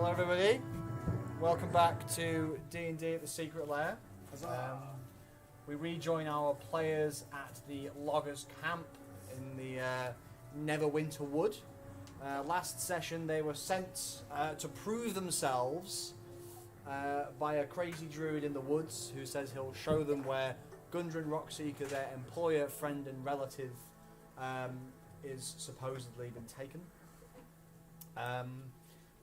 Hello everybody, welcome back to D&D at the Secret Lair. We rejoin our players at the Loggers Camp in the Neverwinter Wood. Last session they were sent to prove themselves by a crazy druid in the woods who says he'll show them where Gundren Rockseeker, their employer, friend and relative, is supposedly been taken.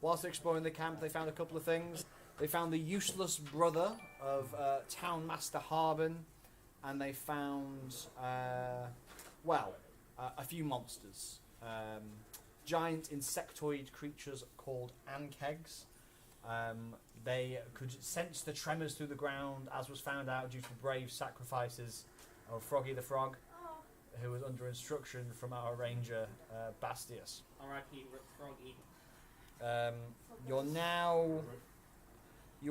Whilst exploring the camp, they found a couple of things. They found the useless brother of Town Master Harbin, and they found, a few monsters. Giant insectoid creatures called ankegs. They could sense the tremors through the ground, as was found out due to brave sacrifices of Froggy the Frog, who was under instruction from our ranger, Bastius. R.I.P. Froggy. You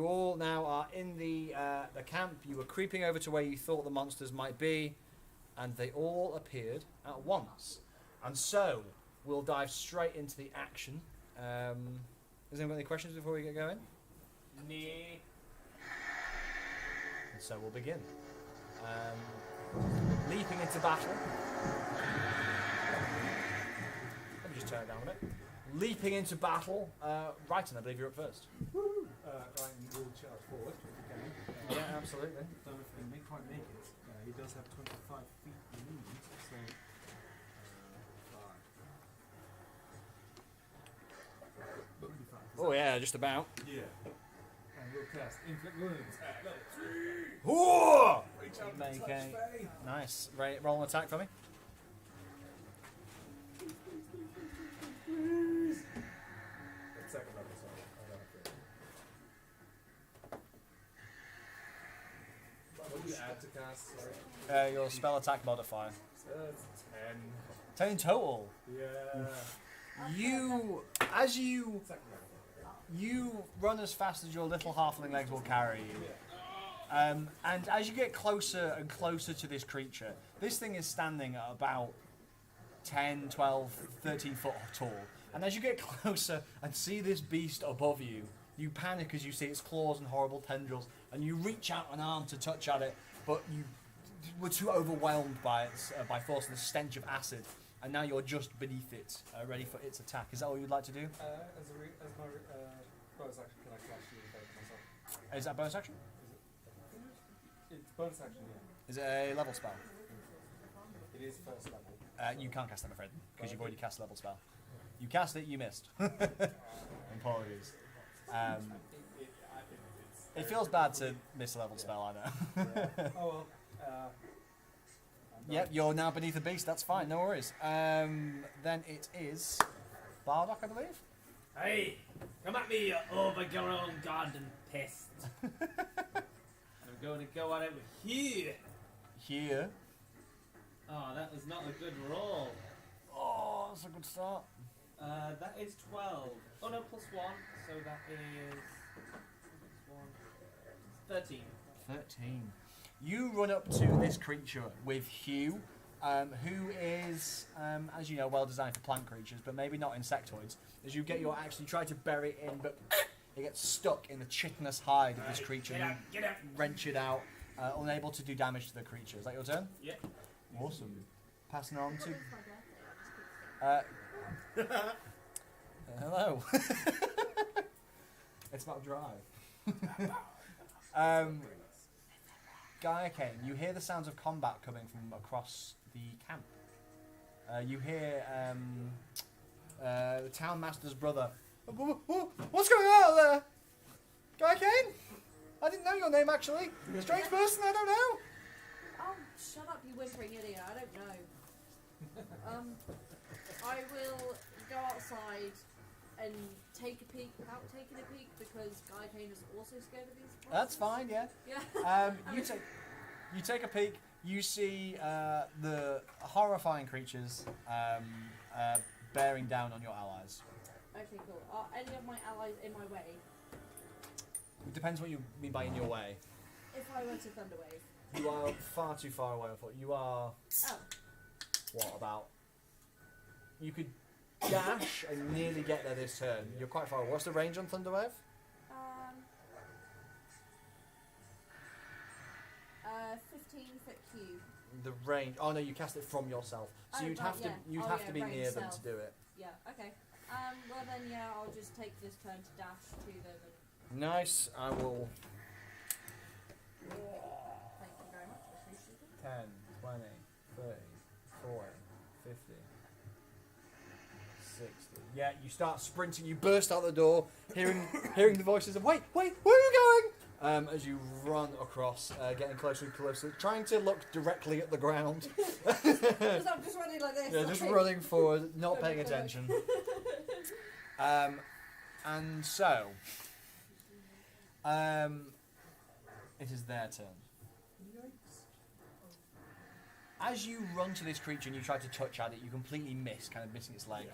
all now are in the camp. You were creeping over to where you thought the monsters might be, and they all appeared at once. And so, we'll dive straight into the action. Has anyone got any questions before we get going? Nee. And so we'll begin. Leaping into battle. Let me just turn it down a bit. Leaping into battle. Brighton, I believe you're up first. Brighton will charge forward if he can. Yeah, absolutely. Don't know if he can quite make it. He does have 25 feet in movement, so... Oh yeah, just about. Yeah. And we'll cast Inflict Wounds at level 3! Whoa! Reach out Make and touch a- Faye! Nice. Roll an attack for me. That's second level, sorry. What do you add to cast? Sorry. Your spell attack modifier. It's 10. 10 in total. Yeah. Second level. You run as fast as your little halfling legs will carry you. And as you get closer and closer to this creature, this thing is standing at about 10, 12, 13 foot tall. And as you get closer and see this beast above you, you panic as you see its claws and horrible tendrils, and you reach out an arm to touch at it, but you were too overwhelmed by its by force and the stench of acid, and now you're just beneath it, ready for its attack. Is that all you'd like to do? As my bonus action, can I cast you in myself? Is that a bonus action? It's bonus action, yeah. Is it a level spell? It is first level. You can't cast that, I'm afraid, because you've already cast a level spell. You cast it, you missed. Apologies. It feels bad to miss a level spell, I know. Yeah. Oh well. Yep, you're now beneath a beast, that's fine, no worries. Then it is Bardock, I believe? Hey, come at me, you overgrown garden pest. I'm going to go at it with here. Here. Oh, that was not a good roll. Oh, that's a good start. That is 12. Oh no, plus 1, so that is... plus 1. 13. 13. You run up to this creature with Hugh, who is, as you know, well designed for plant creatures, but maybe not insectoids. As you get your axe, you try to bury it in, but it gets stuck in the chitinous hide of this creature. Get out! Wrench it out, unable to do damage to the creature. Is that your turn? Yeah. Awesome. Passing on to... hello. It's not dry. Gaia Kane, you hear the sounds of combat coming from across the camp. You hear the town master's brother. What's going on out there? Gaia Kane? I didn't know your name actually. Strange person, I don't know. Oh, shut up, you whimpering idiot. I don't know. I will go outside and take a peek without taking a peek because Guy Kane is also scared of these monsters. That's fine, yeah. Yeah. You take a peek. You see the horrifying creatures bearing down on your allies. Okay, cool. Are any of my allies in my way? It depends what you mean by in your way. If I were to Thunderwave. You are far too far away. I thought you are. Oh. What about? You could dash and nearly get there this turn. You're quite far away. What's the range on Thunderwave? 15-foot cube. The range. Oh no, you cast it from yourself. So Oh, you'd right, have to yeah. you'd Oh, have yeah, to be range near them self. to do it. Yeah, okay. Well then, yeah, I'll just take this turn to dash to them. And Nice. I will. thank you very much. I appreciate it. 10, 20, 30, 40, 50, 60. Yeah, you start sprinting, you burst out the door, hearing the voices of, wait, where are you going? As you run across, getting closer and closer, trying to look directly at the ground. Because I'm just running like this. Yeah, just like- running forward, not Don't paying look forward. attention. And so, it is their turn. As you run to this creature and you try to touch at it, you completely miss, kind of missing its leg,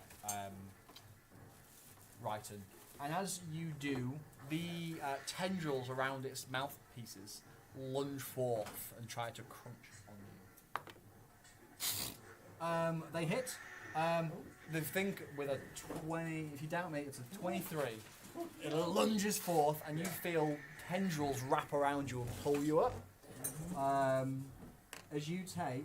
Righton. And as you do, the tendrils around its mouthpieces lunge forth and try to crunch on you. They hit. They think with a 20, if you doubt me, it's a 23. It lunges forth and you feel tendrils wrap around you and pull you up. As you take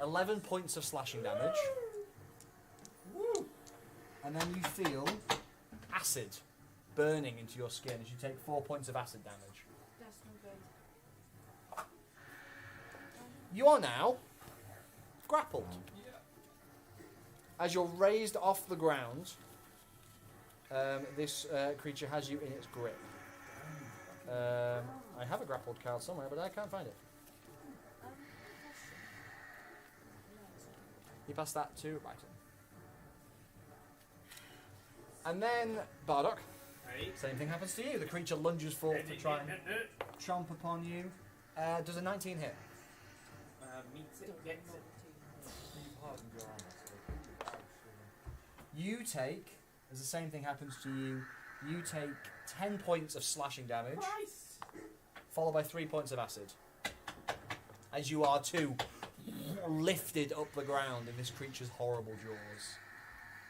11 points of slashing damage. And then you feel acid burning into your skin as you take 4 points of acid damage. That's no good. You are now grappled. As you're raised off the ground, this creature has you in its grip. I have a grappled card somewhere, but I can't find it. You pass that to Righton. And then, Bardock, Hey. same thing happens to you. The creature lunges forth to try and chomp upon you. Does a 19 hit? Meets it, gets it. You take, as the same thing happens to you, you take 10 points of slashing damage, Nice. followed by 3 points of acid. As you are too lifted up the ground in this creature's horrible jaws.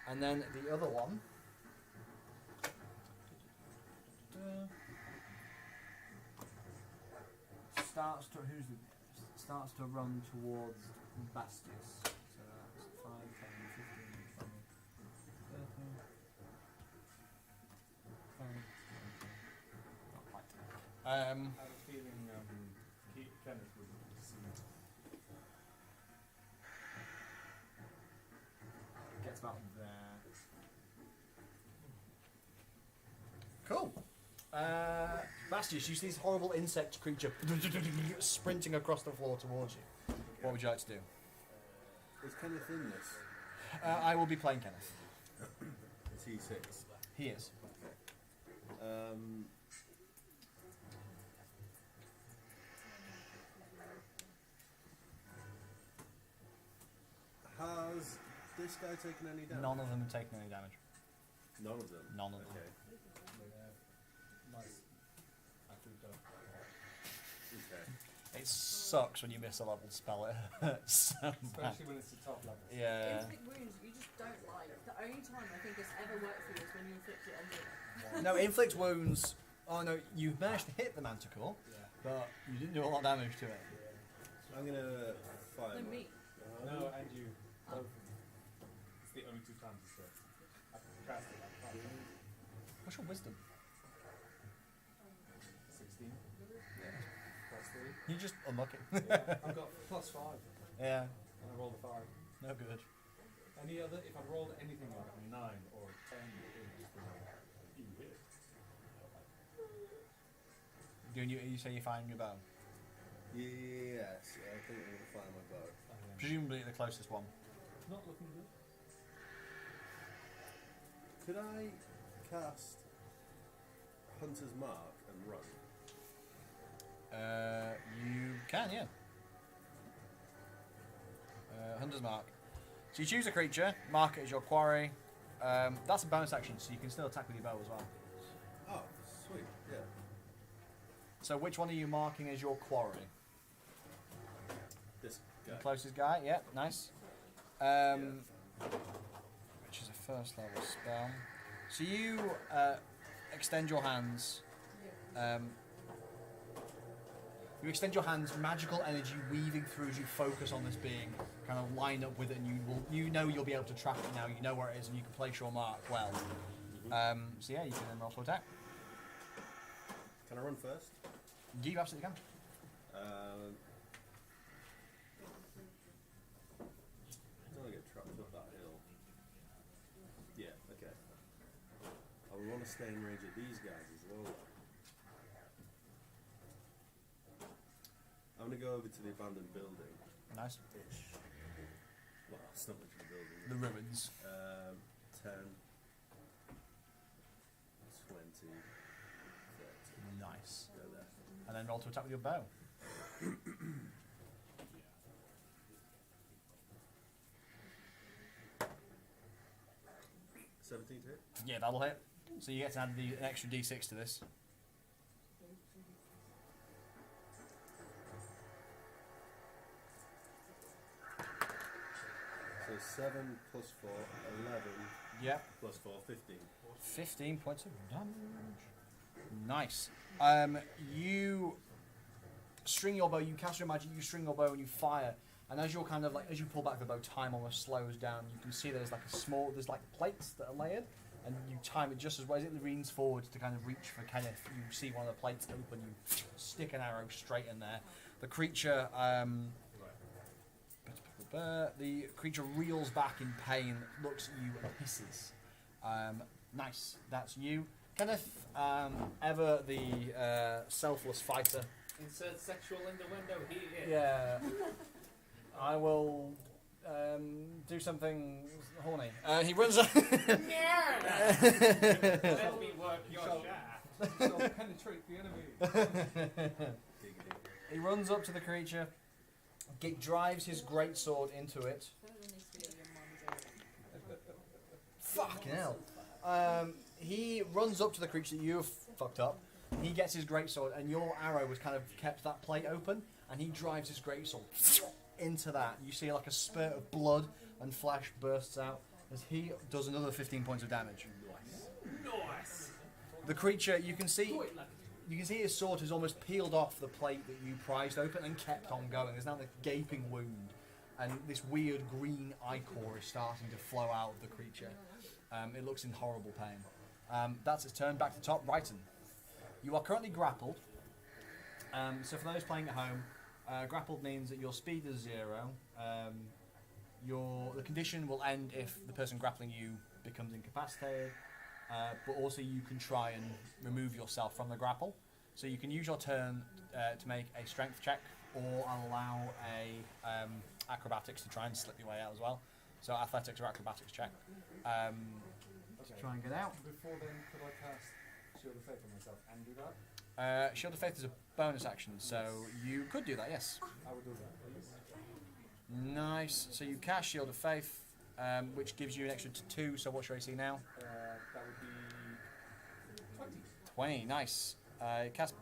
And then the other one starts to run towards Bastius. So that's 5, 10, 15, 20, 30, 10, not quite. I have a feeling Kenneth would see Gets about there. Cool. Bastius, you see this horrible insect creature sprinting across the floor towards you. What would you like to do? Is Kenneth in this? I will be playing Kenneth. Is he 6? He is. Has this guy taken any damage? None of them have taken any damage. None of them? None of them. Okay. Okay. It sucks when you miss a level spell. It hurts so bad. especially when it's the top level. Yeah. Inflict wounds you just don't like. The only time I think it's ever worked for you is when you inflict it on me. No, inflict wounds. Oh no, you managed to hit the manticore, but you didn't do a lot of damage to it. I'm gonna fire. No, me. No, and you. Both. It's the only 2 times it's worked. I can cast it like 5 times. What's your wisdom? 16. Plus 3. You just unlucky. Yeah, I've got plus 5. Yeah. And I rolled a 5. No good. Any other, if I rolled anything like a 9 or a 10, it would just be like, you hit. You say you're firing your bow? Yes, I think I'm gonna fire my bow. Presumably the closest one. Not looking good. Could I cast Hunter's Mark and run? You can, yeah. Hunter's Mark. So you choose a creature, mark it as your quarry. That's a bonus action, so you can still attack with your bow as well. Oh, sweet, yeah. So which one are you marking as your quarry? This. The closest guy, yeah, nice. Which is a first level spell. So you extend your hands. You extend your hands, magical energy weaving through as you focus on this being, kind of line up with it, and you know you'll be able to track it now. You know where it is, and you can place your mark well. So yeah, you can then roll to attack. Can I run first? You absolutely can. Don't want to get trapped up that hill. Yeah, okay. I would want to stay in range of these guys as well. I'm going to go over to the abandoned building. Nice. Well, it's not much of a building. The ruins. 10, 20, 30. Nice. Go there. And then roll to attack with your bow. 17 to hit. Yeah, that'll hit. So you get to add an extra d6 to this. So 7 plus 4, 11 Yeah. plus 4, 15. 15 points of damage. Nice. You string your bow, you cast your magic, you string your bow and you fire. And as you're kind of like, as you pull back the bow, time almost slows down. You can see there's like there's like plates that are layered. And you time it just as well as it leans forward to kind of reach for Kenneth. You see one of the plates open, you stick an arrow straight in there. The creature, the creature reels back in pain, looks at you and hisses. Nice, that's you. Kenneth, ever the selfless fighter. Insert sexual innuendo here. Yeah. I will do something horny. He runs up. Let me work your shaft. So penetrate the enemy. He runs up to the creature, drives his greatsword into it. Fucking hell. He runs up to the creature that you have fucked up. He gets his greatsword, and your arrow has kind of kept that plate open, and he drives his greatsword into that. You see like a spurt of blood and flesh bursts out as he does another 15 points of damage. Nice. The creature, you can see his sword has almost peeled off the plate that you prized open and kept on going. There's now the gaping wound, and this weird green ichor is starting to flow out of the creature. It looks in horrible pain. That's its turn. Back to top. Brighton. You are currently grappled. So for those playing at home, grappled means that your speed is 0. The condition will end if the person grappling you becomes incapacitated. But also you can try and remove yourself from the grapple. So you can use your turn to make a strength check, or allow a acrobatics to try and slip your way out as well. So athletics or acrobatics check. Try and get out. Before then, could I cast Shield of Faith on myself and do that? Shield of Faith is a bonus action, so you could do that, yes. I would do that, please. Nice. So you cast Shield of Faith, which gives you an extra 2, so what's your AC now? That would be 20. 20, nice. Cast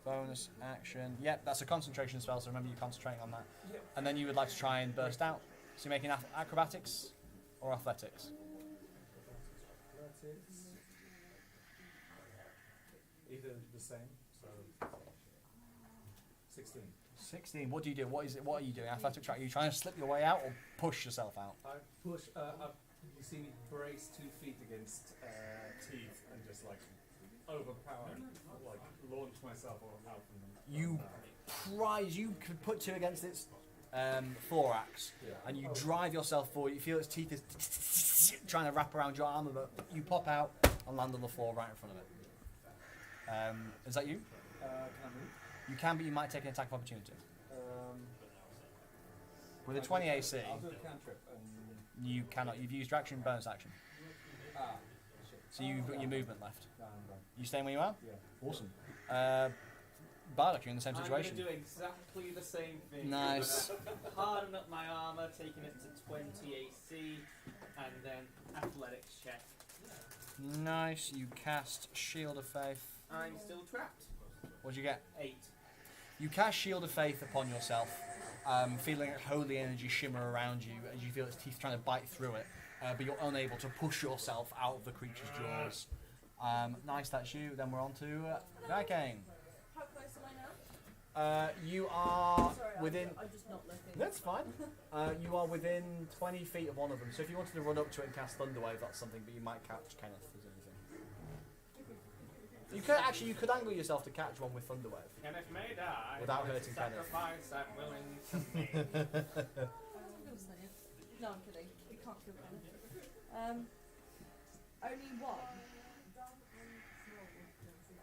bonus action. Yep, that's a concentration spell, so remember you're concentrating on that. Yep. And then you would like to try and burst out. So you're making acrobatics or athletics? Athletics. Either the same, so 16. 16. What do you do? What are you doing? Athletic track? Are you trying to slip your way out or push yourself out? I push, you see me brace 2 feet against teeth and just like overpower, like launch myself out from them. You could put 2 against its thorax, and you drive yourself forward. You feel its teeth is trying to wrap around your arm, but you pop out and land on the floor right in front of it. Is that you? Can I move? You can, but you might take an attack of opportunity. With a 20 AC, I'll do a cantrip and... you cannot. You've used your action, bonus action. Shit. So you've got your movement left. No, I'm done. You staying where you are? Yeah. Awesome. Bardock, you're in the same situation. I'm going to do exactly the same thing. Nice. Harden up my armor, taking it to 20 AC, and then athletics check. Nice. You cast Shield of Faith. I'm still trapped. What'd you get? 8. You cast Shield of Faith upon yourself. feeling holy energy shimmer around you as you feel its teeth trying to bite through it, but you're unable to push yourself out of the creature's jaws. Nice, that's you. Then we're on to Gaiking. How close am I now? You are Sorry, within. I'm just not looking. That's fine. You are within 20 feet of one of them. So if you wanted to run up to it and cast Thunderwave, that's something. But you might catch Kenneth as anything. You could angle yourself to catch one with Thunderwave. Kenneth may die. Without but hurting Kenneth. sacrifice I'm willing to make. I'm gonna say it. No, I'm kidding. We can't kill Kenneth. Only one.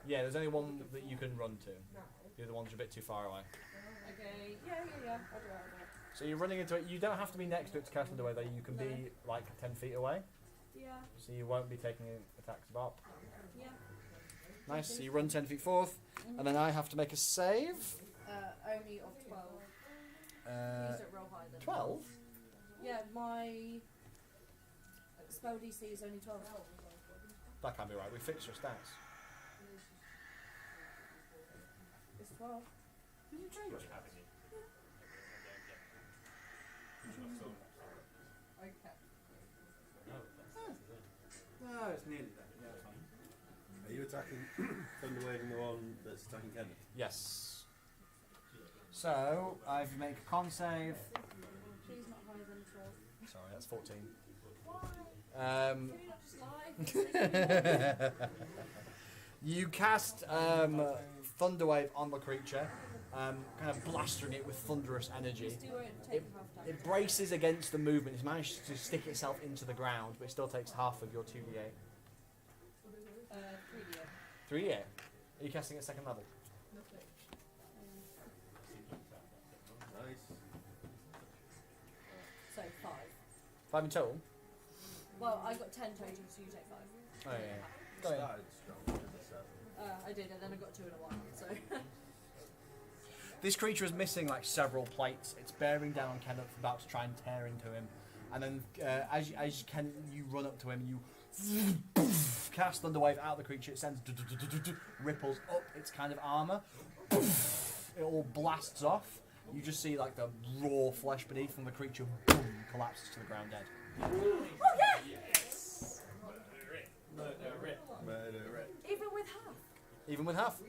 Yeah, there's only one that you can run to. The other ones are a bit too far away. Okay. Yeah. I'll do it. So you're running into it. You don't have to be next to it to cast Thunderwave, though. You can be like 10 feet away. Yeah. So you won't be taking attacks of up. Yeah. Nice. So you run 10 feet forth, and then I have to make a save. Only of 12. Please don't roll higher than 12? Yeah, my spell DC is only 12. That can't be right. We fixed your stats. It's 12. Did you change it, haven't you? Okay. No, it's nearly there. Yeah, it's fine. Are you attacking Thunderwaving the one that's attacking Kenneth? Yes. So I make a con save. She's not higher than 12. Sorry, that's 14. Can you not just lie? You cast Thunderwave on the creature, kind of blastering it with thunderous energy. Just do it and take half damage. It braces against the movement. It's managed to stick itself into the ground, but it still takes half of your 2d8. 3D. 3d8. Are you casting at second level? Nice. So 5. 5 in total? Well, I got 10 total, so you take 5. Oh, yeah. Go Started ahead. strong with the 7. I did, and then I got 2 in a 1. So This creature is missing like several plates. It's bearing down on Kenneth, about to try and tear into him. And then as you run up to him, you cast Thunderwave out of the creature. It sends ripples up its kind of armor. It all blasts off. You just see like the raw flesh beneath, and the creature boom, collapses to the ground dead. Yes! Murder it. Murder it. even with half. Even with half.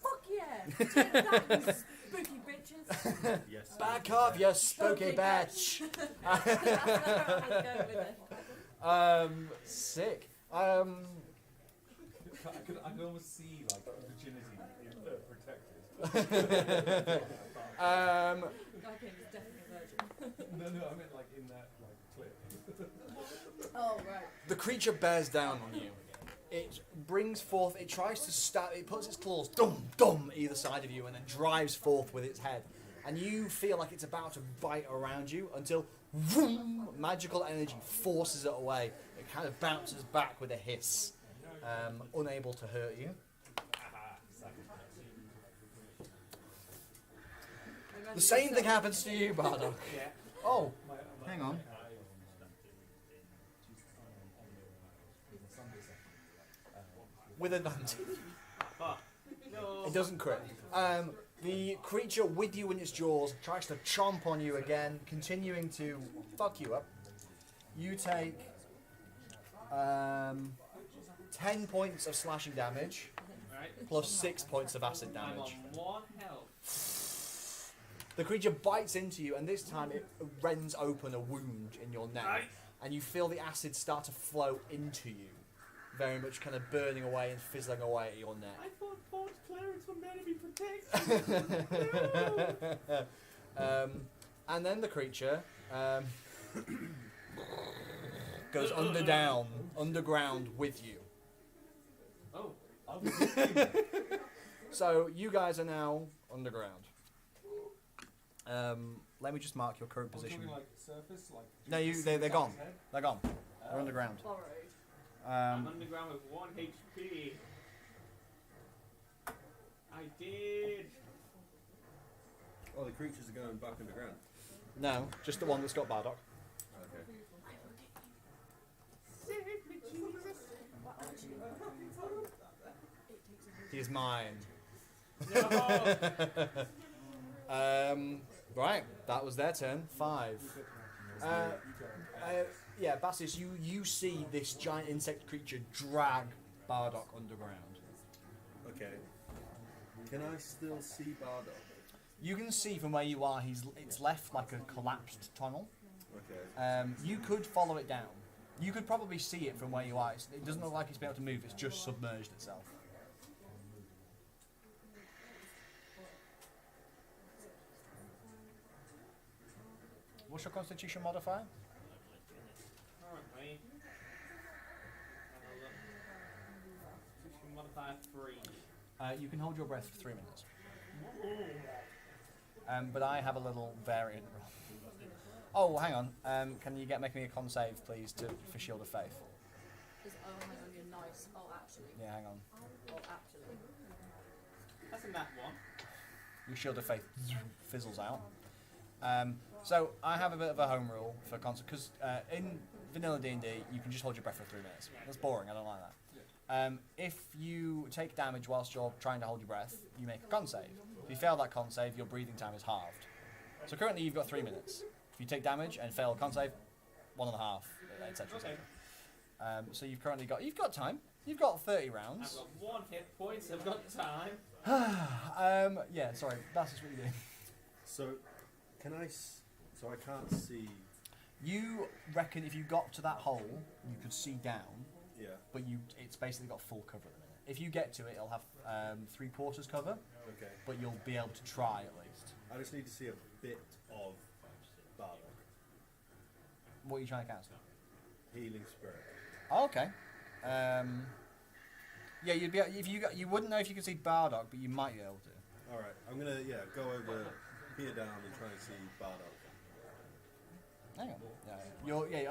Fuck yeah! Take that, you spooky bitches. Yes. Back off, you spooky Okay, bitch. That's where I was going with it. Sick. I could almost see like virginity protected. Guy King is definitely a virgin. No, I meant like in that like clip. Oh, right. The creature bears down on you. It brings forth, it tries to stab, it puts its claws, dum, either side of you, and then drives forth with its head. And you feel like it's about to bite around you until, vroom, magical energy forces it away. It kind of bounces back with a hiss, unable to hurt you. The same thing happens to you, Bardock. Yeah. Oh, hang on. With advantage. Fuck. No. It doesn't crit. The creature with you in its jaws tries to chomp on you again, continuing to fuck you up. You take 10 points of slashing damage, Right. plus 6 points of acid I'm on damage. 1 health. The creature bites into you, and this time it rends open a wound in your neck, Right. and you feel the acid start to flow into you, very much kind of burning away and fizzling away at your neck. I thought Forge Clerics were meant to be protected. And then the creature goes underground with you. Oh. I was thinking, So you guys are now underground. Let me just mark your current I was position. talking like surface, like. No, they're gone. They're gone. They're underground. Borrowed. I'm underground with 1 HP. I did. Oh, the creatures are going back underground. No, just the one that's got Bardock. Okay. Save me, Jesus. Well, actually, it takes a He is mine. No. Right, that was their turn. 5. Yeah, Bassis, you see this giant insect creature drag Bardock underground. Okay. Can I still see Bardock? You can see from where you are, it's left like a collapsed tunnel. Okay. You could follow it down. You could probably see it from where you are. It doesn't look like it's been able to move, it's just submerged itself. What's your constitution modifier? Currently, constitution modifier 3. You can hold your breath for 3 minutes. But I have a little variant roll. Oh, hang on. Can you make me a con save, please, for Shield of Faith? Hang on, you're nice. Oh, actually. Yeah, hang on. Oh, actually. That's in that one. Your Shield of Faith fizzles out. So I have a bit of a home rule for constant because in vanilla D&D you can just hold your breath for 3 minutes. That's boring. I don't like that. If you take damage whilst you're trying to hold your breath, you make a con save. If you fail that con save, your breathing time is halved. So currently you've got 3 minutes. If you take damage and fail a con save, 1.5, etc. Okay. So you've currently got time. You've got 30 I've rounds. got 1 hit point, so I've got time. Yeah, sorry, that's just what you're doing. So, so I can't see. You reckon if you got to that hole, you could see down, Yeah. but it's basically got full cover at the minute. If you get to it, it'll have 3/4 cover, Okay. but you'll be able to try at least. I just need to see a bit of Bardock. What are you trying to cast? Healing Spirit. Oh, okay. Yeah, you'd be if you wouldn't know if you could see Bardock, but you might be able to. Alright, I'm gonna, go over here down and try and see Bardock. Hang on.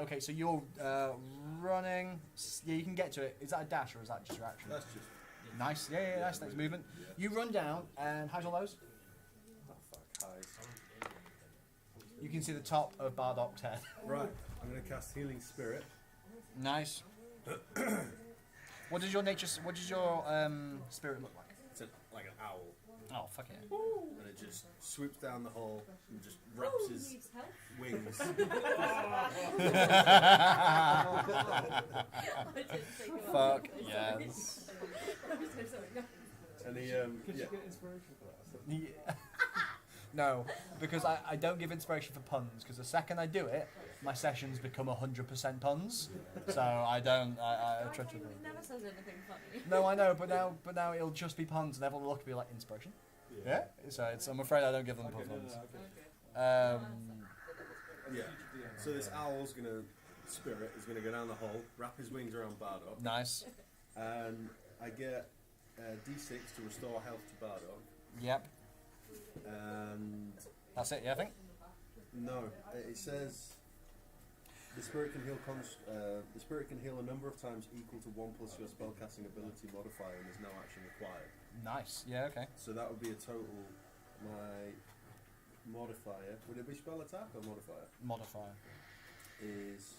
Okay. So you're running. Yeah, you can get to it. Is that a dash or is that just your action? That's just. Nice. Yeah. Nice movement. You run down, and how's your lows? Oh, fuck. Highs. You can see the top of Bardock's head. Right, I'm gonna cast Healing Spirit. Nice. What does your spirit look like? It's like an owl. Oh, fuck it. And it just swoops down the hole and just wraps Oh, his needs help. wings. I didn't think about Fuck that. yes. I'm so sorry. No. And he, Could yeah. you get inspiration for that? Yeah. No, because I don't give inspiration for puns, because the second I do it, my sessions become 100% puns. So I don't, I try to... Never says anything funny. No, I know, but now it'll just be puns, and everyone will look at me like, inspiration? Yeah? So I'm afraid I don't give them Okay, puns. Okay. Yeah. So this owl's gonna is gonna go down the hole, wrap his wings around Bardock, Nice. and I get D6 to restore health to Bardock. Yep. And That's it, yeah, I think? no, it says the spirit can heal. The spirit can heal a number of times equal to 1 plus your spellcasting ability modifier, and there's no action required. Nice. Yeah, okay. So that would be a total. My modifier, would it be spell attack or modifier? Modifier. Is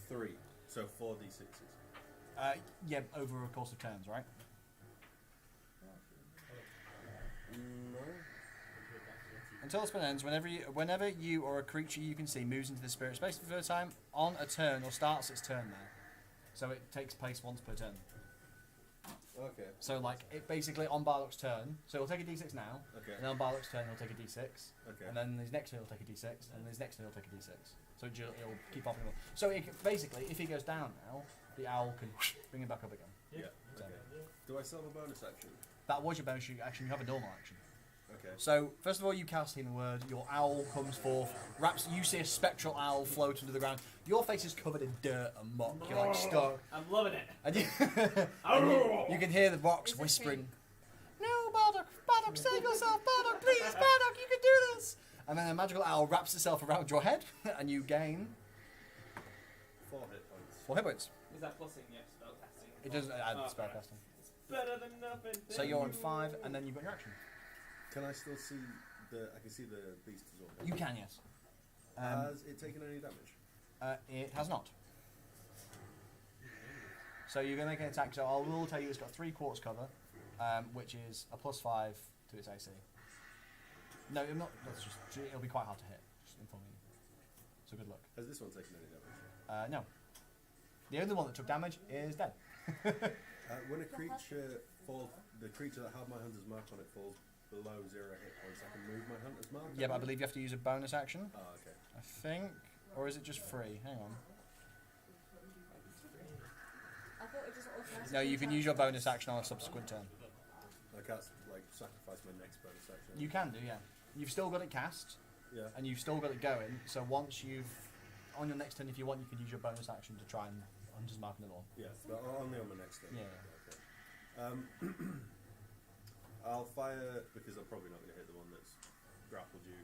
3. So 4 d6s. Yeah, over a course of turns, right? No. Until the spell ends, whenever you or a creature you can see moves into the spirit space for the first time on a turn or starts its turn there. So it takes place once per turn. Okay. So like it basically on Bardock's turn, so he'll take a d6 now, Okay. and then on Bardock's turn he'll take a d6, Okay. and then his next turn he'll take a d6, and his next turn he'll take a d6. So it'll keep popping up. So basically, if he goes down now, the owl can bring him back up again. Yeah. So Okay. Do I still have a bonus action? that was your bonus action. You have a normal action. Okay. So first of all, you cast Healing Word. Your owl comes forth. You see a spectral owl float into the ground. Your face is covered in dirt and muck. You're like stuck. I'm loving it. And you can hear the rocks Is it whispering, "No, Bardock, save yourself, Bardock, please, Bardock, you can do this!" And then a magical owl wraps itself around your head, and you gain 4 hit points. 4 hit points. Is that plusing your spellcasting? It doesn't add Oh, spellcasting. It's better than nothing. So you're on 5, and then you've got your action. Can I still see I can see the beast as well. You can, yes. Has it taken any damage? It has not. So you're going to make an attack. So I will tell you it's got 3/4 cover, which is a +5 to its AC. No, I'm not. That's just. It'll be quite hard to hit. Just informing you. So good luck. Has this one taken any damage? No. The only one that took damage is dead. When a creature falls, the creature that had my hunter's mark on it falls below 0 hit points, I can move my hunter's mark. Yeah, but I believe you have to use a bonus action. Oh, okay. I think, or is it just free? Hang on. I thought it just automatically. No, you can use your bonus action on a subsequent turn. I can't like sacrifice my next bonus action. You can do, yeah. You've still got it cast, Yeah. and you've still got it going. So once you've, on your next turn, if you want, you can use your bonus action to try and hunter's mark another one. Yeah, but only on my next turn. Yeah. Okay. I'll fire because I'm probably not going to hit the one that's grappled you.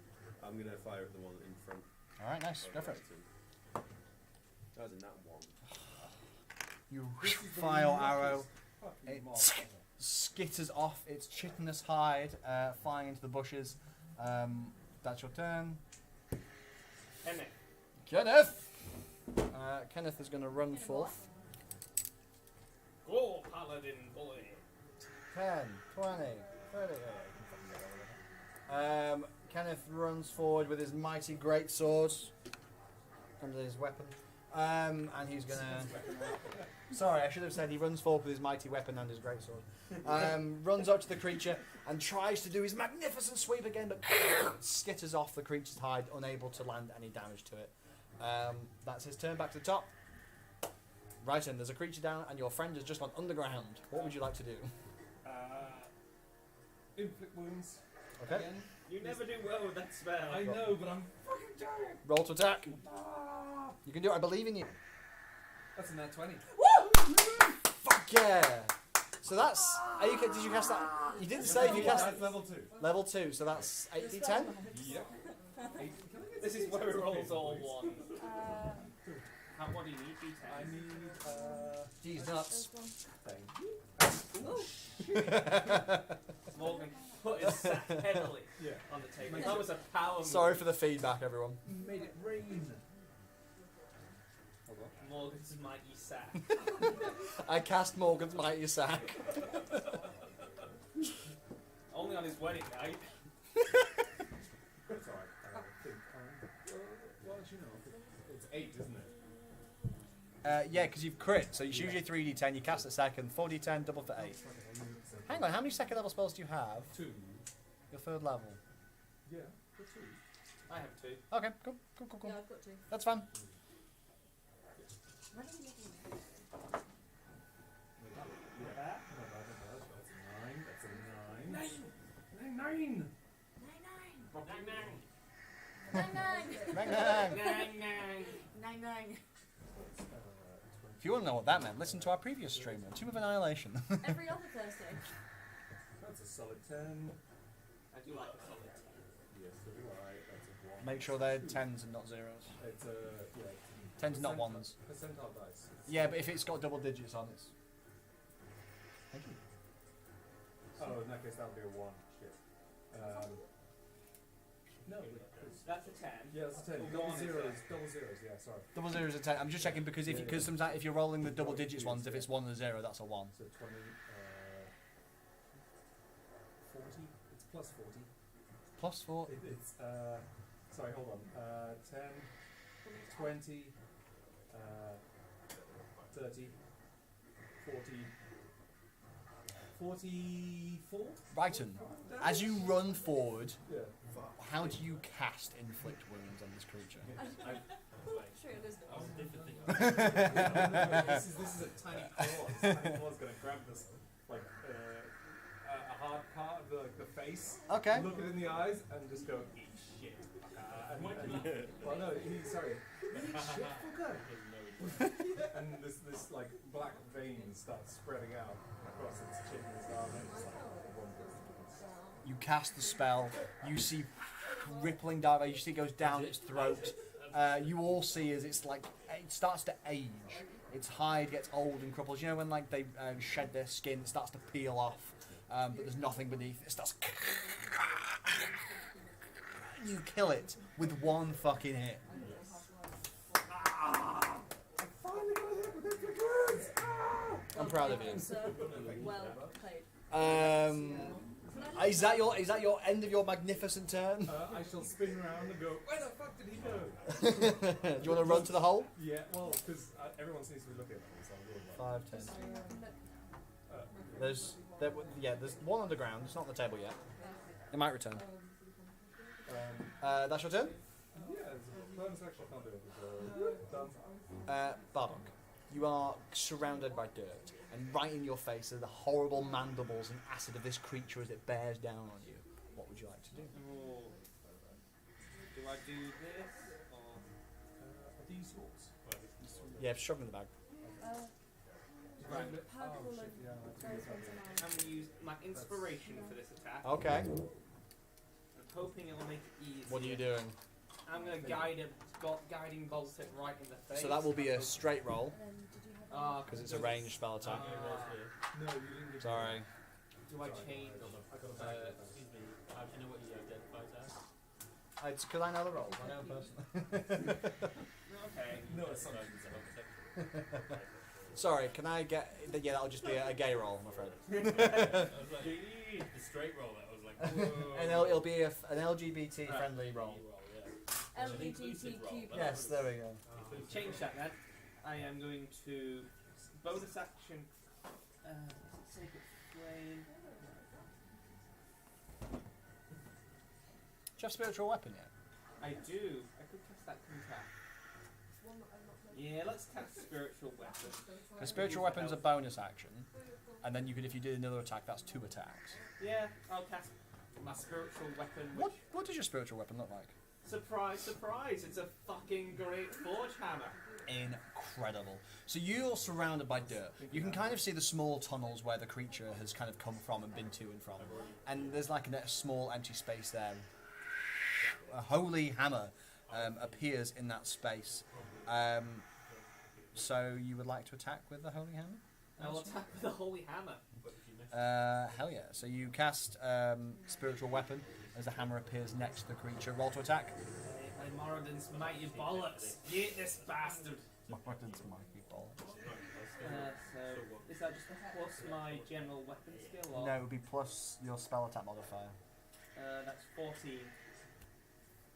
I'm going to fire at the one in front. All right, nice. Go for it. That was in that one. You This is the fire luckiest arrow. fucking It mob ever. skitters off its chitinous hide, flying into the bushes. That's your turn. Kenneth! Kenneth is going to run forth. Go, paladin boy. 10, 20, 30. Kenneth runs forward with his mighty great sword. Comes his weapon. And he's going to... Sorry, I should have said he runs forward with his mighty weapon and his great sword. Runs up to the creature and tries to do his magnificent sweep again, but skitters off the creature's hide, unable to land any damage to it. That's his turn. Back to the top. Right, and there's a creature down, and your friend has just gone underground. What would you like to do? Inflict wounds. Okay. Again. You never do well with that spell. I know, but I'm fucking tired. Roll to attack. Ah, You can do it. I believe in you. that's in that 20. Fuck yeah! So that's. Are you, did you cast that? You didn't say if you cast That's level 2. level 2, so that's 8d10. Yep. This is where it rolls all ones. What do you need? I D10. need, Jeez, nuts. thank you. Morgan put his sack heavily Yeah. on the table. That was a power move. Sorry for the feedback, everyone. Made it rain. Morgan's mighty sack. I cast Morgan's mighty sack. Only on his wedding night. It's alright. I think. Well, as you know, it's 8, isn't it? Yeah, because you've crit, so it's usually 3d10. You cast a second, 4d10, double for 8. Hang on, how many second level spells do you have? 2. Your third level. Yeah, for 2. I have 2. Okay, cool. Yeah, I've got 2. That's fine. When are you looking? Yeah. That's a 9. That's a 9. 9! 9! 9-9. 9-9. Bang, bang. 9-9. If you want to know what that meant, listen to our previous stream, Tomb of Annihilation. Every other Thursday. That's a solid 10. I do like a solid 10. Yes, so do I. That's a 1. Make sure they're 10s and not 0s. It's a, yeah. 10s, not 1s. Percentile dice. Yeah, but if it's got double digits on, it's... Thank you. Oh, in that case, that would be a 1. Shit. No, That's a 10. yeah, that's a 10. A Double 1 is zeros, double zeros, yeah, sorry. Double 0 is a 10. I'm just checking because if Yeah, because yeah. sometimes if you're rolling the double digits ones, if it's 1 and a 0, that's a 1. So 20, 40? It's plus 40. Plus 4. It's, sorry, hold on. 10, 20, 30, 40, 44? Brighton, as you run forward, Yeah. how do you cast inflict wounds on this creature? Sure, it is. This is a tiny claw. This tiny claw's gonna grab this, like, a hard part of the face, Okay. look it in the eyes, and just go, eat shit. Well, no, sorry. Eat shit, fucker. And this like black vein starts spreading out across its chin and its arm, and it's like one bit. You cast the spell. You see rippling down. You see it goes down its throat. You all see as it's like it starts to age. Its hide gets old and cripples. You know when like they shed their skin, it starts to peel off, but there's nothing beneath. It starts. You kill it with one fucking hit. Finally got hit with it. I'm proud of you. Well played. Is that your end of your magnificent turn? I shall spin around and go, where the fuck did he go? Do you want to run to the hole? Yeah, well, because everyone seems to be looking at me, so I'm doing that. 5, 10. Look. There's one underground. It's not on the table yet. It might return. Um, That's your turn. yeah, it's a bonus action, I can't do it. So, done. Bardock, you are surrounded by dirt, and right in your face are the horrible mandibles and acid of this creature as it bears down on you. What would you like to do? Oh. Do I do this or? Are these yours? Yeah, shove them in the bag. Right. Purple and Yeah, those ones are mine. I'm going to use my inspiration for this attack. Okay. I'm hoping it will make it easy. What are you doing? I'm going to guiding bolt it right in the face. So that will be a straight roll, And then did you have Ah, because it's a ranged spell attack. No, you didn't give Sorry. Do I change? I got a bag. Excuse me, how do you know what he identifies as? It's because I know the rolls. I know them personally. Okay. No, it's not. Sorry, can I get... Yeah, that'll just be a gay roll, I'm afraid. I was like, the straight roll that was like, whoa. And it'll be an LGBT-friendly roll. Yeah. LGBTQ+. Yes, there we go. Change that then. I am going to bonus action. Sacred Flame. Do you have spiritual weapon yet? I do. I could cast that attack. Yeah, let's cast spiritual weapon. The spiritual weapon's a bonus action, and then you could, if you did another attack, that's 2 attacks. Yeah, I'll cast my spiritual weapon. What Which, what does your spiritual weapon look like? surprise, surprise! It's a fucking great forge hammer. Incredible. So you're surrounded by dirt. You can kind of see the small tunnels where the creature has kind of come from and been to and from. And there's like a small empty space there. A holy hammer appears in that space. So you would like to attack with the holy hammer? I will attack with the holy hammer. Hell yeah. So you cast spiritual weapon as the hammer appears next to the creature. Roll to attack. My Moradin's mighty bollocks. Get this bastard. Moradin's mighty bollocks. So is that just plus my general weapon skill? Or? No, it would be plus your spell attack modifier. That's 14.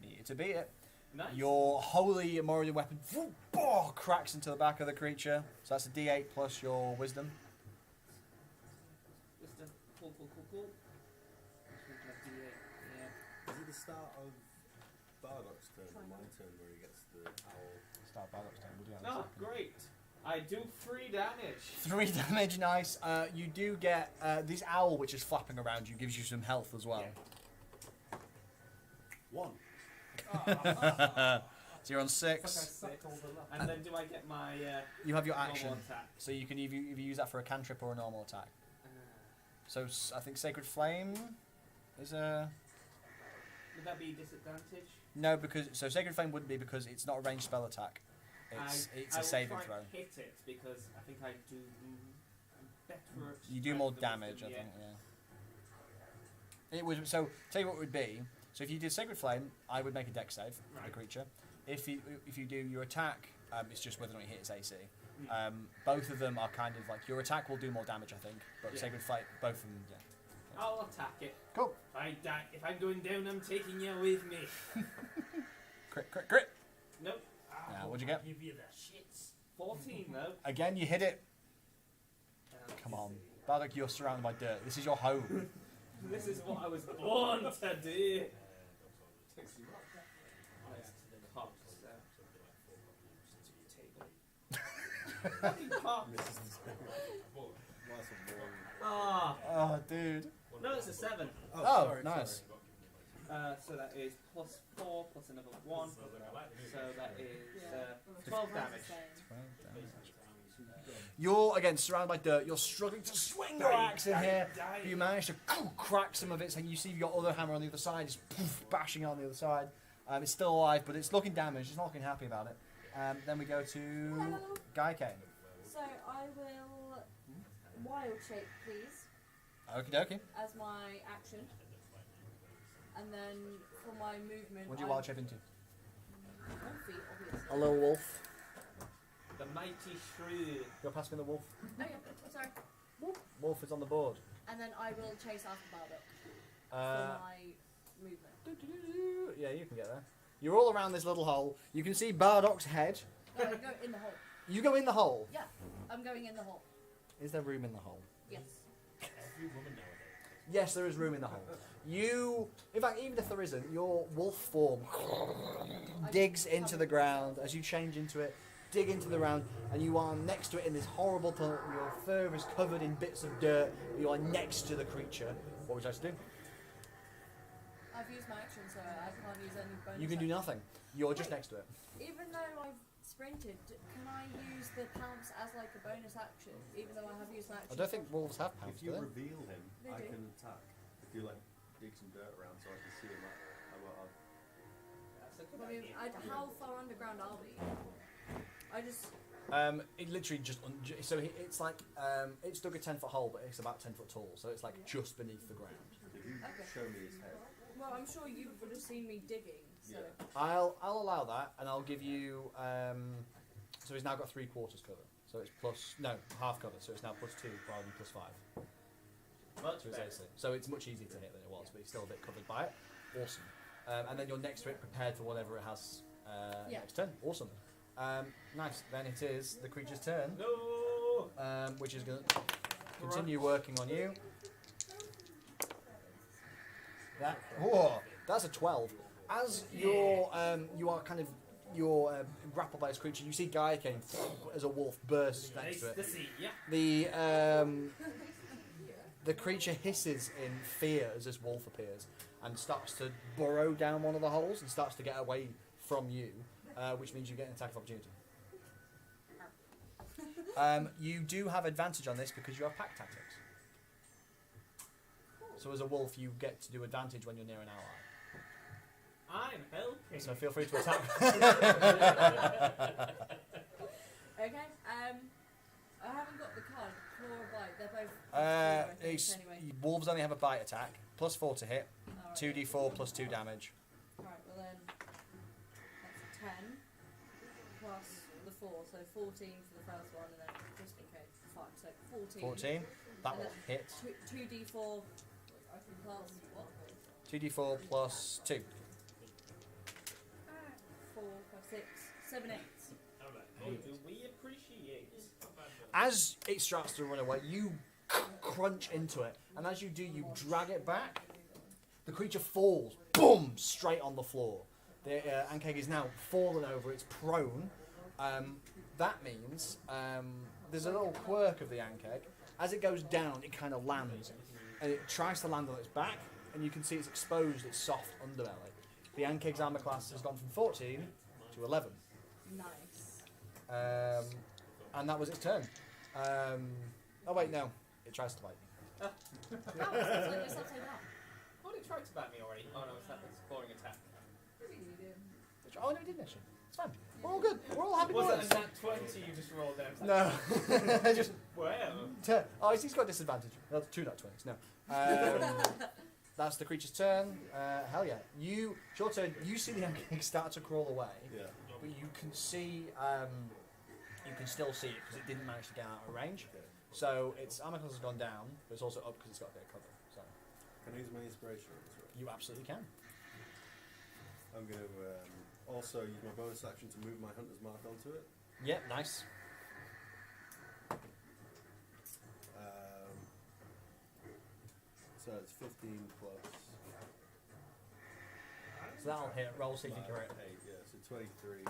Needed to beat it. Nice. Your holy Moradin weapon cracks into the back of the creature. So that's a D8 plus your wisdom. Wisdom. Cool. D8. Yeah. Is it the start of Bardock's turn or my turn where he gets the owl? Start Bardock's turn. We'll do that in a Oh, second. great. I do 3 damage. 3 damage, nice. You do get this owl which is flapping around you, gives you some health as well. 1. So you're on 6. Six. And then do I get my You have your normal action, attack? so you can either use that for a cantrip or a normal attack. Uh, So I think Sacred Flame is a... would that be disadvantage? No, because Sacred Flame wouldn't be because it's not a ranged spell attack. It's I a will saving try throw. and hit it because I think I do better. At You do more strength than damage, I wisdom, think. Yeah. It would. So tell you what it would be. So if you did Sacred Flame, I would make a dex save for the Right. creature. If you do your attack, it's just whether or not you hit its AC. Mm. Both of them are kind of like your attack will do more damage, I think. But Yeah. Sacred Flame, both of them, yeah. I'll attack it. Cool. If I'm going down, I'm taking you with me. Crit. Nope. Yeah, what'd you get? Give you the shits. 14 though. Again, you hit it. Come on, Bardock, you're surrounded by dirt. This is your home. This is what I was born to do. Cock, so. Fucking cock. Ah, Oh, dude. no, it's a 7. Oh, sorry, nice. So that is plus 4 plus another 1. So that is 12 damage. You're again surrounded by dirt. You're struggling to swing your axe in here. You manage to crack some of it, and you see your other hammer on the other side is bashing on the other side. It's still alive, but it's looking damaged. It's not looking happy about it. Then we go to Hello. Guy Kane. So I will wild shape, please, Okie dokie. as my action, and then for my movement. What do you wild shape into? 1 feet, obviously. A little wolf. The mighty shrew. Go past me the wolf. Oh yeah, sorry. Wolf is on the board. And then I will chase after Bardock for my movement. Yeah, you can get there. You're all around this little hole. You can see Bardock's head. No, I go in the hole. You go in the hole. Yeah, I'm going in the hole. Is there room in the hole? Yes. Every woman nowadays. Yes, there is room in the hole. In fact, even if there isn't, your wolf form digs into the ground as you change into it, dig into the ground, and you are next to it in this horrible tunnel. Your fur is covered in bits of dirt. You are next to the creature. What would you like to do? I've used my action, so I can't use any bonus. You can do action. nothing. You're just next to it. Even though I've sprinted, can I use the pounce as like a bonus action? Even though I have used my action. I don't think wolves have If pounce, you do they? reveal him, They I do. can attack. If you like dig some dirt around so I can see him. That's a good I mean, idea. how far underground are we? I just. It literally just it's like it's dug a 10-foot hole, but it's about 10 foot tall, so it's like just beneath the ground. If you Okay. show me his head, Well, I'm sure you would have seen me digging. So. Yeah. I'll allow that, and I'll give you. So he's now got 3/4 cover, so it's half cover, so it's now +2 rather than +5 Much to his better. AC. So it's much easier to hit than it was, but he's still a bit covered by it. Awesome. And then you're next to it, prepared for whatever it has Yeah. next turn. Awesome. Nice. Then it is the creature's turn, No. which is going to continue working on you. That's a 12. As you're grappled by this creature, you see Gaiken as a wolf bursts next to The it. seat, yeah. The creature hisses in fear as this wolf appears and starts to burrow down one of the holes and starts to get away from you, which means you get an attack of opportunity. You do have advantage on this because you have pack tactics. So as a wolf, you get to do advantage when you're near an ally. I'm helping. So feel free to attack. Okay. I haven't got the card. Claw or bite. They're both. Anyway. Wolves only have a bite attack, +4 to hit, Alright. 2d4 +2 damage. Right. Well then, that's 10 plus the 4, so 14 for the first one, and then just in case 5, so 14. 14, that will hit. 2d4 plus what? 2d4 +2. 4, 5, 6, 7, 8. Oh, do we appreciate? As it starts to run away, you crunch into it, and as you do, you drag it back. The creature falls, boom, straight on the floor. The Ankeg is now fallen over, it's prone. That means there's a little quirk of the Ankeg. As it goes down, it kind of lands, and it tries to land on its back, and you can see it's exposed its soft underbelly. The Ankeg's armor class has gone from 14 to 11. Nice. And that was its turn. Oh wait, no. It tries to bite. Oh, it's upside down. Oh, they tried to bat me already. Oh no, it's clawing attack. Oh no, it didn't actually. It's fine. We're all good. We're all happy Was boys. it a nat 20 you just rolled there? No. Just Well. oh, he's got disadvantage. That's 2 nat 20s. No. That's the creature's turn. Hell yeah. It's your turn. You see the Ankeg start to crawl away, yeah. but you can see, you can still see it because it didn't manage to get out of range. So its armor class has gone down, but it's also up because it's got a bit of cover. So Can I use my inspiration on this one? you absolutely can. I'm going to also use my bonus action to move my hunter's mark onto it. Yeah, nice. So it's 15 plus. So that'll hit. Roll, see if you can hit. 8, yeah, so 23.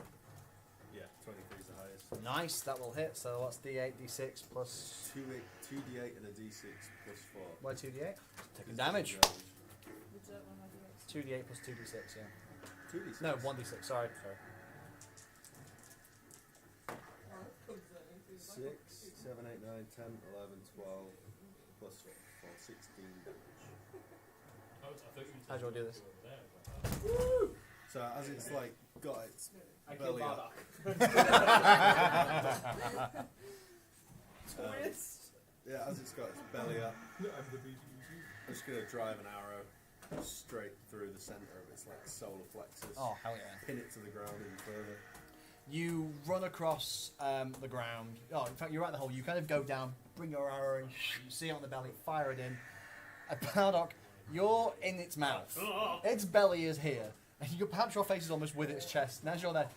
Yeah, 23 is the highest. Nice, that will hit. So what's d8, d6 plus. 2d8 and a d6 plus 4. Why 2d8? Taking damage. Would you like one of my d8s? 2d8 plus 2d6, yeah. 2d6? No, 1d6, sorry. 6, 7, 8, 9, 10, 11, 12, plus 4, 16 damage. I thought you How do I do this? So as it's like got its I killed belly up, Bardock. yeah, as it's got its belly up, I'm just going to drive an arrow straight through the centre of its like solar plexus, Oh, hell yeah. pin it to the ground even further. You run across the ground. Oh, in fact, you're at the hole. You kind of go down, bring your arrow and you see it on the belly, fire it in. And Bardock, you're in its mouth. Its belly is here. And perhaps your face is almost with its chest. And as you're there,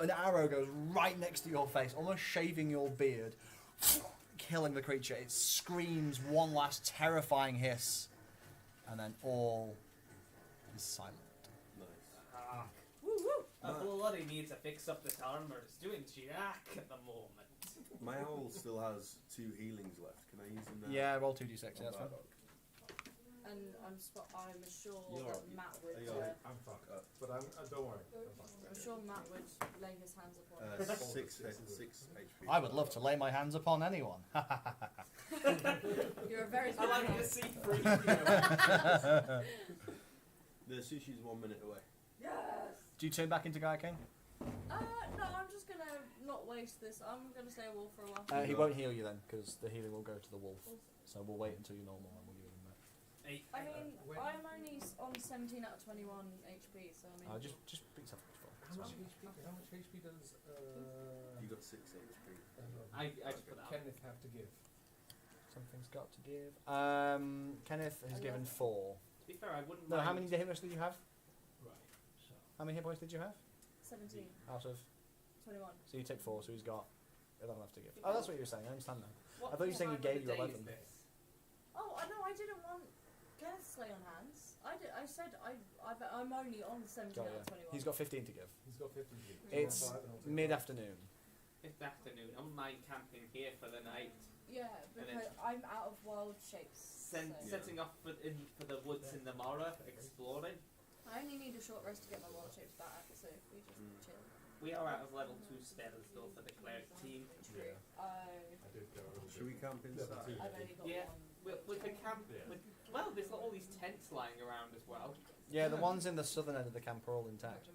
an arrow goes right next to your face, almost shaving your beard, killing the creature. It screams one last terrifying hiss. And then all is silent. Nice. Woo woo! A bloody need to fix up this armor. It's doing jack at the moment. My owl still has 2 healings left. Can I use them now? Yeah, roll 2d6. Yeah, that's fine. And I'm sure You're that alright. Matt would. Are you alright? I'm fucked up, but don't worry. I'm fine. I'm sure Matt would lay his hands upon. 6 HP. I would love to lay my hands upon anyone. You're a very. I like to see free. The sushi's 1 minute away. Yes. Do you turn back into Gaia King? No, I'm just gonna not waste this. I'm gonna stay a wolf for a while. He won't heal you then, because the healing will go to the wolf. So we'll wait until you're normal and we'll give him that. I mean, I'm only on 17 out of 21 HP, so I mean. Just beat yourself up. How much HP does You got 6 HP. I just put that. Kenneth have to give? Something's got to give. Kenneth has given 4. To be fair, I wouldn't No, mind. how many hit points did you have? Right. So. How many hit points did you have? 17, Out of. 21. So you take 4, so he's got 11 left to give. Oh, that's what you were saying. I understand now. What I thought you were saying he time gave of the you day 11. is this? Oh, I know. I didn't want Kenneth to lay on hands. I said I'm only on 17 Got out ya. of 21. He's got 15 to give. He's got 50 to give. It's mid-afternoon. It's afternoon. I'm mind camping here for the night. Yeah, because I'm out of wild shapes. So. Setting off for the woods in the Mara, exploring. I only need a short rest to get my wild shapes back, so if we just chill. We are out of level 2 spells though for the cleric team. Yeah. I I did go. Should we camp inside? I've only got Yeah. one. With the camp, well, there's all these tents lying around as well. Yeah, the ones in the southern end of the camp are all intact.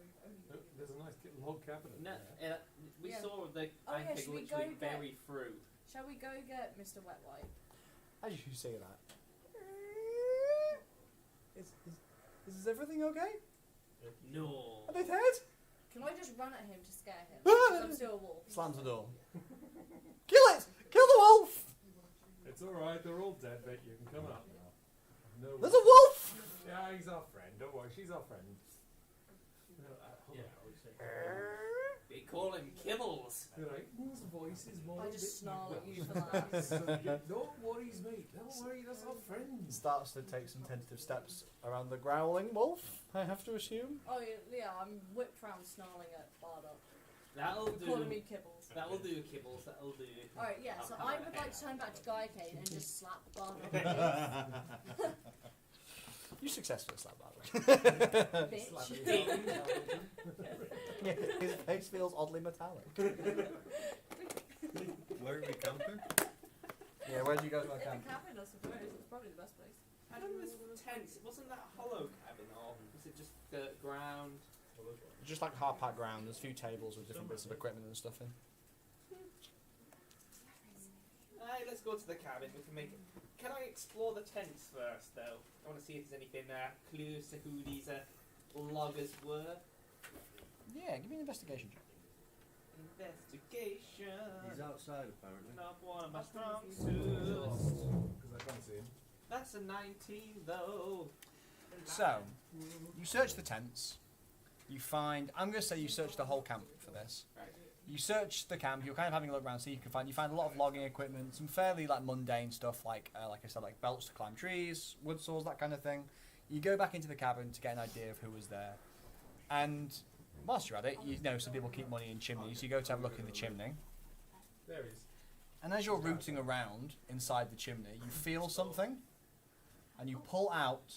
There's a nice log cabin in No, there. we Yeah. saw the Oh, yeah, anchor should we which we go get- bury through. Shall we go get Mr. Wet Wipe? As you say that. Is everything okay? No. Are they dead? Can I just run at him to scare him? 'Cause I'm still a wolf. Slams the door. Kill it! Kill the wolf! It's alright, they're all dead, but you can come up now. No. There's a wolf! Yeah, he's our friend. Don't worry, she's our friend. Yeah, I would say. They call him Kibbles. You're like, whose voice is more? I just snarl at you for that. that. No worries, mate. Don't worry, that's our friend. Starts to take some tentative steps around the growling wolf, I have to assume. Oh yeah, I'm whipped round snarling at Bardock. That'll Calling do. me Kibbles. That'll do, Kibbles. That'll do. Alright, yeah, so I would like to turn back to Guy Kane and just slap Bardock. You successfully slap that. Bitch. Yeah, his face feels oddly metallic. Where are we camping? Yeah, where did you guys In want the to camp? cabin, I suppose. It's probably the best place. I don't know this tent. Wasn't that a hollow cabin or was it just the ground? Just like hard packed ground, there's a few tables with different bits of equipment and stuff in. Alright, let's go to the cabin. We can make it. Can I explore the tents first, though? I want to see if there's anything clues to who these loggers were. Yeah, give me an investigation check. Investigation. He's outside apparently. Not one of my strong suits. Because I can't see him. That's a 19, though. So, you search the tents. You find, I'm going to say you search the whole camp for this. Right. You search the camp, you're kind of having a look around so you find a lot of logging equipment, some fairly like mundane stuff like I said, like belts to climb trees, wood saws, that kind of thing. You go back into the cabin to get an idea of who was there. And whilst you're at it, you know some people keep money in chimneys, so you go to have a look in the chimney. There he is. And as you're rooting around inside the chimney, you feel something, and you pull out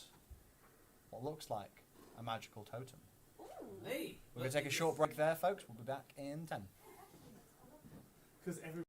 what looks like a magical totem. Hey, We're going to take a short break there, folks. We'll be back in 10. Because every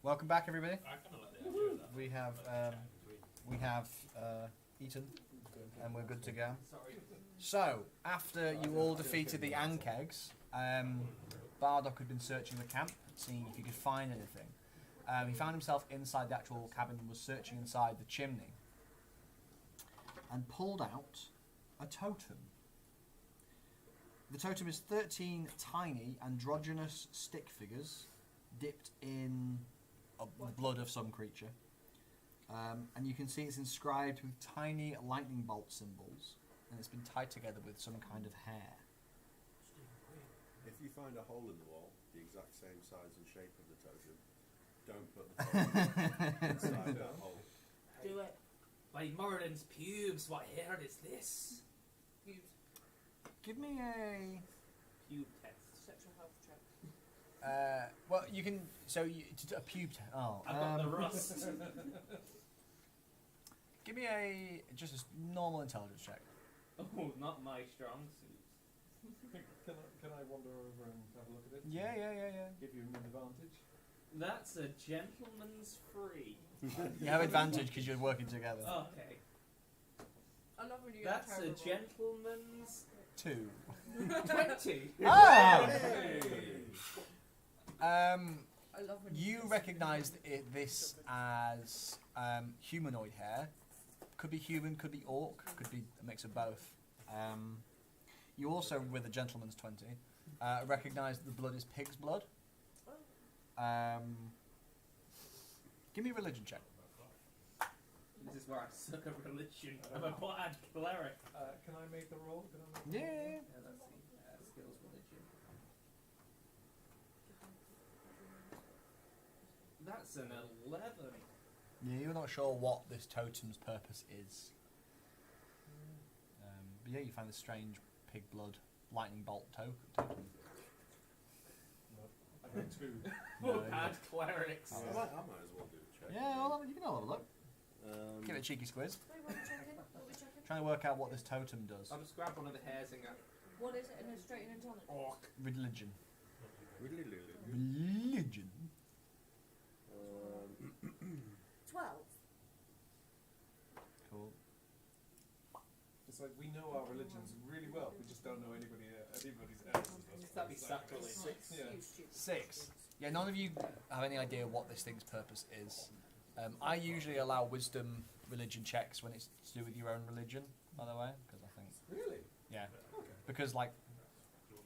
welcome back, everybody. I kind of like the idea of that. We have eaten, and we're good to go. So, after you all defeated the Ankegs, Bardock had been searching the camp, seeing if he could find anything. He found himself inside the actual cabin and was searching inside the chimney, and pulled out a totem. The totem is 13 tiny, androgynous stick figures dipped in the blood of some creature. And you can see it's inscribed with tiny lightning bolt symbols, and it's been tied together with some kind of hair. If you find a hole in the wall, the exact same size and shape of the totem, don't put the totem inside that hole. Do it. By Moradin's pubes, what hair is this? Use Give me a... Pube test. sexual health check. well, you can... So, a pube... Oh. I've got the rust. Give me just a normal intelligence check. Oh, not my strong suit. Can I wander over and have a look at it? Yeah. Give you an advantage. That's a gentleman's free. You have advantage because you're working together. Okay. I'm not really That's a terrible. gentleman's 2. 20. Oh! I love when You recognised this as humanoid hair. Could be human, could be orc, could be a mix of both. You also, with a gentleman's 20, recognise that the blood is pig's blood. Give me a religion check. This is where I suck at religion. I'm a bad cleric. Can I make the roll? Can I make the roll? Yeah. Let's see. Skills religion. That's an 11. Yeah, you're not sure what this totem's purpose is. But yeah, you find this strange pig blood lightning bolt totem. I got 2. No, Bad clerics. I might as well do a check. Yeah, well, you can have a look. Give it a cheeky squiz. Wait, what are we checking? What are we checking? Trying to work out what this totem does. I'll just grab one of the hairs and go, What is it in a straight and intelligence? orc. Religion. Really? Religion. 12. Cool. It's like we know our religions really well. We just don't know anybody's else. That'd be sacrilege. Yeah. You stupid. 6. Yeah, none of you have any idea what this thing's purpose is. I usually allow wisdom religion checks when it's to do with your own religion, by the way, because I think, Really? yeah, Okay. because like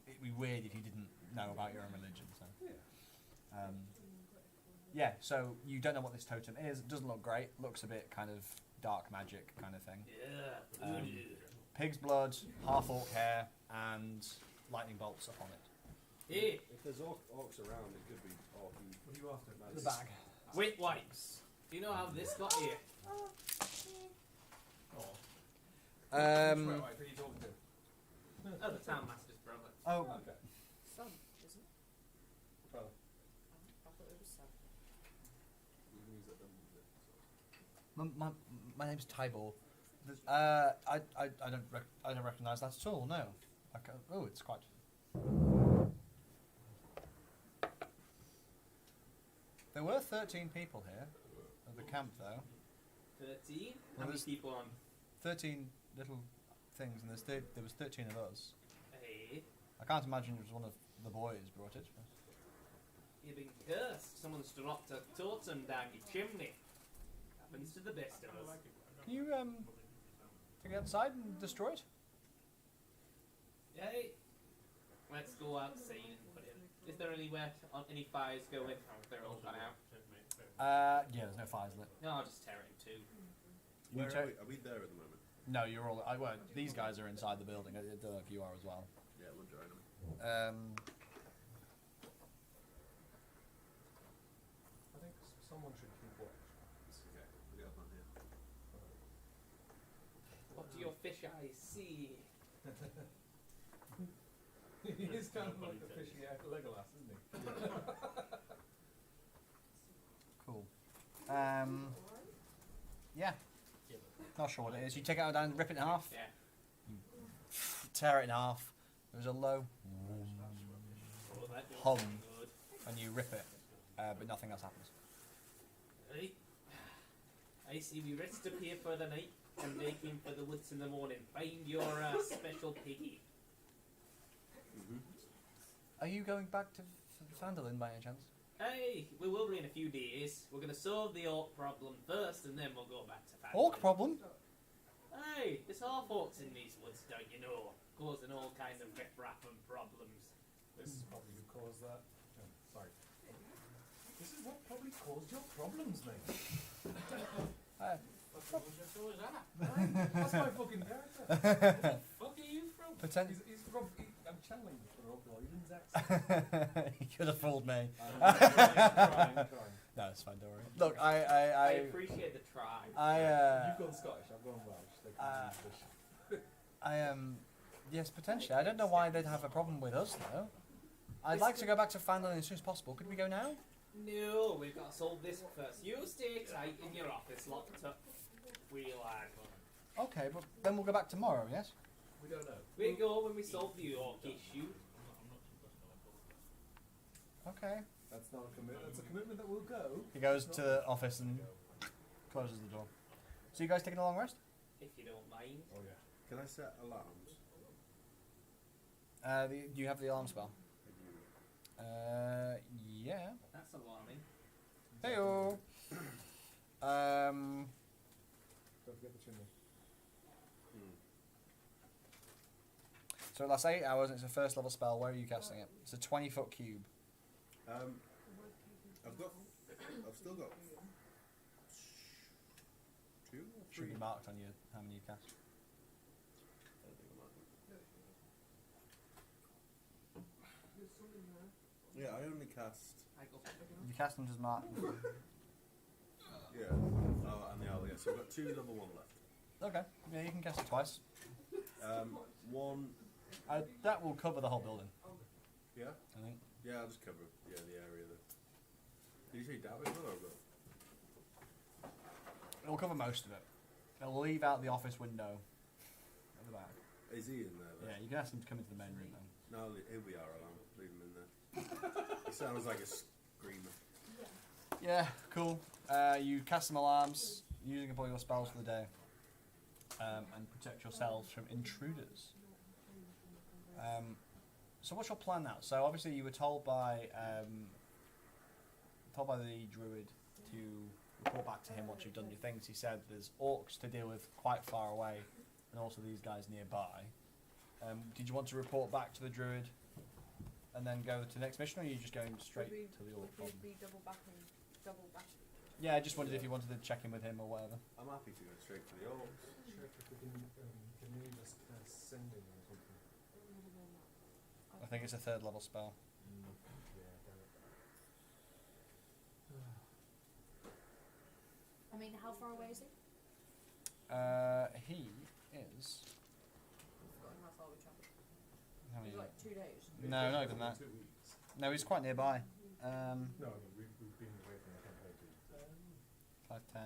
it'd be weird if you didn't know about your own religion. So, Yeah. yeah, so you don't know what this totem is. It doesn't look great. Looks a bit kind of dark magic kind of thing. Yeah. Um, Pig's blood, half orc hair, and lightning bolts upon it. Hey, If there's orcs around, it could be orky. What are you after? The bag. wait, wipes. Do you know how this got here? Um. Who are you talking to? Oh, the town master's brother. Oh, Okay. Son, isn't it? Well, I thought it was son. my name's Tybor. I don't recognise that at all. No. Oh, it's quite. There were 13 people here at the camp, though. 13? Well, How many there's- people on? 13 little things, and there was 13 of us. Hey, I can't imagine it was one of the boys brought it. But you've been cursed. Someone's dropped a totem down your chimney. Happens to the best of us. can you take it outside and destroy it? Hey, let's go outside and put it. Is there anywhere any fires going? Or if they're all gone out? Yeah, there's no fires lit. No, I'll just tear it in two. You Where ta- are we there at the moment? No, you're all. Well, these guys are inside the building. I don't know if you are as well. Yeah, we'll join them. I think someone should keep watch. Okay, we got one here. What do your fish eyes see? He is kind of like the fishy Legolas, isn't he? Cool. Yeah. Not sure what it is. You take it out and rip it in half. Yeah. Tear it in half. There's a low Oh, that don't Hum. sound good. and you rip it, but nothing else happens. Right. I see we rest up here for the night and making for the woods in the morning. Find your special piggy. Are you going back to Phandelver by any chance? Hey, we will be in a few days. We're going to solve the orc problem first and then we'll go back to Phandelver. Orc problem? Hey, there's half orcs in these woods, don't you know? Causing all kinds of riff-raff and problems. This is probably who caused that. Oh, sorry. This is what probably caused your problems, mate. What show is that? That's my fucking character. Where the fuck are you from? He's from. I'm channeling for Rob Lloyd's accent. You could have fooled me. I'm trying. No, it's fine, don't worry. Look, I I appreciate the try. You've gone Scottish, I've gone Welsh. They can do this. yes, potentially. I don't know why they'd have a problem with us, though. I'd like to go back to Phandelver as soon as possible. Could we go now? No, we've got to solve this first. You stay tight in your office, locked up. We'll Okay, but then we'll go back tomorrow, yes? We don't know. we go when we solve the orc issue. Okay. That's not a commitment. That's a commitment that will go. He goes to the office and closes the door. So you guys taking a long rest? If you don't mind. Oh yeah. Can I set alarms? Do you have the alarm spell? Yeah. That's alarming. Heyo. Don't forget the chimney. So it lasts 8 hours and it's a first level spell. Where are you casting it? It's a 20-foot cube. I've still got 2 or 3. Should be marked on you how many you cast. I don't think I might have. Yeah, I only cast. You cast them as marked. Yeah. Oh, and the owl. Yeah. So I've got 2 level 1 left. Okay. Yeah, you can cast it twice. 1. That will cover the whole building, Yeah. I think. Yeah, I'll just cover. Yeah, the area there. Did you say damage or what? It'll cover most of it. It'll leave out the office window at the back. Is he in there? Yeah, you can ask him to come into the main room then. No, he'll be our alarm. Leave him in there. He sounds like a screamer. Yeah, cool. You cast some alarms using up all your spells for the day, and protect yourselves from intruders. So what's your plan now? So obviously you were told by the druid to report back to him once you've done your things. He said there's orcs to deal with quite far away, and also these guys nearby. Did you want to report back to the druid and then go to the next mission, or are you just going straight to the orc Would problem? we double back? Yeah, I just wondered if you wanted to check in with him or whatever. I'm happy to go straight to the orcs. Check if we can you just sending or something. I think it's a 3rd level spell. Yeah, damn it. I mean, how far away is he? He is. I've forgotten how far we travelled. How It many? was like 2 days. No, not even that. 2 weeks. No, he's quite nearby. No, we've been away from the campaign too. 5, 10.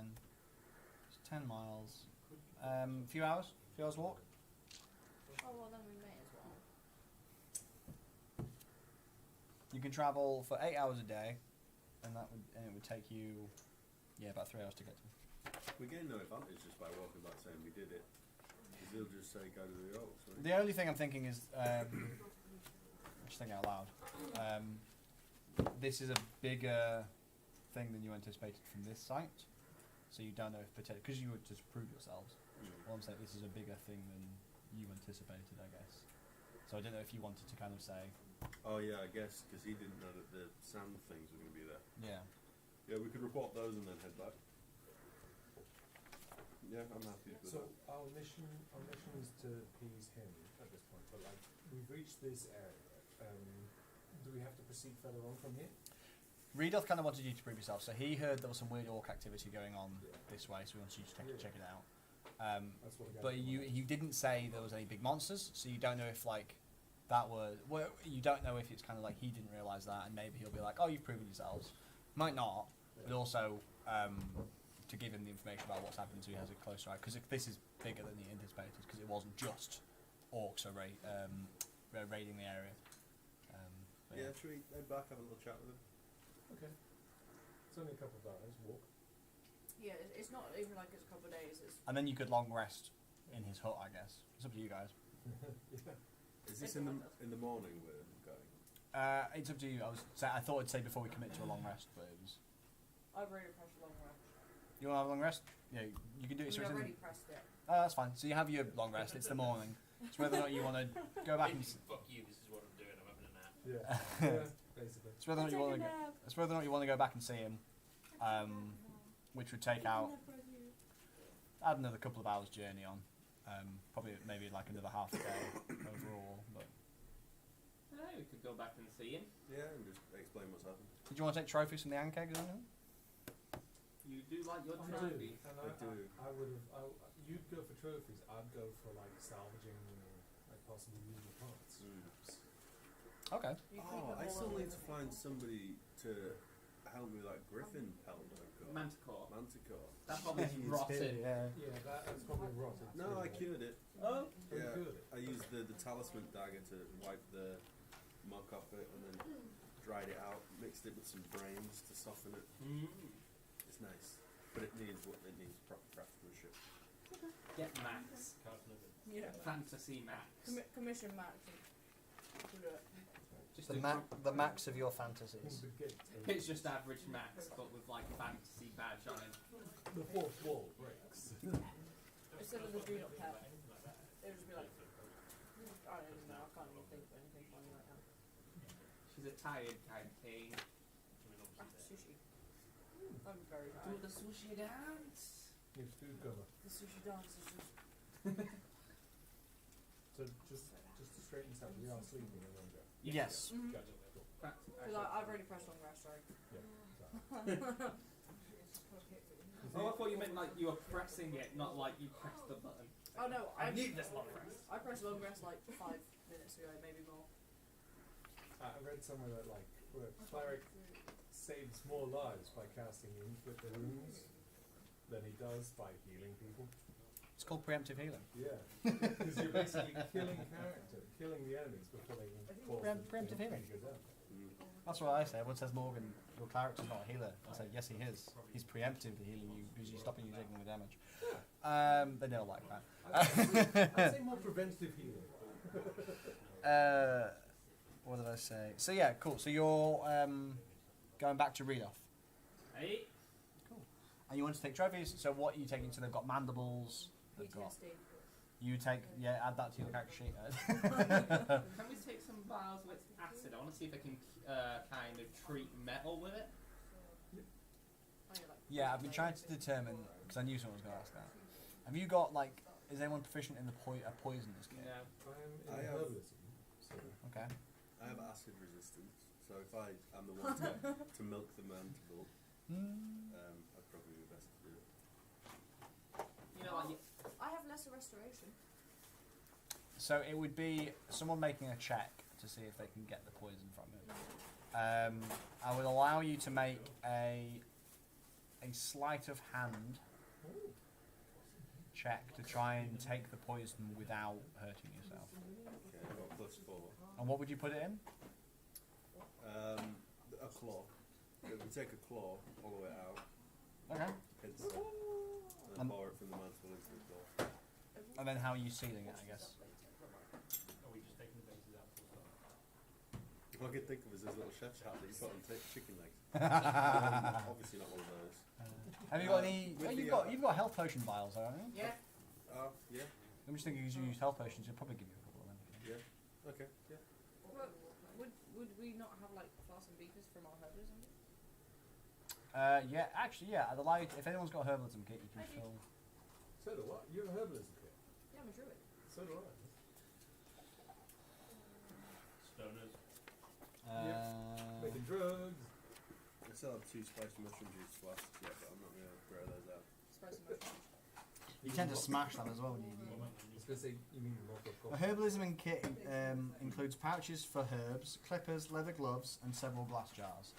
It's 10 miles. Few hours walk. Oh, well, then we may as well. You can travel for 8 hours a day, and it would take you, about 3 hours to get to. We gain no advantage just by walking back saying we did it. Because they'll just say go to the orcs. Right? The only thing I'm thinking is, just thinking out loud. This is a bigger thing than you anticipated from this site, so you don't know if because you would just prove yourselves. Well, I'm saying this is a bigger thing than you anticipated, I guess. So I don't know if you wanted to kind of say, Oh yeah, I guess because he didn't know that the sand things were going to be there. yeah. Yeah, we could report those and then head back. Yeah, I'm happy with So that. our mission is to appease him at this point, but like we've reached this area. Do we have to proceed further on from here? Redolf kind of wanted you to prove yourself, so he heard there was some weird orc activity going on this way, so he wanted you to check it out. That's what we But you didn't say there was any big monsters, so you don't know if you don't know if it's kind of like he didn't realise that, and maybe he'll be like, oh, you've proven yourselves. Might not, but also to give him the information about what's happened so he has a closer eye, because this is bigger than he anticipated, because it wasn't just orcs raiding the area. Yeah, should we head back, have a little chat with him? Okay. It's only a couple of hours walk. Yeah, it's not even like it's a couple of days. It's And then you could long rest in his hut, I guess. It's up to you guys. Is this in the morning we're going? It's up to you. I thought I'd say before we commit to a long rest, but it was. I've already pressed long rest. You want to have a long rest? Yeah, you can do it. So I've it's in. already pressed it. Oh, that's fine. So you have your long rest. It's the morning. It's whether or not you want to go back and. Fuck you, this is what I'm doing, I'm having a nap. Yeah, basically. It's whether or not you want to. It's whether or not you want to go back and see him, which would take out. Add another couple of hours journey on. Probably maybe like another half a day overall. But Hey, we could go back and see him. Yeah, and just explain what's happened. did you want to take trophies from the Ankegs or anything? You do like your I trophies. do. And I do. I would have. You'd go for trophies. I'd go for like salvaging, like possibly usable parts. Okay. You keep Oh, them I all still on need the- to find somebody to help me like Griffin pelt I've got. Manticore. Manticore. That probably rotted. Yeah. Yeah, that's probably rotted. No, I cured it. Oh, You Yeah, cured it. I used the talisman dagger to wipe the muck off it and then dried it out, mixed it with some brains to soften it. It's nice. But it needs proper craftsmanship. get Max. Yeah. Fantasy Max. Commission Max. To do it. Just The max of your fantasies. The gate. It's just average Max, but with like fantasy badge on it. The fourth wall breaks. Instead of the do not pet, it would just be like, I don't even know, I can't even think of anything funny right now. She's a tired kind of thing. Sushi. I'm very Do tired. the sushi dance. Your food cover. The sushi dance is just. So just to straighten this out, we are sleeping in one go. Yes. Gotcha. Cool. Because I've already pressed long rest, sorry. Yeah. Oh, I thought you meant like you were pressing it, not like you pressed the button. Oh no, I need this long rest. I pressed long rest like 5 minutes ago, maybe more. I read somewhere that like where a cleric saves more lives by casting infinite runes than he does by healing people. It's called preemptive healing. Yeah, because you're basically killing killing the enemies before they can cause Preemptive healing. go down. That's what I say. Everyone says, Morgan, your character's not a healer. I say, yes, he is. He's preemptively healing you because he's stopping you taking the damage. They don't like that. I'd say more preventative healing. What did I say? So yeah, cool. So you're going back to Redoff. Hey, And you want to take trophies. So what are you taking? So they've got mandibles. They've got. PTSD. You take, add that to your character sheet. can we take some vials with acid? I want to see if I can kind of treat metal with it. Yeah, I've been trying to determine, because I knew someone was going to ask that. Have you got, like, is anyone proficient in the poisonous kit? No. I I have- herbalism, so Okay. I have acid resistance, so if I am the one to milk the mantible, I'd probably be best to do it. You know, like I have lesser restoration. So it would be someone making a check to see if they can get the poison from it. I would allow you to make a sleight of hand check to try and take the poison without hurting yourself. Okay, I've got +4. And what would you put it in? A claw. We take a claw, hollow it out, Okay. pinch it, and then pour it from the mantible into the claw. And then how are you sealing it, I guess? Are we just taking the bases out full stop? All I can think of is this little chef's hat that you put on chicken legs. Obviously not one of those. Have you got any? with You've got health potion vials, haven't you? Yeah. Oh, yeah, I'm just thinking, because you use health potions, you'll probably give you a couple of them. yeah. Okay, yeah. Well, would we not have like flask and beakers from our herbalism? Yeah, actually, yeah. I'd allow you to, if anyone's got a herbalism kit, you can I do. fill. So do I. You have a herbalism kit. Yeah, I'm a druid. So do I. Stoners. Making drugs. I still have 2 spicy mushroom juice flasks yet, but I'm not going to throw those out. Spicy mushroom. You tend to smash them as well. I was going to say, you mean multiple A herbalism and kit includes pouches for herbs, clippers, leather gloves, and several glass jars.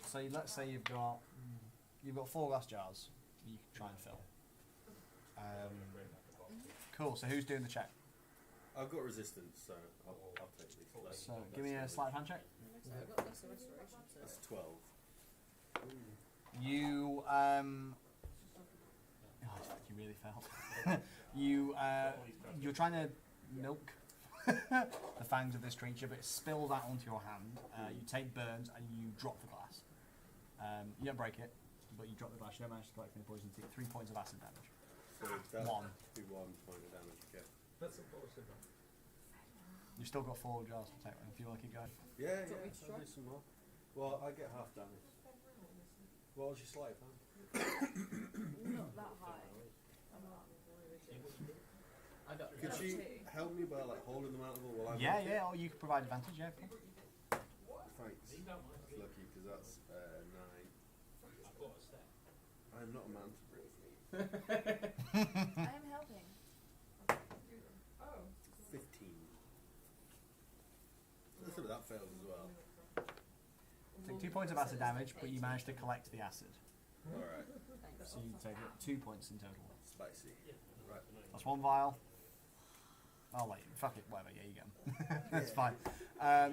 So let's say you've got 4 glass jars you can try and fill. Cool. So who's doing the check? I've got resistance, so I'll take these. So give me a sleight of hand check. So I've got lesser restoration. So. That's 12. You you really failed. You're trying to milk the fangs of this creature, but it spills out onto your hand. You take burns and you drop the glass. You don't break it, but you drop the glass. You don't manage to collect any poison. You take 3 points of acid damage. So that One. would be 1 point of damage. Okay. That's unfortunate. You've still got 4 jars to take if you want to keep going. Yeah, Do you want me yeah. to I'll try? do some more. Well, I get half damage. What was your sleight of hand? Not that high. I'm not. I got Could Got you 2. help me by like holding them out of the wall? While I'm Yeah, looking? yeah, or you could provide advantage, yeah. Cool. Thanks. That's lucky because that's 9. I've got a step. I'm not a man to breathe. I am helping. 15. Let's see that fails as well. Take 2 points of acid damage, but you manage to collect the acid. Alright. Thanks. So you take 2 points in total. Spicy. Right. That's 1 vial. Oh wait, fuck it, whatever, yeah, you get 'em. That's fine.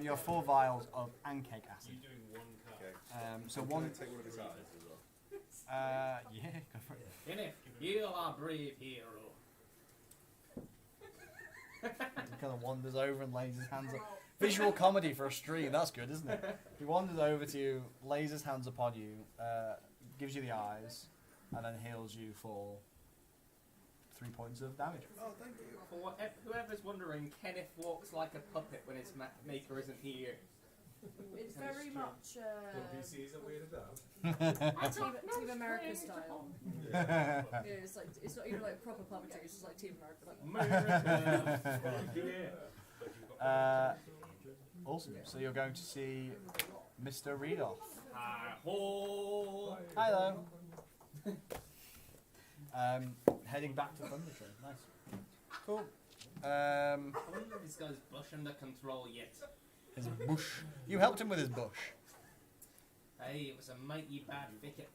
You have 4 vials of ancake acid. You're doing one cut. Okay. So Can one, I take one of his eyes as well? yeah, go for it. Kenneth, you are a brave hero. He kind of wanders over and lays his hands up. Visual comedy for a stream, that's good, isn't it? He wanders over to you, lays his hands upon you, gives you the eyes, and then heals you for 3 points of damage. Oh, thank you. For whoever's wondering, Kenneth walks like a puppet when his maker isn't here. It's very much PCs are weirded out. Team America style. Yeah. Yeah, it's not even like proper puppetry. It's just like Team America. America. Awesome. So you're going to see Mr. Reedoff. Hi-ho! Hello. Heading back to Thunder Tree. Nice. Cool. I wonder if this guy's bush under control yet. His bush. You helped him with his bush. Hey, it was a mighty bad thicket.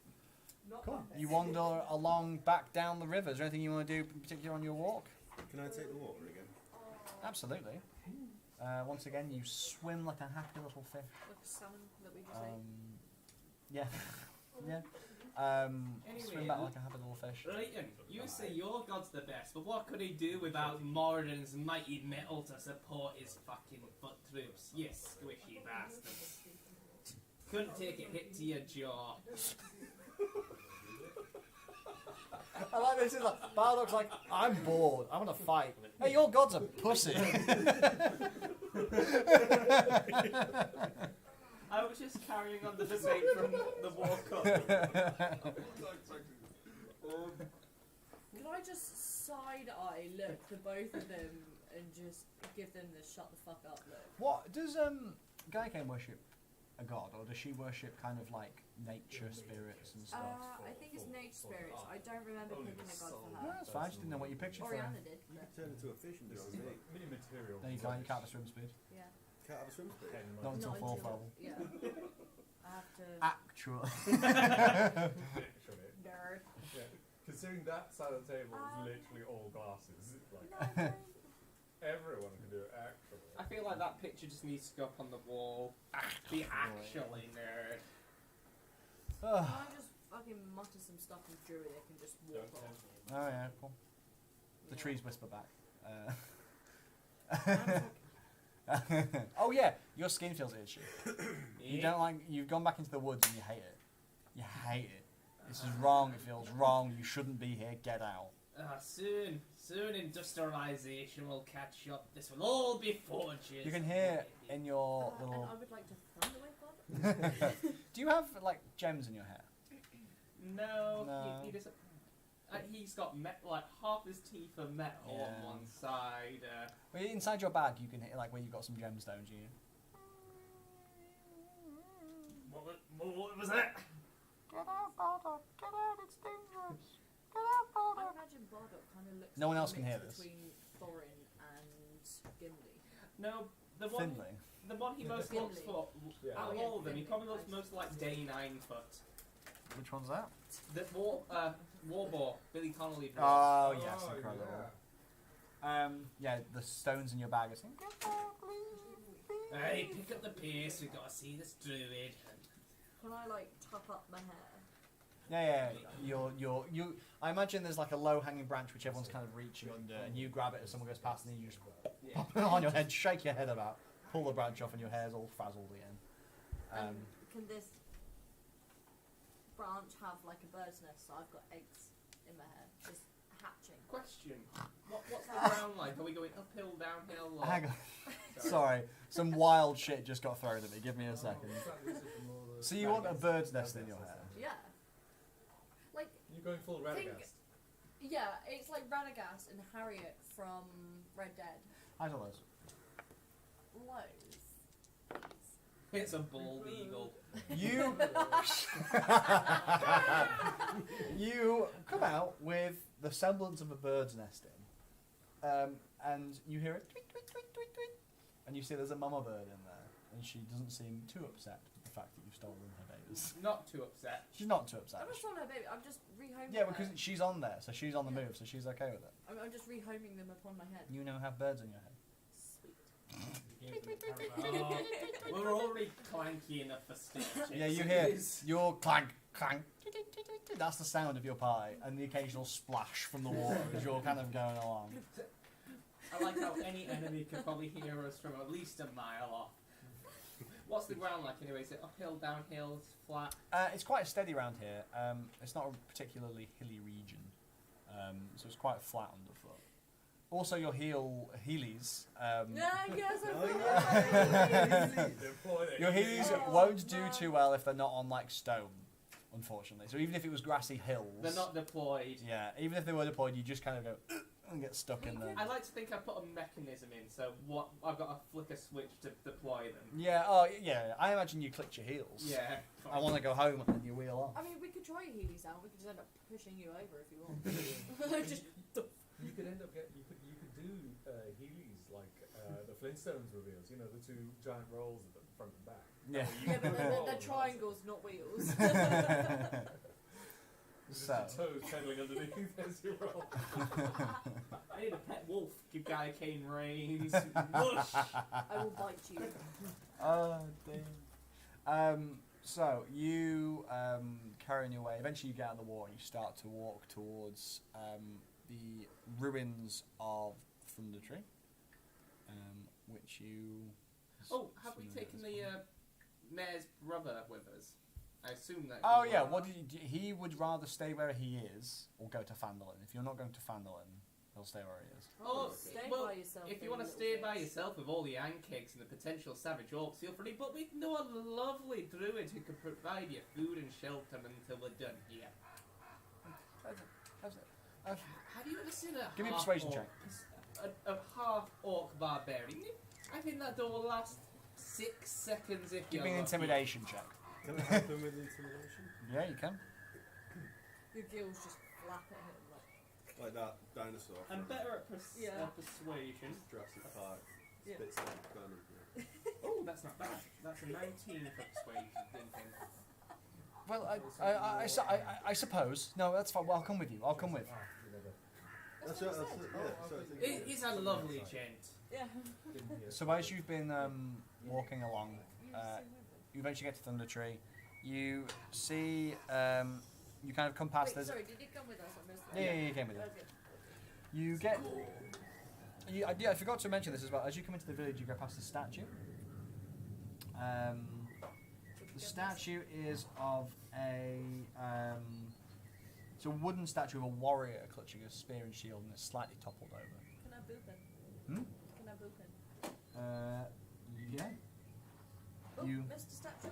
Cool. You wander along back down the river. Is there anything you want to do in particular on your walk? Can I take the water again? Absolutely. Once again, you swim like a happy little fish. Like a salmon that we just ate. Yeah. Yeah. Swim back like a happy little fish. Right, you say your god's the best, but what could he do without Moradin's mighty metal to support his fucking foot troops? You squishy bastards. Couldn't take a hit to your jaw. I like this. Is like Bardock's like, I'm bored. I want to fight. Hey, your god's a pussy. I was just carrying on the debate from the War Cup. Can I just side-eye look to both of them and just give them the shut the fuck up look? What does Gaiken worship a god, or does she worship kind of like nature spirits and stuff? I think it's nature spirits. I don't remember picking a god for No, her. that's fine. I just didn't know what you pictured for her. Oriana did. You But could turn into a fish and do it on me. Mini material. There you go. You can't have a swim speed. yeah. Can't have a swim speed. Not until fourth level. Yeah. I have to. Actually. Actually. Nerd. Yeah. Considering that side of the table is literally all glasses, like No. everyone can do it actually. I feel like that picture just needs to go up on the wall. The actually nerd. Can I just fucking mutter some stuff in Druidic and just walk off? Oh yeah, cool. The trees whisper back. Oh yeah, your skin feels itchy. You don't like. You've gone back into the woods and you hate it. You hate it. This is wrong. It feels wrong. You shouldn't be here. Get out. Soon industrialization will catch up. This will all be forges. You can hear in your And little. I would like to thunder wave God. Do you have like gems in your hair? No, No. he doesn't. He's got like half his teeth are metal on Yeah. one side. Well, inside your bag, you can hear like where you've got some gemstones. You. What was that? Get out, Bardock. Get out. It's dangerous. Get out, I Bardock. imagine Bardock kind of looks No one like a else can mix hear this. between Thorin and Gimli. No, the one. Finley. The one he most Gimli. looks for. Yeah. Out of Oh, yeah, all of them, he Gimli, probably looks nice. most like Day 9-foot. Which one's that? The Warboar, Billy Connolly. voice. Oh yes, Oh, incredible. yeah. Yeah, the stones in your bag are saying, "Get out, please, please." Hey, pick up the pace. We gotta see this druid. Can I like tuck up my hair? Yeah. You. I imagine there's like a low-hanging branch which everyone's kind of reaching under, and you grab it as someone goes past, and then you just Yeah. pop it on your head, shake your head about, pull the branch off, and your hair's all frazzled again. Can this branch have like a bird's nest? So I've got eggs in my hair, just hatching. Question. What's the ground like? Are we going uphill, downhill? Or... Hang on. Sorry, some wild shit just got thrown at me. Give me a second. So you want a bird's nest in your hair? Yeah. Like, You're going full Radagast. yeah, it's like Radagast and Harriet from Red Dead. I don't know. Loads. It's a bald eagle. You you come out with the semblance of a bird's nesting, and you hear it tweet, tweet, tweet, tweet, tweet, and you see there's a mama bird in there, and she doesn't seem too upset with the fact that you've stolen her babies. Not too upset. She's not too upset. I'm not showing her baby, I'm just rehoming Yeah, her. because she's on there, so she's on the Yeah. move, so she's okay with it. I'm just rehoming them upon my head. You now have birds in your head. Sweet. Oh, we're already clanky enough for stitches. Yeah, you hear your clank, clank. That's the sound of your pie, and the occasional splash from the water as you're kind of going along. I like how any enemy could probably hear us from at least a mile off. What's the ground like anyway? Is it uphill, downhill, flat? It's quite steady around here. It's not a particularly hilly region, so it's quite flat underfoot. Also, your heelys. Yeah, yes, Your heelys Oh, won't do no. too well if they're not on like stone, unfortunately. So even if it was grassy hills, They're not deployed. Yeah, even if they were deployed, you just kind of go and get stuck in there. I like to think I put a mechanism in, so what I've got a flicker switch to deploy them. Yeah. Oh, yeah. I imagine you clicked your heels. Yeah. I want to go home and then you wheel off. I mean, we could try your Heelys out. We could just end up pushing you over if you want. Just You could end up you could do Heelys like the Flintstones reveals. You know, the two giant rolls at the front and back. Yeah. yeah, but they're triangles, not wheels. Just So. your toes pedaling underneath as you roll. I need a pet wolf. Give Guy Cane reins. Whoosh. I will bite you. Oh, damn. So you carry on your way. Eventually, you get out of the water and you start to walk towards the ruins of Thunder Tree, which you. Oh, have we taken the mayor's brother with us? I assume that. Oh yeah. What did he would rather stay where he is or go to Phandelver. If you're not going to Phandelver, he'll stay where he is. Oh, stay well, by yourself. if you then, want to little stay bitch. by yourself with all the ankegs and the potential savage orcs, feel free. But we know a lovely druid who can provide you food and shelter until we're done here. How's it? Have you ever seen a Give me a half persuasion orc, a half orc barbarian? I think that door will last 6 seconds if Give you're me an lucky. intimidation check. Can I help him with intimidation? Yeah, you can. Your gills just flap at him. Like that dinosaur. I'm from better at Yeah. persuasion. Jurassic Park. Yeah. Spits like gun. Yeah. Oh, that's not bad. That's a 19 for persuasion. Thinking. Well, I suppose. No, that's fine. Well, I'll come with you. I'll come with. That's what it. I That's said. it. Yeah. So it's He's a lovely gent. Yeah. So as you've been walking along, you eventually get to Thunder Tree. You see, you kind of come past Wait, this. sorry, did you come with us? I missed Yeah, you came with you. Okay. You get. I forgot to mention this as well. As you come into the village, you go past the statue. The statue is of a. It's a wooden statue of a warrior clutching a spear and shield, and it's slightly toppled over. Can I boop him? Hmm? Can I boop him? Yeah. Oh, You- Mr. Statue?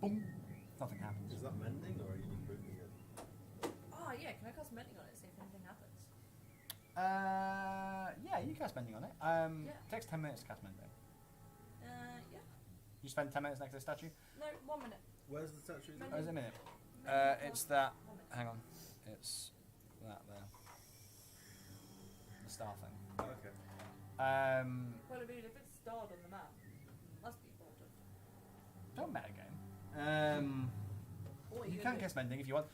Boom. Nothing happens. Is that mending or are you just moving it? Oh, yeah, can I cast Mending on it, see if anything happens? Yeah, you cast mending on it. Yeah. It takes 10 minutes to cast mending. Yeah. You spend 10 minutes next to the statue. No, 1 minute. Where's the statue? Mending. Oh, is it a minute? Mending It's on that. 1 minute. Hang on. It's that there. The star thing. Okay. Well, I mean, if it's starred on the map, must be important. Don't metagame. What are You gonna can do? cast mending if you want.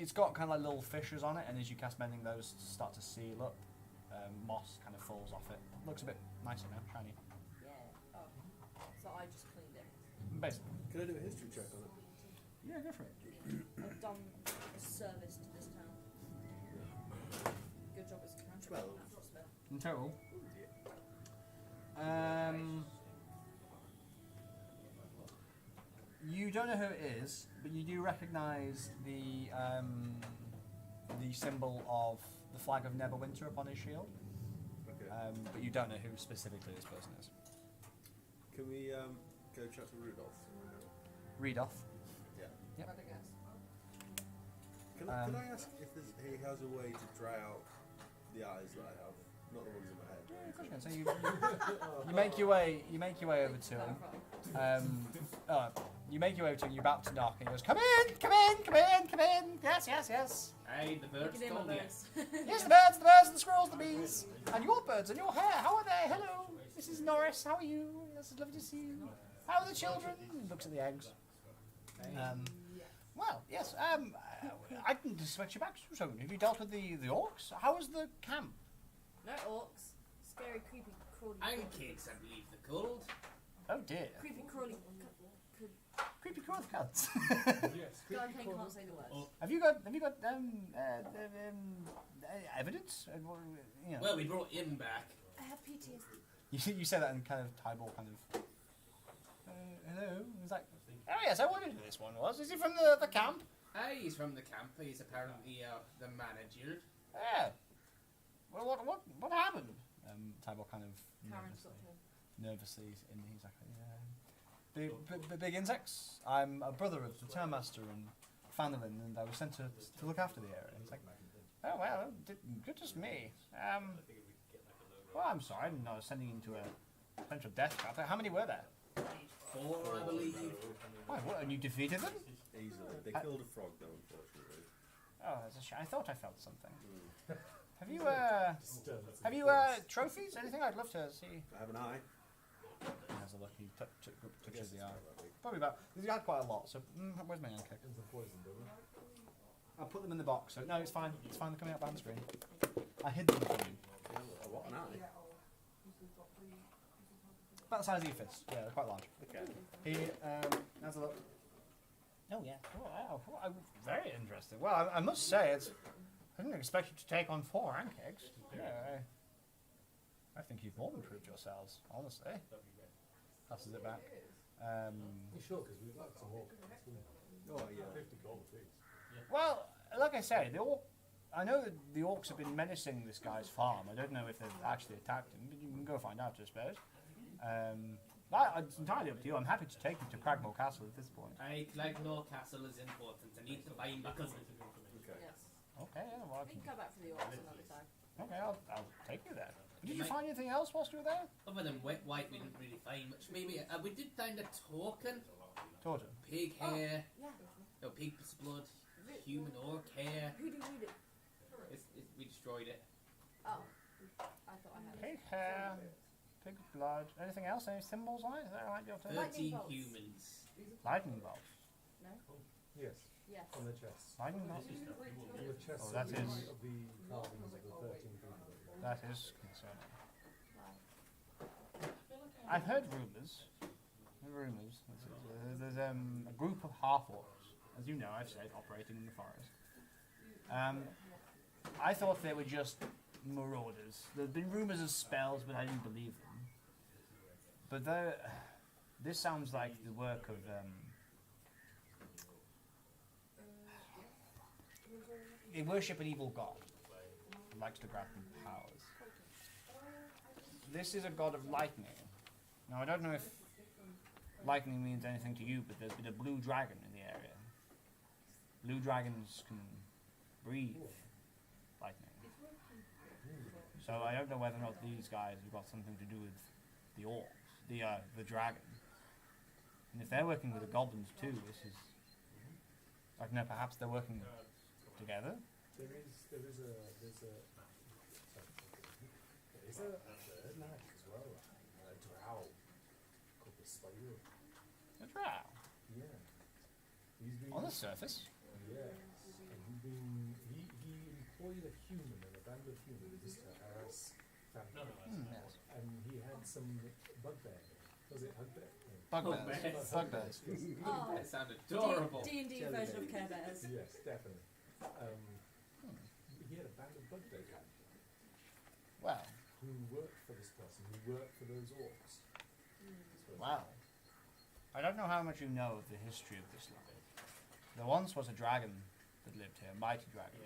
It's got kind of like little fissures on it, and as you cast mending, those start to seal up. Moss kind of falls off it. Looks a bit nicer now, shiny. Yeah. Oh. So I just cleaned it. Basically. Can I do a history check on it? Yeah, go for it. I've done a service to this town. Good job as a cantrip. 12. Natural spell. In total. You don't know who it is, but you do recognise the symbol of the flag of Neverwinter upon his shield. Okay. But you don't know who specifically this person is. Can we go chat to Rudolph? Read off. Yeah. Yep. I'd guess. Can I ask if he has a way to dry out the eyes that I have? Not the ones in my head. Yeah, of course you can. So you make your way. You make your way over to him. You make your way over to him. You're about to knock, and he goes, "Come in, come in, come in, come in. Yes, yes, yes. Hey, the birds Look at him, told my you. birds. Yes, the birds, the squirrels, the bees, and your birds and your hair. How are they? Hello, Mrs. Norris. How are you? Yes, it's lovely to see you. How are the children?" He looks at the eggs. Well, yes. I didn't expect you back so soon. Have you dealt with the orcs? How was the camp? No orcs. Scary, creepy, crawly. Pancakes, I believe they're called. Oh dear. Creepy, crawly. Creepy crawly cats. Yes. God, I can't say the words. Have you got evidence? You know. Well, we brought him back. I have PTSD. You say that in kind of Tybal kind of. Hello. He's like, oh yes, I wondered who this one was. Is he from the camp? Hey, he's from the camp. He's apparently the manager. Yeah. Well, what happened? Tybal kind of Karen's got him. nervously, and he's like, the big insects. I'm a brother of the townmaster in Phandelver, and I was sent to look after the area. He's like, oh well, good as me. Well, I'm sorry, I didn't know I was sending you into a potential death trap. How many were there? 4, I believe. Why, what, and you defeated them? Easily. They killed a frog, though, unfortunately. Oh, that's a shame. I thought I felt something. Mm. Have you trophies? Anything? I'd love to see. I have an eye. He has a look. He touches the eye. Probably about. He's had quite a lot. So where's my hand kick? It's a poison, don't we? I'll put them in the box. So no, it's fine. It's fine. They're coming up on screen. I hid them from you. What an eye? About the size of your fist. Yeah, they're quite large. Okay. He has a look. Oh yeah. Oh, wow. Very interesting. Well, I must say it's. I didn't expect you to take on 4 pancakes. Yeah, I think you've more than proved yourselves, honestly. Passes it back. You sure? Because we'd like to walk. Oh, yeah. 50 gold, please. Well, like I say, I know that the orcs have been menacing this guy's farm. I don't know if they've actually attacked him, but you can go find out, I suppose. It's entirely up to you. I'm happy to take you to Cragmore Castle at this point. Hey, Clagnor Castle is important. I need to find my cousin. Okay. Yes. Okay, yeah, well, We can go back for the orcs another time. okay, I'll take you there. Did you find anything else whilst you were there? Other than wet white, we didn't really find much. Maybe we did find a token. Told you. Pig hair. Yeah. No, pig's blood. Human orc hair. Who do you read it? We destroyed it. Oh. I thought I had it. Pig hair, pig blood. Anything else? Any symbols on it? Is that right? You have to... Lightning 13 bolts. humans. Lightning bolts. No? Yes. Yes. On the chest. Lightning bolts. On the chest Oh, that of, the, is- of the carvings of the 13 people. That is concerning. Right. I've heard rumours. There's a group of half-orcs, as you know, I've said, operating in the forest. I thought they were just marauders. There've been rumours of spells, but I didn't believe them. But this sounds like the work of they worship an evil god who likes to grant them powers. This is a god of lightning. Now, I don't know if lightning means anything to you, but there's been a blue dragon in the area. Blue dragons can breathe lightning. So I don't know whether or not these guys have got something to do with the orcs, the dragon. And if they're working with the goblins too, this is... I don't know, perhaps they're working together? There is a bird knight as well, a drow called the Slayer. A drow. Yeah. He's been On the surface. yeah. And he employed a human, a band of humans to harass families. Yes. And he had some bugbear Was it Hugbear? Bugbears. Bugbears. Oh, That sounded adorable. D&D Jelly version of baby. Care Bears. Yes, definitely. He had a band of Bugbear characters Well, who worked for this person, who worked for those orcs. wow. I don't know how much you know of the history of this land. There once was a dragon that lived here, a mighty dragon.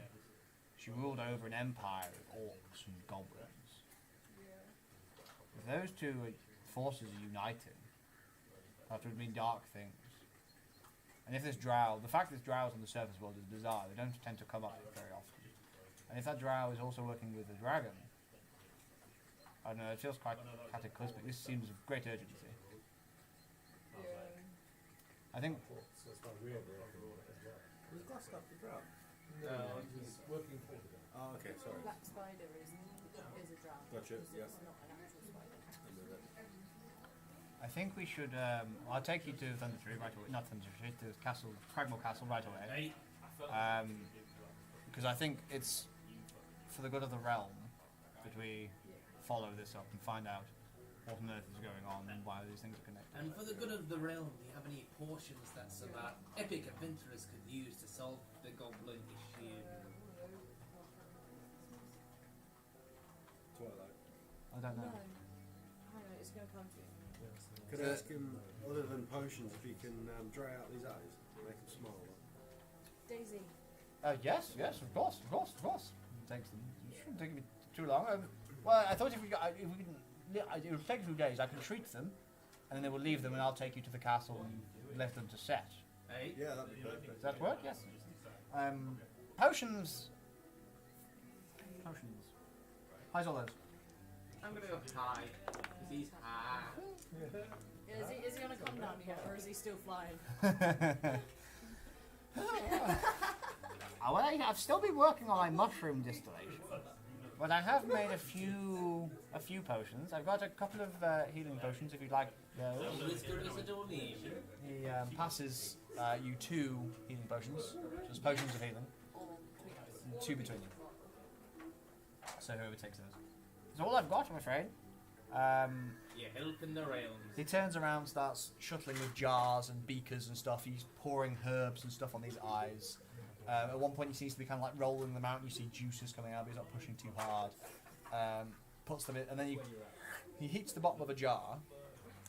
She ruled over an empire of orcs and goblins. If those two forces are uniting, that would mean dark things. And if this drow, the fact that this drow is on the surface world is bizarre. They don't tend to come up very often. And if that drow is also working with the dragon, I don't know, it feels quite cataclysmic. This seems of great urgency. I think So it's why we're working as well. Was Glassstaff the drought? No, he was working for the guy. Oh, okay, sorry. Black spider is a drow. Gotcha, It's yeah. not an actual spider. I'm with it. I think we should. I'll take you to Thunder Tree right away. Not Thunder Tree, to Castle, Cragmore Castle right away. Because I think it's for the good of the realm that we follow this up and find out what on earth is going on and why these things are connected. And for the good of the realm, do you have any potions that some epic adventurers could use to solve the goblin issue? Twilight. I don't No. know. I know, it's going to come to you. Could I ask him, other than potions, if he can dry out these eyes, make them smaller? Daisy. Yes, of course. Thanks. It shouldn't take me too long. Well, I thought if we can, it would take a few days. I can treat them, and then they will leave them, and I'll take you to the castle and let them to set. Hey? Yeah, that'd be perfect. Does that work? Yes. Potions. How's all those? I'm gonna go high, because he's high. Is he on a come down yet, or is he still flying? Well, I've still been working on my mushroom distillation, but I have made a few potions. I've got a couple of healing potions if you'd like those. All as good as a donation. He passes you 2 healing potions, just potions of healing, Or between us? 2 between you. So whoever takes those. That's all I've got, I'm afraid. You're helping the realms. He turns around, starts shuttling with jars and beakers and stuff. He's pouring herbs and stuff on these eyes. At one point, he seems to be kind of like rolling them out, and you see juices coming out, but he's not pushing too hard. Puts them in, and then he heats the bottom of a jar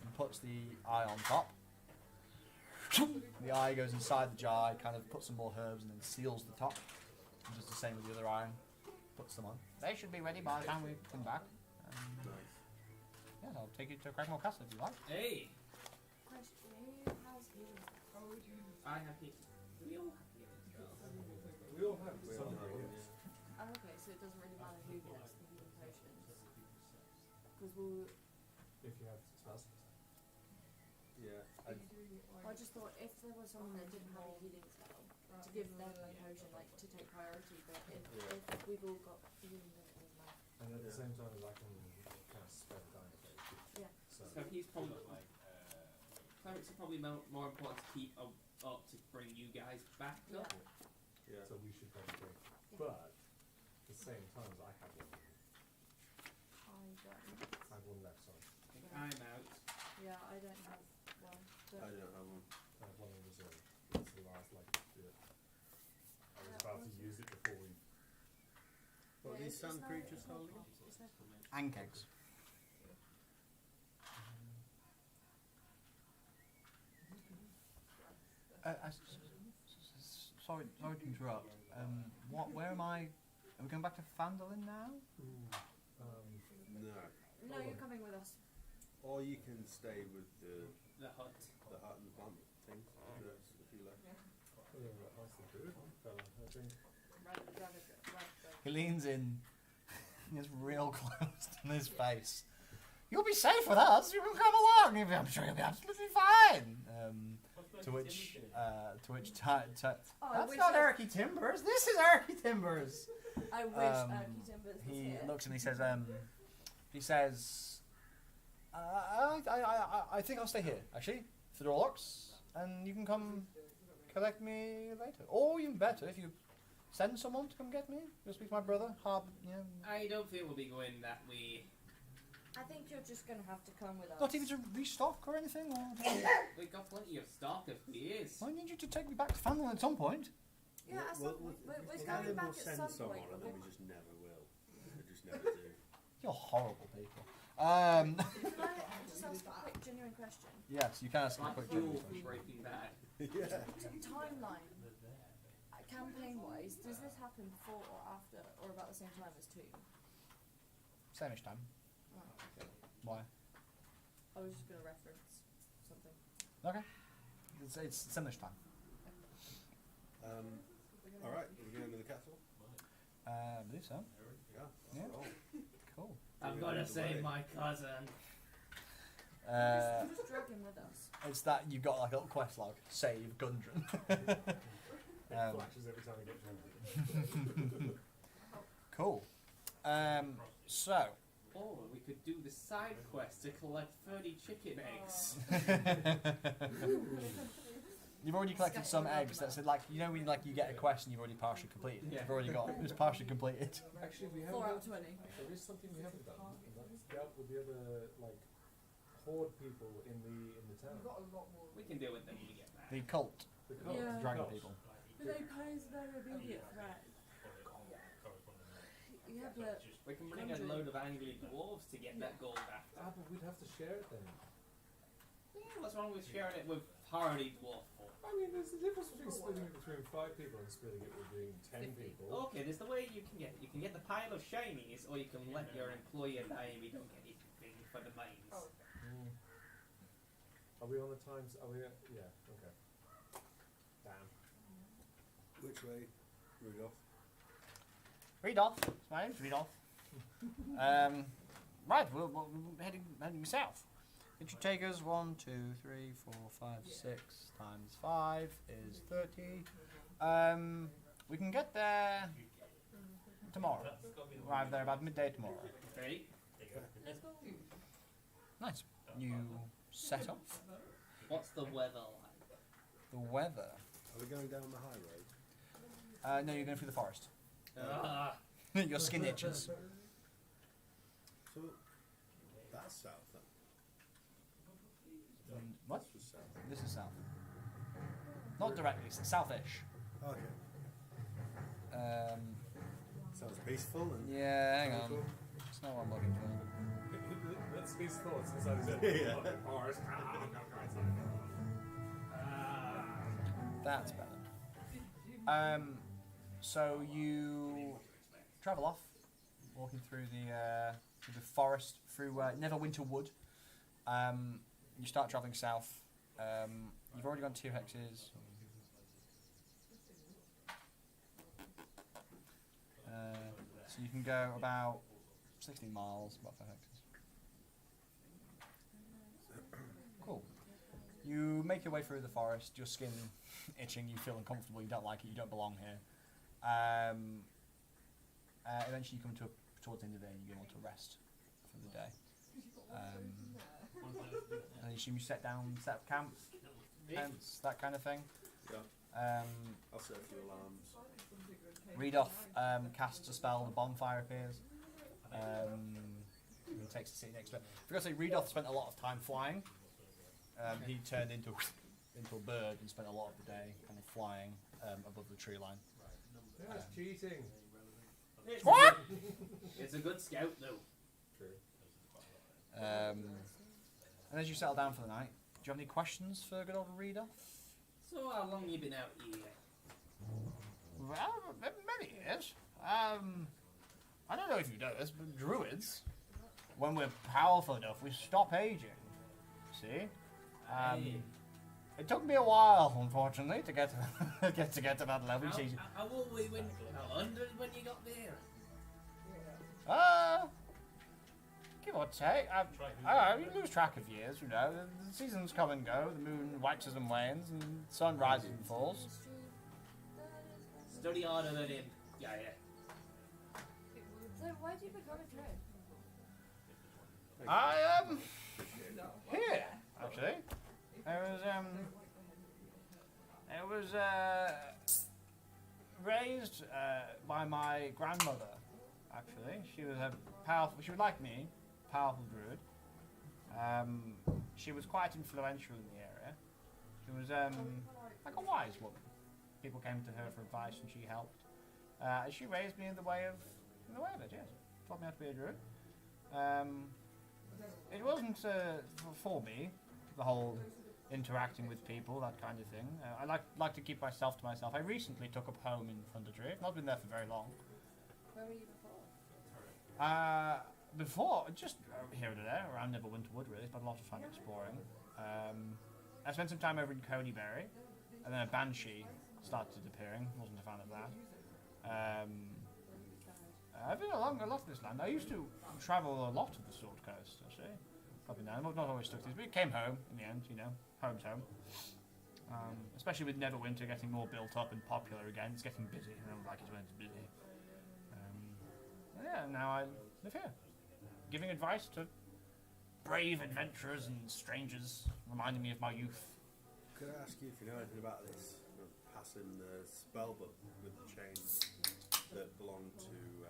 and puts the eye on top. The eye goes inside the jar. He kind of puts some more herbs and then seals the top. And does the same with the other eye. Puts them on. They should be ready by the time we come back. Nice. Yeah, I'll take you to Cragmore Castle if you like. Hey! Question, who has healing? I have hit. We all have hit. We all have We some all have of them, yes. Oh, okay, so it doesn't really matter who gets the healing potions. Because we'll... If you have spells. Yeah. I just thought if there was someone that didn't have a healing spell, to give them a potion, like, to take priority, but if we've all got healing, then it doesn't matter. And at the same time as I can cast spell dynamite. Yeah. So So he's probably clerics are probably more important to keep up to bring you guys back Yeah. up. Yeah. so we should probably go. Yeah. But at the same time as I have one. I have one left, sorry. I think I'm out. Yeah, I don't have one. But I don't have one. I have one in reserve. It's the last like I was about to use it before we What are yeah, these it's sand no- creatures it's no called? problem. It's no problem. Ankegs. Sorry to interrupt. Where am I? Are we going back to Phandelver now? No. No, you're coming with us. Or you can stay with the The hut. hut and the plant things, if you like. how's the food fella, I think. He leans in. He gets real close to his face. You'll be safe with us. You can come along. I'm sure you'll be absolutely fine. To which, that's not Erky Timbers. This is Erky Timbers. I wish Erky Timbers was He here. looks and he says, I think I'll stay here, actually, if the door locks, and you can come collect me later. Or even better, if you send someone to come get me, you'll speak to my brother, I don't think we'll be going that way. I think you're just gonna have to come with us. Not even to restock or anything? Or We got plenty of stock if we is. I need you to take me back to Phandelver at some point. Yeah, at some point. We're Either going back we'll at send some someone point. and then we just never will. We just never do. You're horrible people. Can I just ask a quick genuine question? Yes, you can ask me a Like quick fuel question. from Breaking Bad. Yeah. Timeline. Campaign-wise, does this happen before or after, or about the same time as 2? Same-ish time. Oh, okay. Why? I was just gonna reference something. Okay. It's similar time. Alright, are we going to the castle? I believe so. Yeah. Yeah. Roll. Cool. I'm gonna save my cousin. Just drag him with us. It's that you've got like a little quest log. Save Gundren. Flashes every time we get to Cool. So. Or we could do the side quest to collect 30 chicken eggs. You've already collected some eggs. That's it. Like, you know when like you get a quest and you've already partially completed. Yeah. You've already got it. It's partially completed. Actually, we 4 out haven't. of 20. There is something we haven't done, and that's dealt with the other like horde people in the town. We can deal with them when we get back. The cult, The cult. Yeah. dragon Cult. people. But they pose no immediate threat. Yeah, but We can bring a load of angry dwarves to get that gold after. Ah, but we'd have to share it then. Yeah, what's wrong with sharing it with hardy dwarf folk? I mean, there's a difference between splitting it between 5 people and splitting it between 10 people. Okay, there's the way you can get it. You can get the pile of shinies, or you can let your employer die and we don't get anything for the mines. Mm. Are we on the times? Are we? Yeah. Okay. Damn. Which way, Rudolph? Rudolph. My name's Rudolph. Right, we're heading south. It should take us 1, 2, 3, 4, 5, 6 times 5 is 30. We can get there tomorrow. Arrive there about midday tomorrow. Right? Nice. You set off. What's the weather like? The weather. Are we going down the high road? No, you're going through the forest. Ah, Your skin itches. So, that's south then. What? This was south. This is south. Not directly, it's south-ish. Okay. Sounds peaceful and Yeah, hang on. tranquil. It's not what I'm looking for. That's his thoughts inside his head. Yeah. Forest. That's better. So you travel off, walking through the forest, through Neverwinter Wood. You start travelling south. You've already gone 2 hexes. So you can go about 16 miles, about 5 hexes. Cool. You make your way through the forest, your skin itching, you feel uncomfortable, you don't like it, you don't belong here. Eventually you come towards the end of the day and you go on to rest for the day. And you assume you set up camp, tents, that kind of thing. Yeah. I'll set a few alarms. Rudolph casts a spell, the bonfire appears. He takes a seat next to it. I forgot to say, Rudolph spent a lot of time flying. He turned into a bird and spent a lot of the day kind of flying above the tree line. That's cheating. What? it's a good scout though. True. And as you settle down for the night, do you have any questions for good old Rudolph? So how long you been out here? Well, many years. I don't know if you know this, but druids, when we're powerful enough, we stop aging. See? Hey. It took me a while, unfortunately, to get to get to that level. You see, How old were you when? 100 when you got there? give or take. You lose track of years, you know. The seasons come and go. The moon waxes and wanes, and the sun rises and falls. Study harder than him. Yeah. So why did you become a druid? I am here, actually. I was raised by my grandmother. Actually, she was a powerful. She was like me, powerful druid. She was quite influential in the area. She was like a wise woman. People came to her for advice, and she helped. She raised me in the way of it. Yes, taught me how to be a druid. It wasn't for me, the whole interacting with people, that kind of thing. I like to keep myself to myself. I recently took up home in Phandelver. I've not been there for very long. Where were you before? Before, just here and there, around Neverwinterwood really, but a lot of fun exploring. I spent some time over in Coneybury, and then a banshee started appearing. Wasn't a fan of that. I've been along a lot of this land. I used to travel a lot of the Sword Coast, actually. Probably now. I've not always stuck to this, but it came home in the end, you know. Home's home. Especially with Neverwinter getting more built up and popular again. It's getting busy. I don't like it when it's busy. Yeah, now I live here. Giving advice to brave adventurers and strangers, reminding me of my youth. Could I ask you if you know anything about this? Passing the spell book with the chains that belong to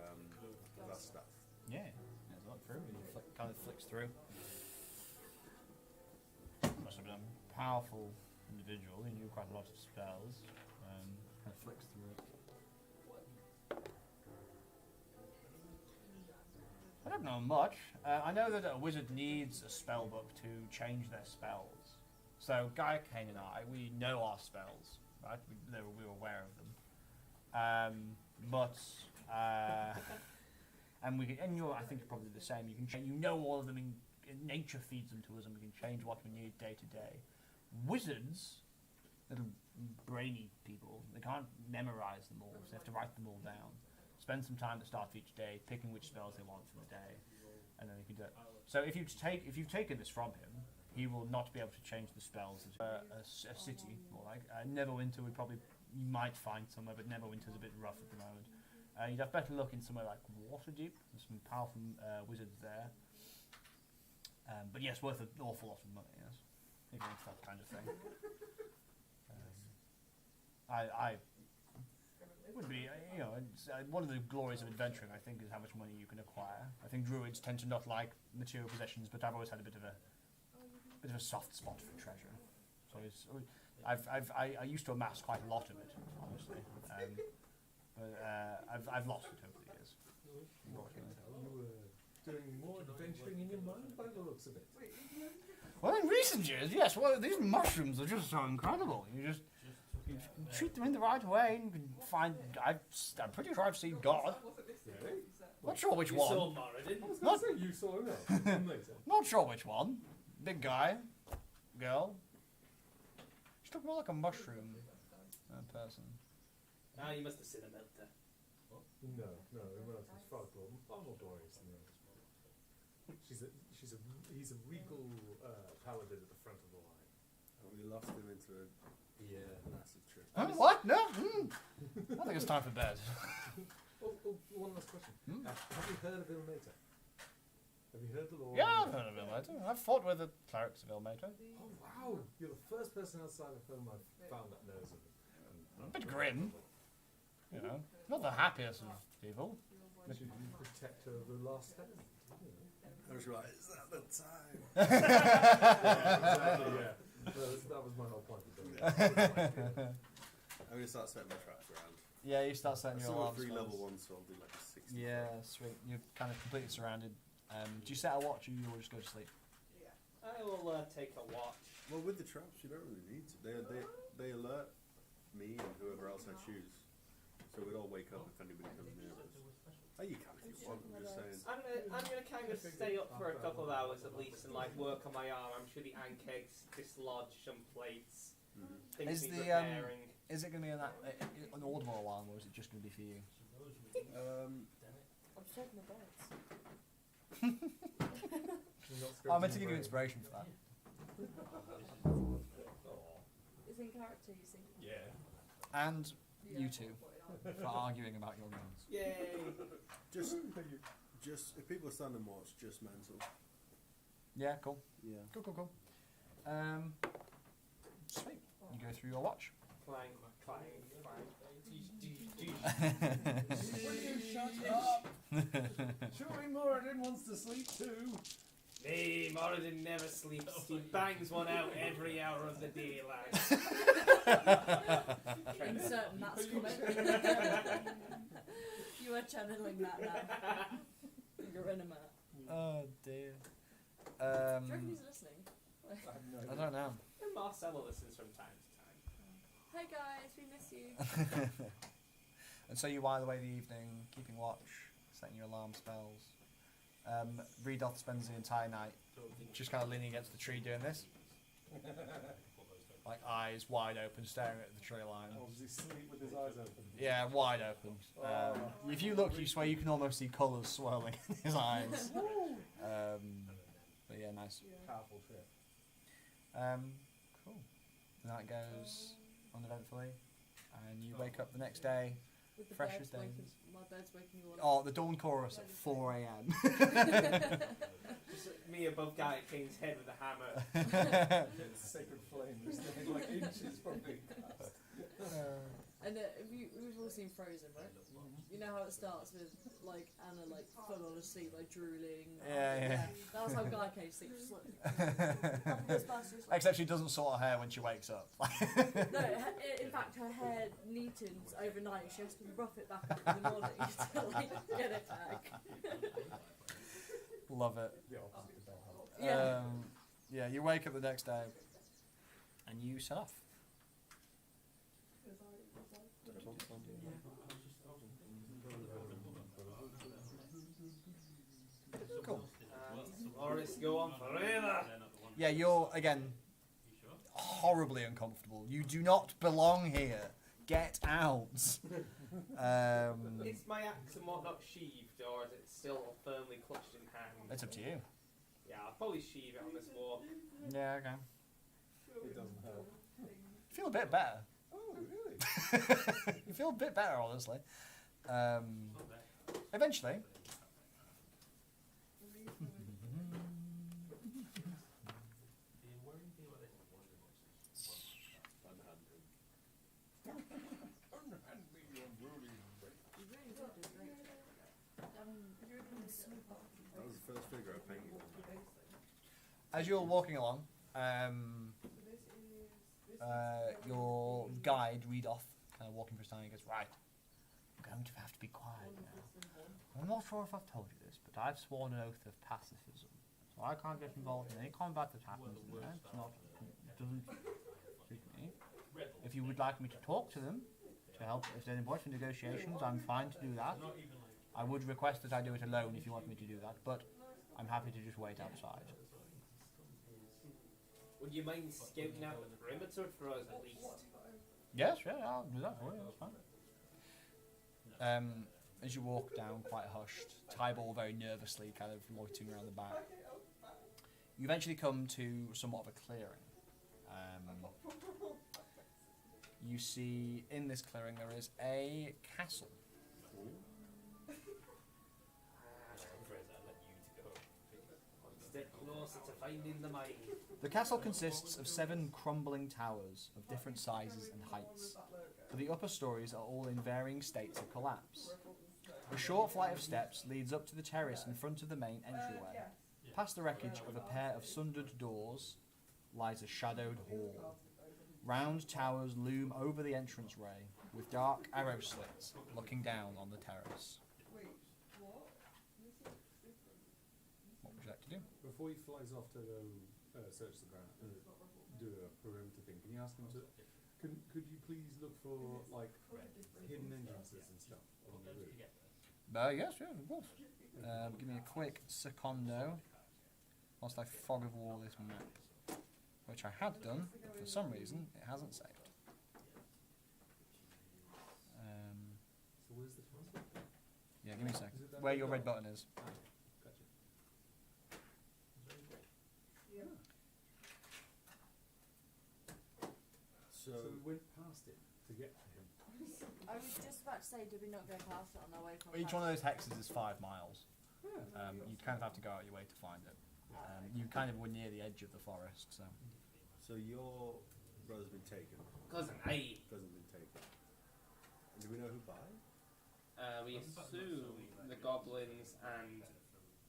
Vastath. Yeah, there's a look through. It kind of flicks through. Must have been a powerful individual. He knew quite a lot of spells. Kind of flicks through it. I don't know much. I know that a wizard needs a spell book to change their spells. So Gaia Kane and I, we know our spells, right? We were aware of them. And you're, I think, probably the same. You know all of them. Nature feeds them to us, and we can change what we need day to day. Wizards, little brainy people, they can't memorize them all, so they have to write them all down. Spend some time at the start of each day picking which spells they want for the day, and then they can do it. So if you've taken this from him, he will not be able to change the spells. A city, more like Neverwinter you might find somewhere, but Neverwinter's a bit rough at the moment. You'd have better luck in somewhere like Waterdeep. There's some powerful wizards there. But yes, worth an awful lot of money. Yes, if you're into that kind of thing. I would be, it's, one of the glories of adventuring, I think, is how much money you can acquire. I think druids tend to not like material possessions, but I've always had a bit of a soft spot for treasure. So I used to amass quite a lot of it, honestly. But I've lost it over the years. Unfortunately. You were doing more adventuring in your mind by the looks of it. Well, in recent years, yes. Well, these mushrooms are just so incredible. You treat them in the right way, and you can find. I'm pretty sure I've seen God. Really? Not sure which You one. saw Moradin. I was going to say you saw him later. Not sure which one. Big guy, girl. She looked more like a mushroom person. Ah, you must have seen a melter. No, everyone else is far more glorious than yours. He's a regal paladin at the front of the line. And we lost him into a massive trip. What? No. I think it's time for bed. One last question. Have you heard of Ilmater? Have you heard the lore? Yeah, I've heard of Ilmater. I've fought with the clerics of Ilmater. Oh wow! You're the first person outside of whom I've found that knows him. A bit grim. Not the happiest of people. You should protect her of the last step. I was like, is that the time? Exactly, yeah. That was my whole point. I'm going to start setting my traps around. Yeah, you start setting I your still got alarms. 3 level 1, so I'll do like a 60. Yeah, sweet. You're kind of completely surrounded. Do you set a watch or you will just go to sleep? I will take a watch. Well, with the traps, you don't really need to. They alert me and whoever else I choose. So we'd all wake up if anybody comes near us. Oh, you can if you want, I'm just saying. I'm gonna kind of stay up for a couple of hours at least and like work on my arm. I'm sure the ankegs dislodge some plates. Things Is need the repairing. is it going to be an audible alarm or is it just going to be for you? I'm taking the birds. I meant to give you inspiration for that. It's in character, you see. Yeah. And you two for arguing about your guns. Yay! Just if people are standing watch, just mental. Yeah, cool. Yeah. Cool. Sweet. You go through your watch. Clang, clang, clang. Will you shut up? Surely Moradin wants to sleep too. Hey, Moradin never sleeps. He bangs one out every hour of the day, lads. Insert Matt's comment. You are channeling Matt now. You're in a Matt. Oh dear. Do you reckon he's listening? I have no I idea. don't know. And Marcella listens from time to time. Hey guys, we miss you. And so you while away the evening, keeping watch, setting your alarm spells. Redoth spends the entire night just kind of leaning against the tree doing this. Like eyes wide open, staring at the tree line. Oh, does he sleep with his eyes open? Yeah, wide open. If you look, you swear you can almost see colours swirling in his eyes. But yeah, nice. Powerful trip. Cool. The night goes uneventfully, and you wake up the next day. With the Fresh birds as daisies. waking, my bird's waking you all up. Oh, the dawn chorus at 4 a.m. Just me above Guy King's head with a hammer. Sacred flame is standing like inches from being cast. And we've all seen Frozen, right? You know how it starts with like Anna like full on asleep, like drooling. Yeah. That was how Guy Kane sleeps. Except she doesn't sort her hair when she wakes up. No, in fact, her hair neatens overnight. She has to rough it back up in the morning to like get it back. Love it. The opposite of Bell. Yeah. Yeah, you wake up the next day, and you set off. Cool. Morris, go on forever. Yeah, you're again horribly uncomfortable. You do not belong here. Get out. Is my axe and whatnot sheathed, or is it still firmly clutched in hand? It's up to you. Yeah, I'll probably sheathe it on this walk. Yeah, okay. It doesn't hurt. You feel a bit better. Oh, really? You feel a bit better, honestly. Eventually. You really did do great. I mean, you're doing so well. That was the first figure I painted. As you're walking along, your guide, Redoth, kind of walking for a time, he goes, right, I'm going to have to be quiet now. I'm not sure if I've told you this, but I've sworn an oath of pacifism. So I can't get involved in any combat that happens in there. It doesn't suit me. If you would like me to talk to them, to help if they're involved in negotiations, I'm fine to do that. I would request that I do it alone if you want me to do that, but I'm happy to just wait outside. Would you mind scouting out the perimeter for us at least? Yes, yeah, I'll do that for you, that's fine. As you walk down, quite hushed, Tyball very nervously kind of loitering around the back, you eventually come to somewhat of a clearing. You see in this clearing there is a castle. Step closer to finding the mine. The castle consists of 7 crumbling towers of different sizes and heights, but the upper stories are all in varying states of collapse. A short flight of steps leads up to the terrace in front of the main entryway. Past the wreckage of a pair of sundered doors lies a shadowed hall. Round towers loom over the entranceway, with dark arrow slits looking down on the terrace. What would you like to do? Before he flies off to go search the ground, do a perimeter thing, can you ask him to... Could you please look for, like, hidden entrances and stuff along the route? Yes, yeah, of course. Give me a quick secondo whilst I fog of war this map, which I had done, but for some reason it hasn't saved. So where's the transport? Yeah, give me a sec. Is it that Where way your down? red button is. Ah, gotcha. So, So we went past it to get to him. I was just about to say, did we not go past it on our way from Each one of those hexes is 5 miles. Yeah. You kind of have to go out your way to find it. You kind of were near the edge of the forest, so. so your brother's been taken. Cousin, aye. Cousin's been taken. Do we know who buys? We assume the goblins and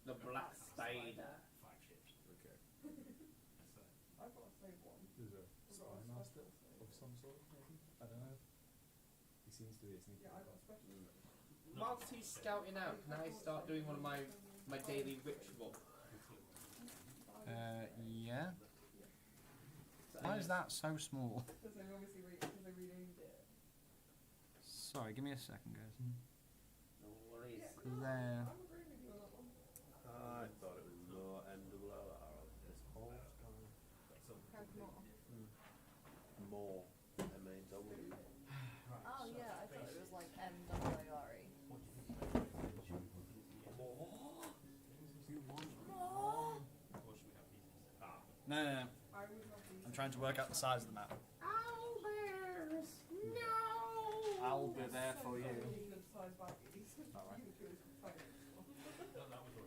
the black spider. Okay. There's a spy master of some sort, maybe? I don't know. He seems to be a sneaky guy. Whilst he's scouting out, can I start doing one of my daily ritual? Yeah. Why is that so small? Because they obviously renamed it. Sorry, give me a second, guys. No worries. There. I'm agreeing with you on that one. I thought it was more MWLR this whole time. Craig Moore. More M-A-W. Oh yeah, I thought it was like M-W-A-R-E. No. I would have these. I'm trying to work out the size of the map. Owlbears! No! I'll be there for you. Really good size baggies. Alright. You could find it.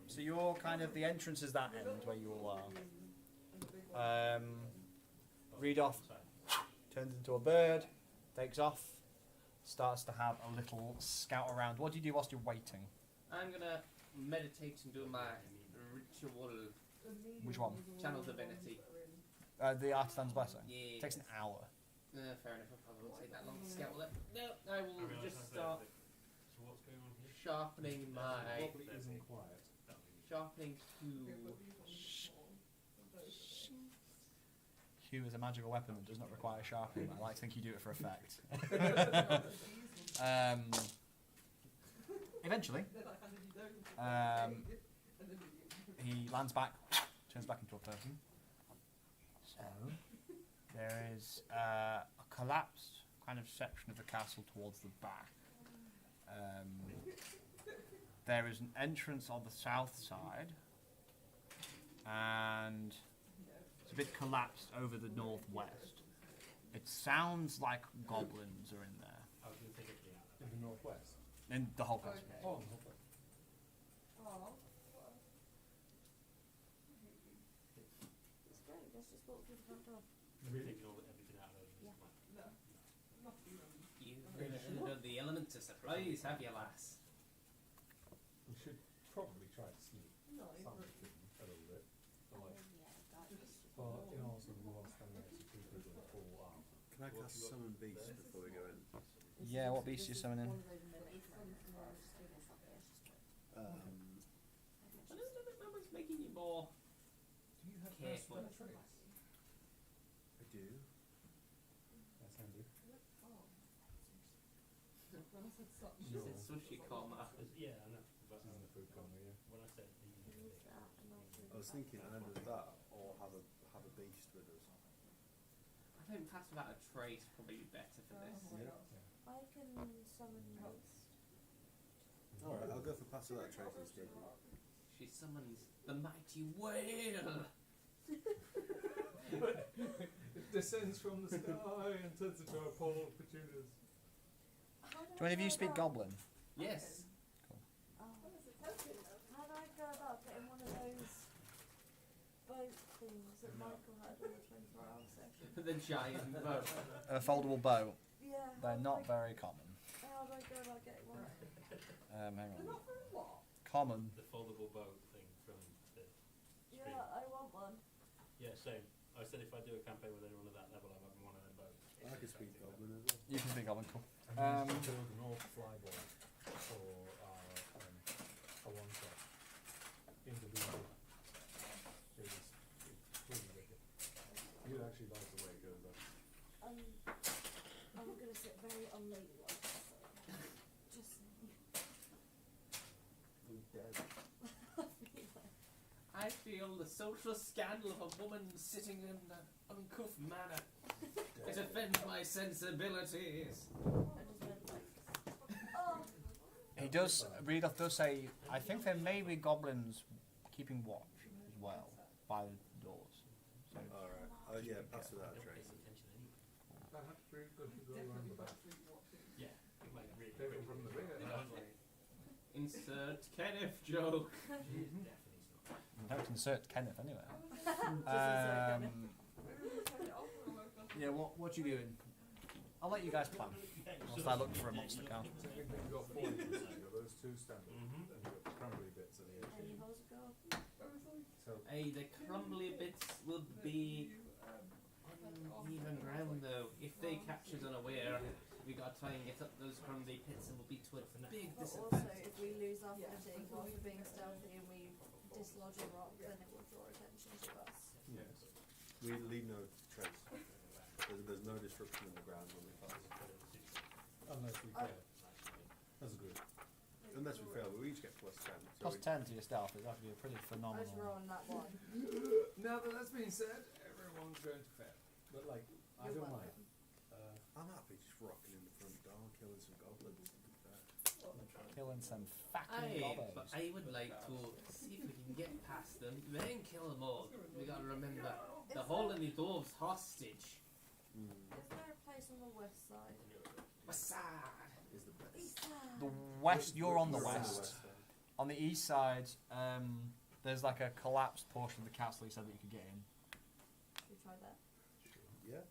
So you're kind of, the entrance is that end where you all And the big one. are. Read off, turns into a bird, takes off, starts to have a little scout around. What do you do whilst you're waiting? I'm gonna meditate and do my ritual. The medium Which one? was the Channel ones divinity. that are in. The Artisan's Blessing. Yeah. Takes an hour. Fair enough, I probably won't take that long to scout it. No, I will just start So what's going on here? sharpening my. Probably isn't quiet. Sharpening to. Yeah, but these ones are small. Hue is a magical weapon that does not require sharpening. I like to think you do it for effect. Eventually, Then I handed you those. And then he lands back, turns back into a person. So, there is a collapsed kind of section of the castle towards the back. There is an entrance on the south side, and it's a bit collapsed over the northwest. It sounds like goblins are in there, I was going to take it out. In the northwest. in the whole castle. Okay. Oh, okay. Oh, It's great, let's just walk through the front door. Really? Taking everything out of those. Yeah. no. Not you. You've learned the element of surprise, have you, lass? We should probably try to sneak No, something a little bit. But, like, Yeah, that is. but you know, also we want to stand next to two people in full arm. Can I cast Summon Beast before we go in? Yeah, what beast are you summoning? One of those mimics from just doing this up here. I don't know if memory's making you more. Do you have Careful. first trace? I do. That's handy. Oh. When I said such. She said sushi coma. Yeah, I know. But This is in the food corner, yeah. when I said Use that and also I was thinking either that or have a beast with us. I think pass without a trace probably be better for this. Yeah. I can summon Ghost. Alright, I'll go for pass without trace instead. She summons the mighty whale. It descends from the sky and turns into a pole of petunias. How do Do any of you I go speak about- Goblin? Yes. Oh. How do I go about getting one of those boat things that Michael had in the 24-hour session? The giant boat. A foldable bow. Yeah. They're not very common. How do I go about getting one? Hang They're on. not very what? Common. the foldable boat thing from the stream. Yeah, I want one. Yeah, same. I said if I do a campaign with anyone at that level, I'm having one of them boats. I can speak Goblin as well. You can speak Goblin, cool. And we used to build an orc flyboy for a one shot in the region. It was pretty wicked. You'd actually like the way it goes though. I'm gonna sit very unladylike. Just saying. I'm dead. I feel the social scandal of a woman sitting in an uncouth manner. It offends my sensibilities. I just went like, oh. He does, Rudolph does say, I think there may be goblins keeping watch as well by the doors. So, Alright. Oh yeah, pass without trace. That's pretty good to go around the back. Yeah, like really. Take it from the rear. Insert Kenneth joke. Definitely not. you don't insert Kenneth anywhere. Just insert Kenneth. Yeah, what you doing? I'll let you guys plan. Whilst I look for a monster card. So you've got 4 units, you've got those 2 standard, and you've got the crumbly bits on the edge. Any holes go? So, Hey, the crumbly bits will be uneven ground though. If they capture's unaware, we gotta try and get up those crumbly pits and we'll be to a big But also, disadvantage. if we lose our footing whilst we're being stealthy and we dislodge a rock, then it will draw attention to us. yes. We leave no trace. There's no disruption in the ground when we pass. Unless we fail. That's good. Unless we fail, but we each get +10. So Plus 10 to your stealth is actually a pretty I was phenomenal. rolling that one. Now that that's been said, everyone's going to fail. But like, I You're don't welcome. mind. I'm happy just rocking in the front door, killing some goblins. To be fair. Killing some fucking But gobos. I would like to see if we can get past them. We ain't kill them all. We gotta remember, the whole of the dwarves hostage. Mm. Is there a place on the west side? Assad. Is the best. East side. The west, you're on the We're west. On the east side, there's like a collapsed portion of the castle you said that you could get in. Should we try that? Yeah.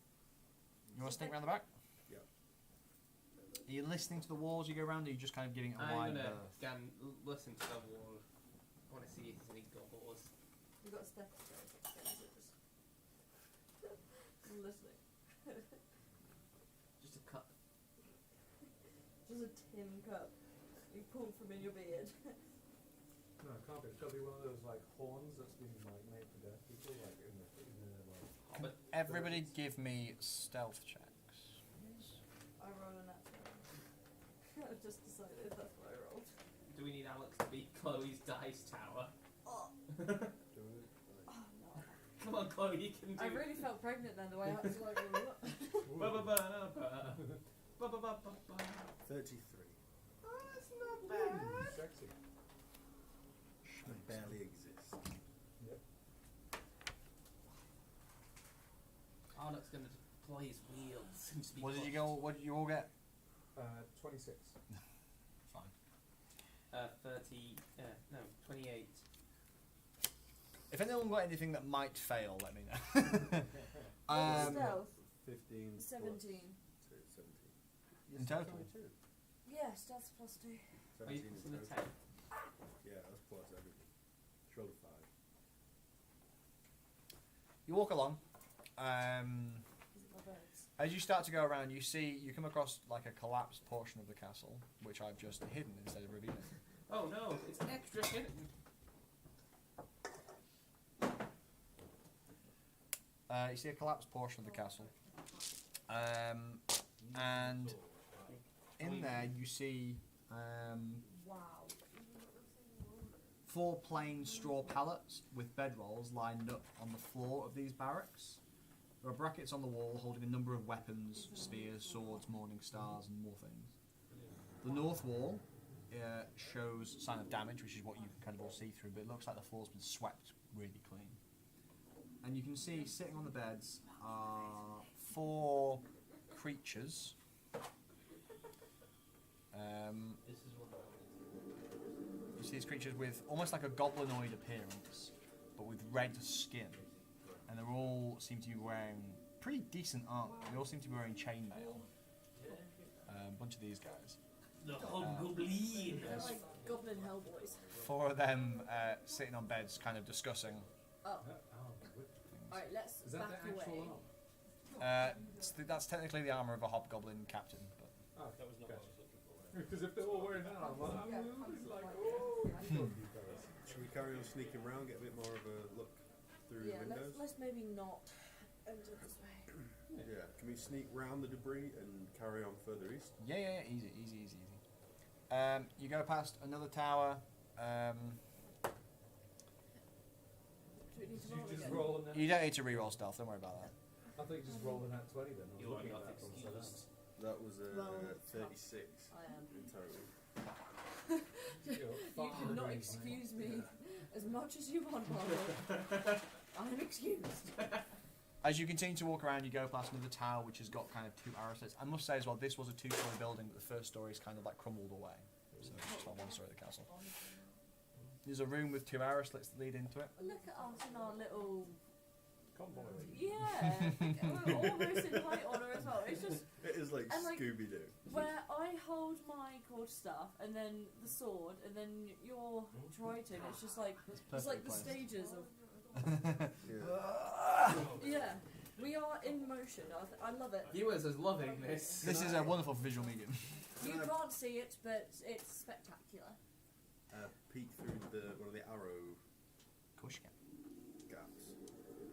You want to sneak around the back? Yeah. Are you listening to the walls you go around, or are you just kind of giving it a I'm wide gonna berth? listen to the wall. I wanna see if there's any gobbles. We've got a stethoscope upstairs. I'm listening. Just a cup. Just a tin cup you pulled from in your beard. No, it can't be. It's got to be one of those like horns that's been like made for dead people, like in the like. Can everybody give me stealth checks? I rolled a natural. I just decided that's what I rolled. Do we need Alex to beat Chloe's dice tower? Oh, Do it. oh no. Come on, Chloe, you can do I really felt pregnant then, the way I was like, Ba-ba-ba-ba. 33. Oh, that's not bad. Sexy. I barely exist. Yep. Alex gonna deploy his wheels and just be What did you pushed. go? What did you all get? 26. Fine. 30, no, 28. If anyone got anything that might fail, let me know. stealth, 15. 17. 17. In total. Yeah, stealth plus 2. Are you 17 in plus an total. attack? Yeah, that's plus everything. Roll 5. You walk along. Is it my birds? As you start to go around, you come across like a collapsed portion of the castle, which I've just hidden instead of revealing. Oh no, it's extra hidden. You see a collapsed portion of the castle, and in there you see Wow. 4 plain straw pallets with bedrolls lined up on the floor of these barracks. There are brackets on the wall holding a number of weapons, spears, swords, morning stars, and more things. The north wall shows sign of damage, which is what you can kind of all see through, but it looks like the floor's been swept really clean. And you can see sitting on the beds are 4 creatures. This is what You see these creatures with almost like a goblinoid appearance, but with red skin. And they all seem to be wearing pretty decent armor. They all seem to be wearing chainmail. A bunch of these guys. The hobgoblin. They're like goblin hellboys. 4 of them sitting on beds, kind of discussing. Oh, Good. alright, let's Is that back the actual away. arm? That's technically the armor of a hobgoblin captain. But Oh, that was not what I was looking for. Because if they're all wearing that armor, Yeah, it's like, like- oh, Yeah. Should we carry on sneaking around, get a bit more of a look through Yeah, the windows? let's maybe not enter this way. Yeah. Can we sneak round the debris and carry on further east? yeah, easy. You go past another tower. Do we need to You roll just again? roll and then. You don't need to re-roll stealth. Don't worry about that. I think just roll an at 20 then. I was You are looking not at that from upside down. excused. That was Well, 36 I am. in total. You cannot excuse me as much as you want, Margaret. I'm excused. As you continue to walk around, you go past another tower which has got kind of 2 arrow slits. I must say as well, this was a 2-story building, but the first story is kind of like crumbled away. So it's just like 1 story of the castle. There's a room with 2 arrow slits that lead into it. Look at us in our little. Convoy. Yeah! We're almost in height honour as well. It's just It is like And, like, Scooby Doo. where I hold my quarterstaff and then the sword and then you're Triton. It's just like it's like the stages of yeah. We are in motion. I love it. Viewers is loving this. This is a wonderful visual medium. You can't see it, but it's spectacular. Peek through one of the arrow Of course you can. gaps.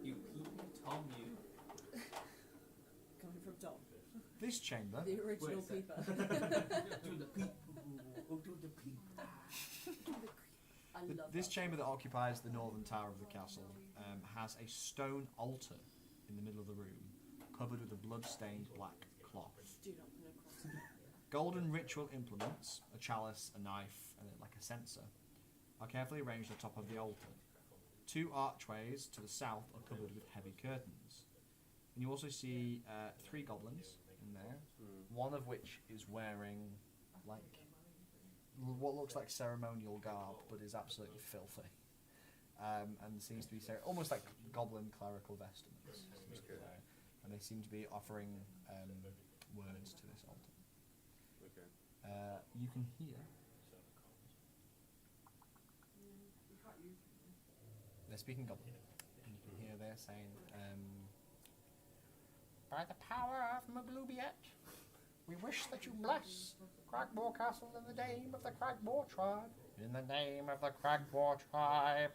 You peep, Tom, you. Coming from Tom, This chamber the original Wait a peeper. Do the peep. Oh, do the peep. I love This that. chamber that occupies the northern tower of the castle has a stone altar in the middle of the room, covered with a blood-stained black cloth. Do not put a cross. Golden ritual implements, a chalice, a knife, and like a censer, are carefully arranged on top of the altar. 2 archways to the south are covered with heavy curtains. And you also see 3 goblins in there, one of which is wearing like what looks like ceremonial garb, but is absolutely filthy. And seems to be almost like goblin clerical vestments. Okay. And they seem to be offering words to this altar. Okay. You can hear. They're speaking goblin. And you can hear they're saying, by the power of Maglubiet, we wish that you bless Cragmore Castle in the name of the Cragmore tribe. In the name of the Cragmore tribe.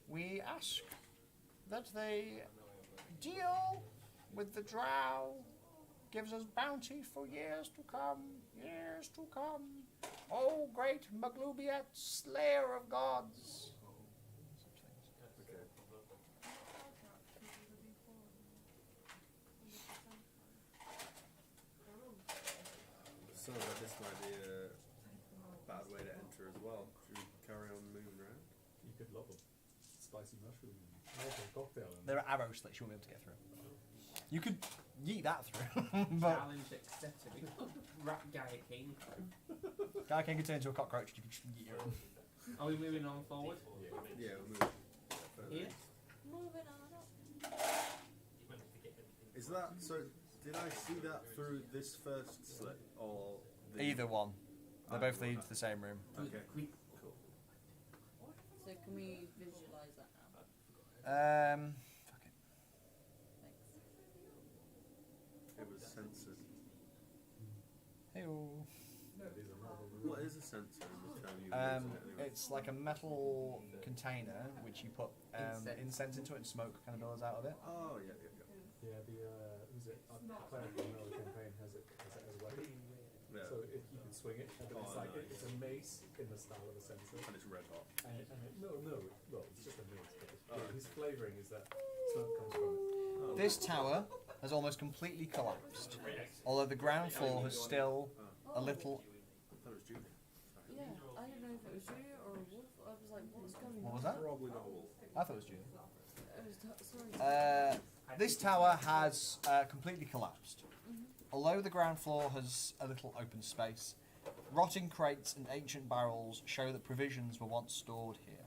We ask that they deal with the drow, gives us bounty for years to come, years to come. Oh, great Maglubiet, slayer of gods. Such things. Okay. Sounds like this might be a bad way to enter as well. Should we carry on moving around? You could love them. Spicy mushroom. Also cocktail. There are arrow slits you won't be able to get through. You could yeet that through, but Challenge accepted. We could rat Gaia King. Guy can turn into a cockroach. You can just yeet her in. Are we moving on forward? Yeah, we'll move further. Here? Moving on up. Is that so? Did I see that through this first slit or the Either one. They both lead to the same room. Okay. Quick. Cool. So can we visualise that now? Fuck it. Thanks. It was censored. Hey-o. What is a sensor in the term you use anyway? It's like a metal container which you put incense into it and smoke kind of billows out of it. Oh yeah. Yeah, who's it? Cleric in another campaign has it as a weapon. Yeah. So you can swing it, and it's Oh, like nice. it's a mace in the style of a censer. And it's red hot. Well, it's just a mace. But his flavouring is that smoke comes from it. Oh. This tower has almost completely collapsed, although the ground floor has still a little. I thought it was Julia. Sorry. Yeah, I don't know if it was Julia or a wolf. I was like, what's going What on? was that? Probably not a wolf. I thought it was Julie. I was sorry. This tower has completely collapsed. Although the ground floor has a little open space, rotting crates and ancient barrels show that provisions were once stored here.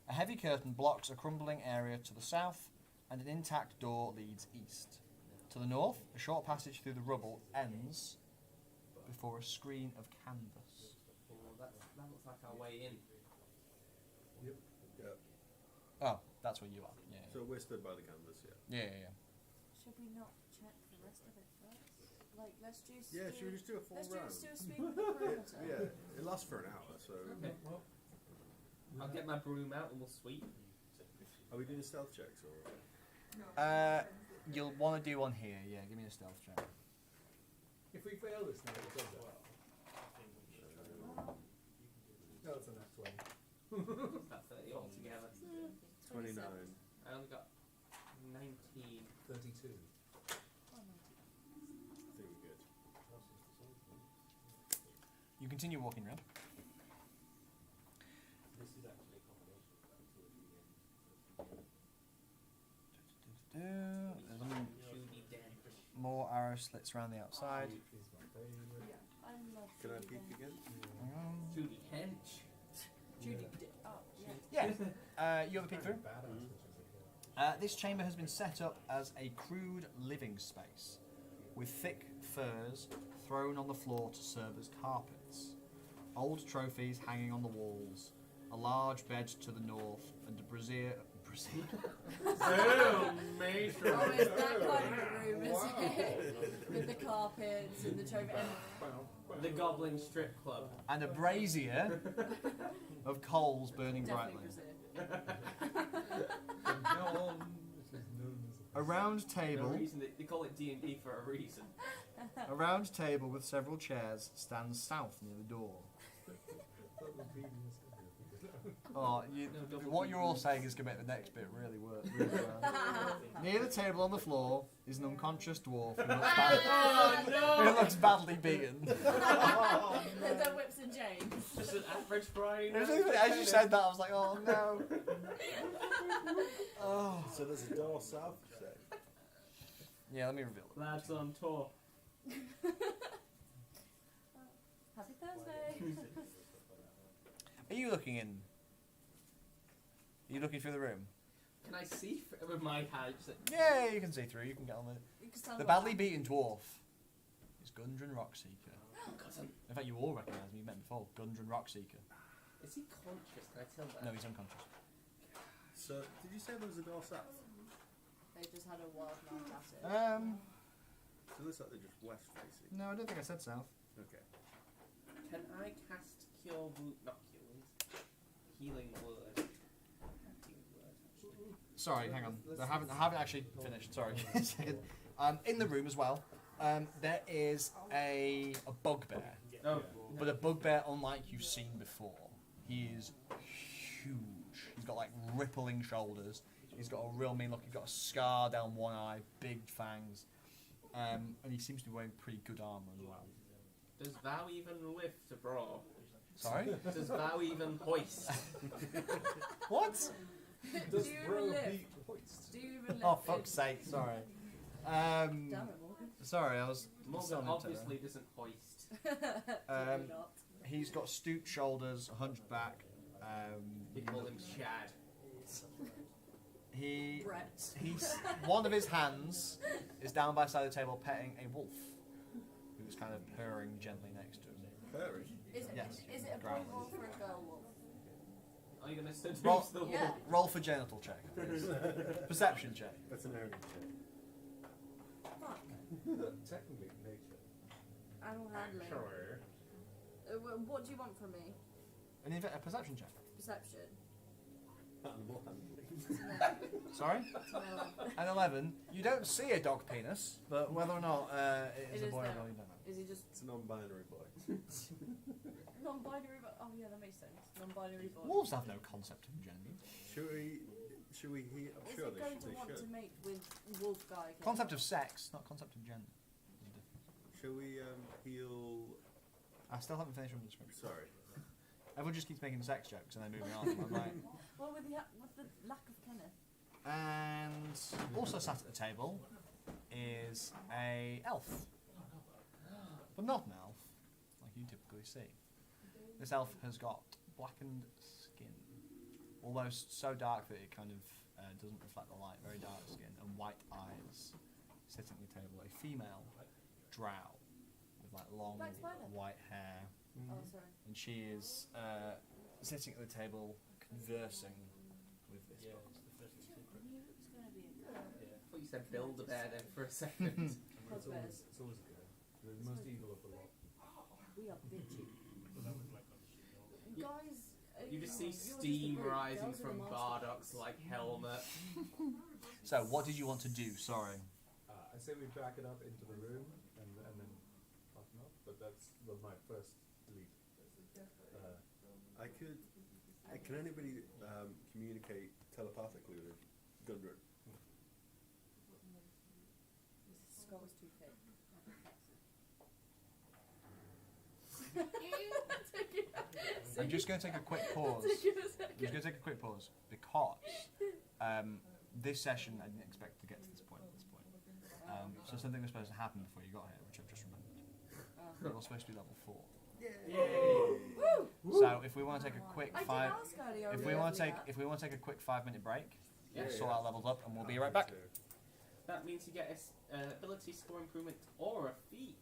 A heavy curtain blocks a crumbling area to the south, and an intact door leads east. To the north, a short passage through the rubble ends before a screen of canvas. Oh, that looks like our way in. Yeah. Oh, that's where you are. Yeah. So we're stood by the canvas, yeah. Yeah. Should we not check the rest of it first? Like, let's just Yeah, do, should we just do a full let's round? just do a sweep of the perimeter. Yeah, it lasts for an hour, so. Okay. I'll get my broom out and we'll sweep. Are we doing stealth checks or? You'll want to do one here. Yeah, give me a stealth check. If we fail this now, it's over. No, it's a nat 20. That's 30 altogether. 29. I only got 19. 32. I think we're good. You continue walking around. This is actually a combination of that two or There's some Judy dead. more arrow slits around the outside. Is my favourite. I love Can I Judy peek then. again? Judy Hench. Judy did. Oh, yeah. Yeah. You have a peek through. Badass, which is This chamber has been set up as a crude living space, with thick furs thrown on the floor to serve as carpets, old trophies hanging on the walls, a large bed to the north, and a brazier. Oh, mate. Oh, it's that kind of a room, isn't it? With the carpets and the trophy. And The Goblin Strip Club. And a brazier of coals burning definitely brightly. Brazil. From now on, it is known as A round No table. reason they call it D&D for a reason. A round table with several chairs stands south near the door. That would be Oh, what you're all saying is going to make the next bit really work. Really well. Near the table on the floor is an unconscious dwarf who looks badly beaten. There's no whips and chains. Just an average Brian. As you said that, I was like, oh no. Oh. So there's a door south, you say? Yeah, let me reveal it. Lads on tour. Happy Thursday. Are you looking in? Are you looking through the room? Can I see with my hand? Just like, Yeah, you can see through. You can get on with it. You can stand The like badly that. beaten dwarf is Gundren Rockseeker. cousin. In fact, you all recognise me. You met him before. Gundren Rockseeker. Is he conscious? Can I tell that? No, he's unconscious. So, did you say there was a door south? They just had a wild night at it. So it looks like they're just west facing. No, I don't think I said south. Okay. Can I cast Cure Wound? Not Cure Wounds. Healing Word. Sorry, hang on. I haven't actually finished. Sorry. A second. In the room as well, there is a bugbear, Oh. but a bugbear unlike you've seen before. He is huge. He's got like rippling shoulders. He's got a real mean look. He's got a scar down one eye, big fangs, and he seems to be wearing pretty good armour as well. Does thou even lift a brawl? Sorry? Does thou even hoist? What? Does Do you bro even live? beat hoist? Do you even live Oh, fuck's sake! Sorry. Damn it, Morgan. Sorry, I was. Morgan still not obviously doesn't hoist. Um, Do not. He's got stooped shoulders, a hunched back. We call him Shad. He Brett. he's one of his hands is down by the side of the table petting a wolf, who's kind of purring gently next to him. Very. Is it, Yes. is it a boy Growling. wolf or a girl wolf? Are you going to seduce Roll- the wolf? Yeah. Roll for genital check, please. Perception check. That's an area check. Fuck. Technically, nature. Animal handling. Sure. What do you want from me? A perception check. Perception. Animal handling. Sorry. It's An 11. You don't see a dog penis, but whether or not it is It a is boy or there. girl, you don't know. Is he just It's a non-binary boy. non-binary? Oh yeah, that makes sense. Non-binary boy. Wolves have no concept of gender. Should we hear? I'm Is sure it they going should. to They want to should. mate with wolf guy? Concept of sex, not concept of gender. There's a difference. Shall we heal? I still haven't finished with the description. Sorry. Everyone just keeps making sex jokes and then moving on. I'm like, Well, with the lack of Kenneth. and also sat at the table is a elf, but not an elf like you typically see. This elf has got blackened skin, almost so dark that it kind of doesn't reflect the light. Very dark skin and white eyes. Sitting at the table, a female drow with like long Black spider. white hair. Oh, sorry. And she is sitting at the table conversing with this Yeah, book. it's the first I secret. knew it was going to be a girl. Yeah. I thought you said build a bear then for a second. It's always good. The most evil of the lot. We are bitchy. Well, that was like on the sheet. And guys. You just see yours is the steam brute, rising girls are the from master. Bardoc's like helmet. So, what did you want to do? Sorry. I say we back it up into the room and then button up, but that's my first lead. I could. Can anybody communicate telepathically with Gundren? His skull is too thick. I'm just going to take a quick pause. Take a I'm second. just going to take a quick pause because this session I didn't expect to get to this point. So something was supposed to happen before you got here, which I've just remembered. It was supposed to be level 4. Woo! So if we want to take a quick I did five, ask earlier. if we want to take a quick 5-minute break, Yeah. sort out levels up, and we'll be right back. That means you get a ability score improvement or a feat.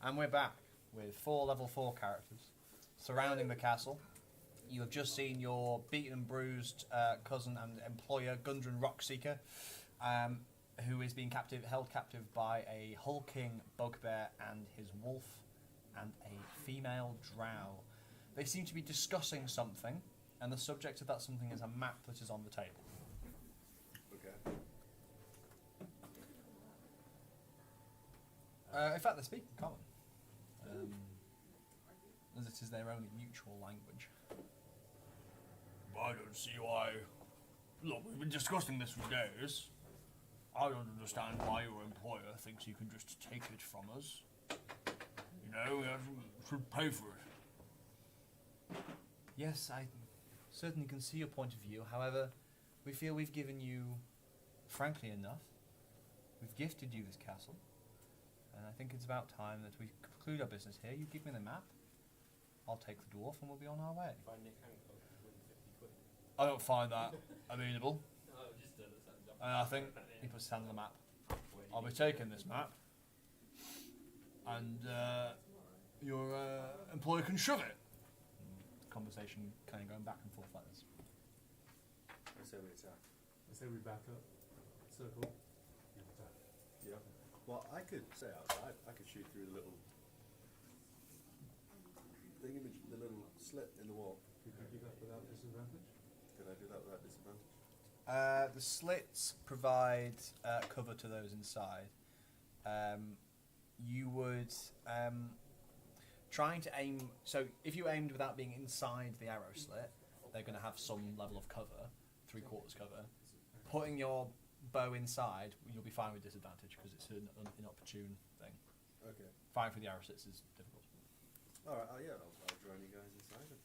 And we're back with 4 level 4 characters surrounding the castle. You have just seen your beaten and bruised cousin and employer, Gundren Rockseeker, who is being held captive by a hulking bugbear and his wolf and a female drow. They seem to be discussing something, and the subject of that something is a map that is on the table. Okay. In fact, they speak in common, as it is their only mutual language. I don't see why. Look, we've been discussing this for days. I don't understand why your employer thinks you can just take it from us. You know, we should pay for it. Yes, I certainly can see your point of view. However, we feel we've given you, frankly enough, we've gifted you this castle. And I think it's about time that we conclude our business here. You give me the map, I'll take the dwarf, and we'll be on our way. If I nick Hancock, win 50 quid. I don't find that amenable. No, just let's have a jump. And I think he puts his hand on the map. I'll be taking this map, and your employer can shove it. Conversation kind of going back and forth like this. I say we attack. I say we back up, circle, and attack. Yeah. Well, I could stay outside. I could shoot through the little thingamage, the little slit in the wall. Could you do that without disadvantage? Could I do that without disadvantage? The slits provide cover to those inside. You would trying to aim. So if you aimed without being inside the arrow slit, they're going to have some level of cover, 3/4 cover. Putting your bow inside, you'll be fine with disadvantage because it's an inopportune thing. Okay. Fine for the arrow slits is difficult. Alright, yeah, I'll join you guys inside it.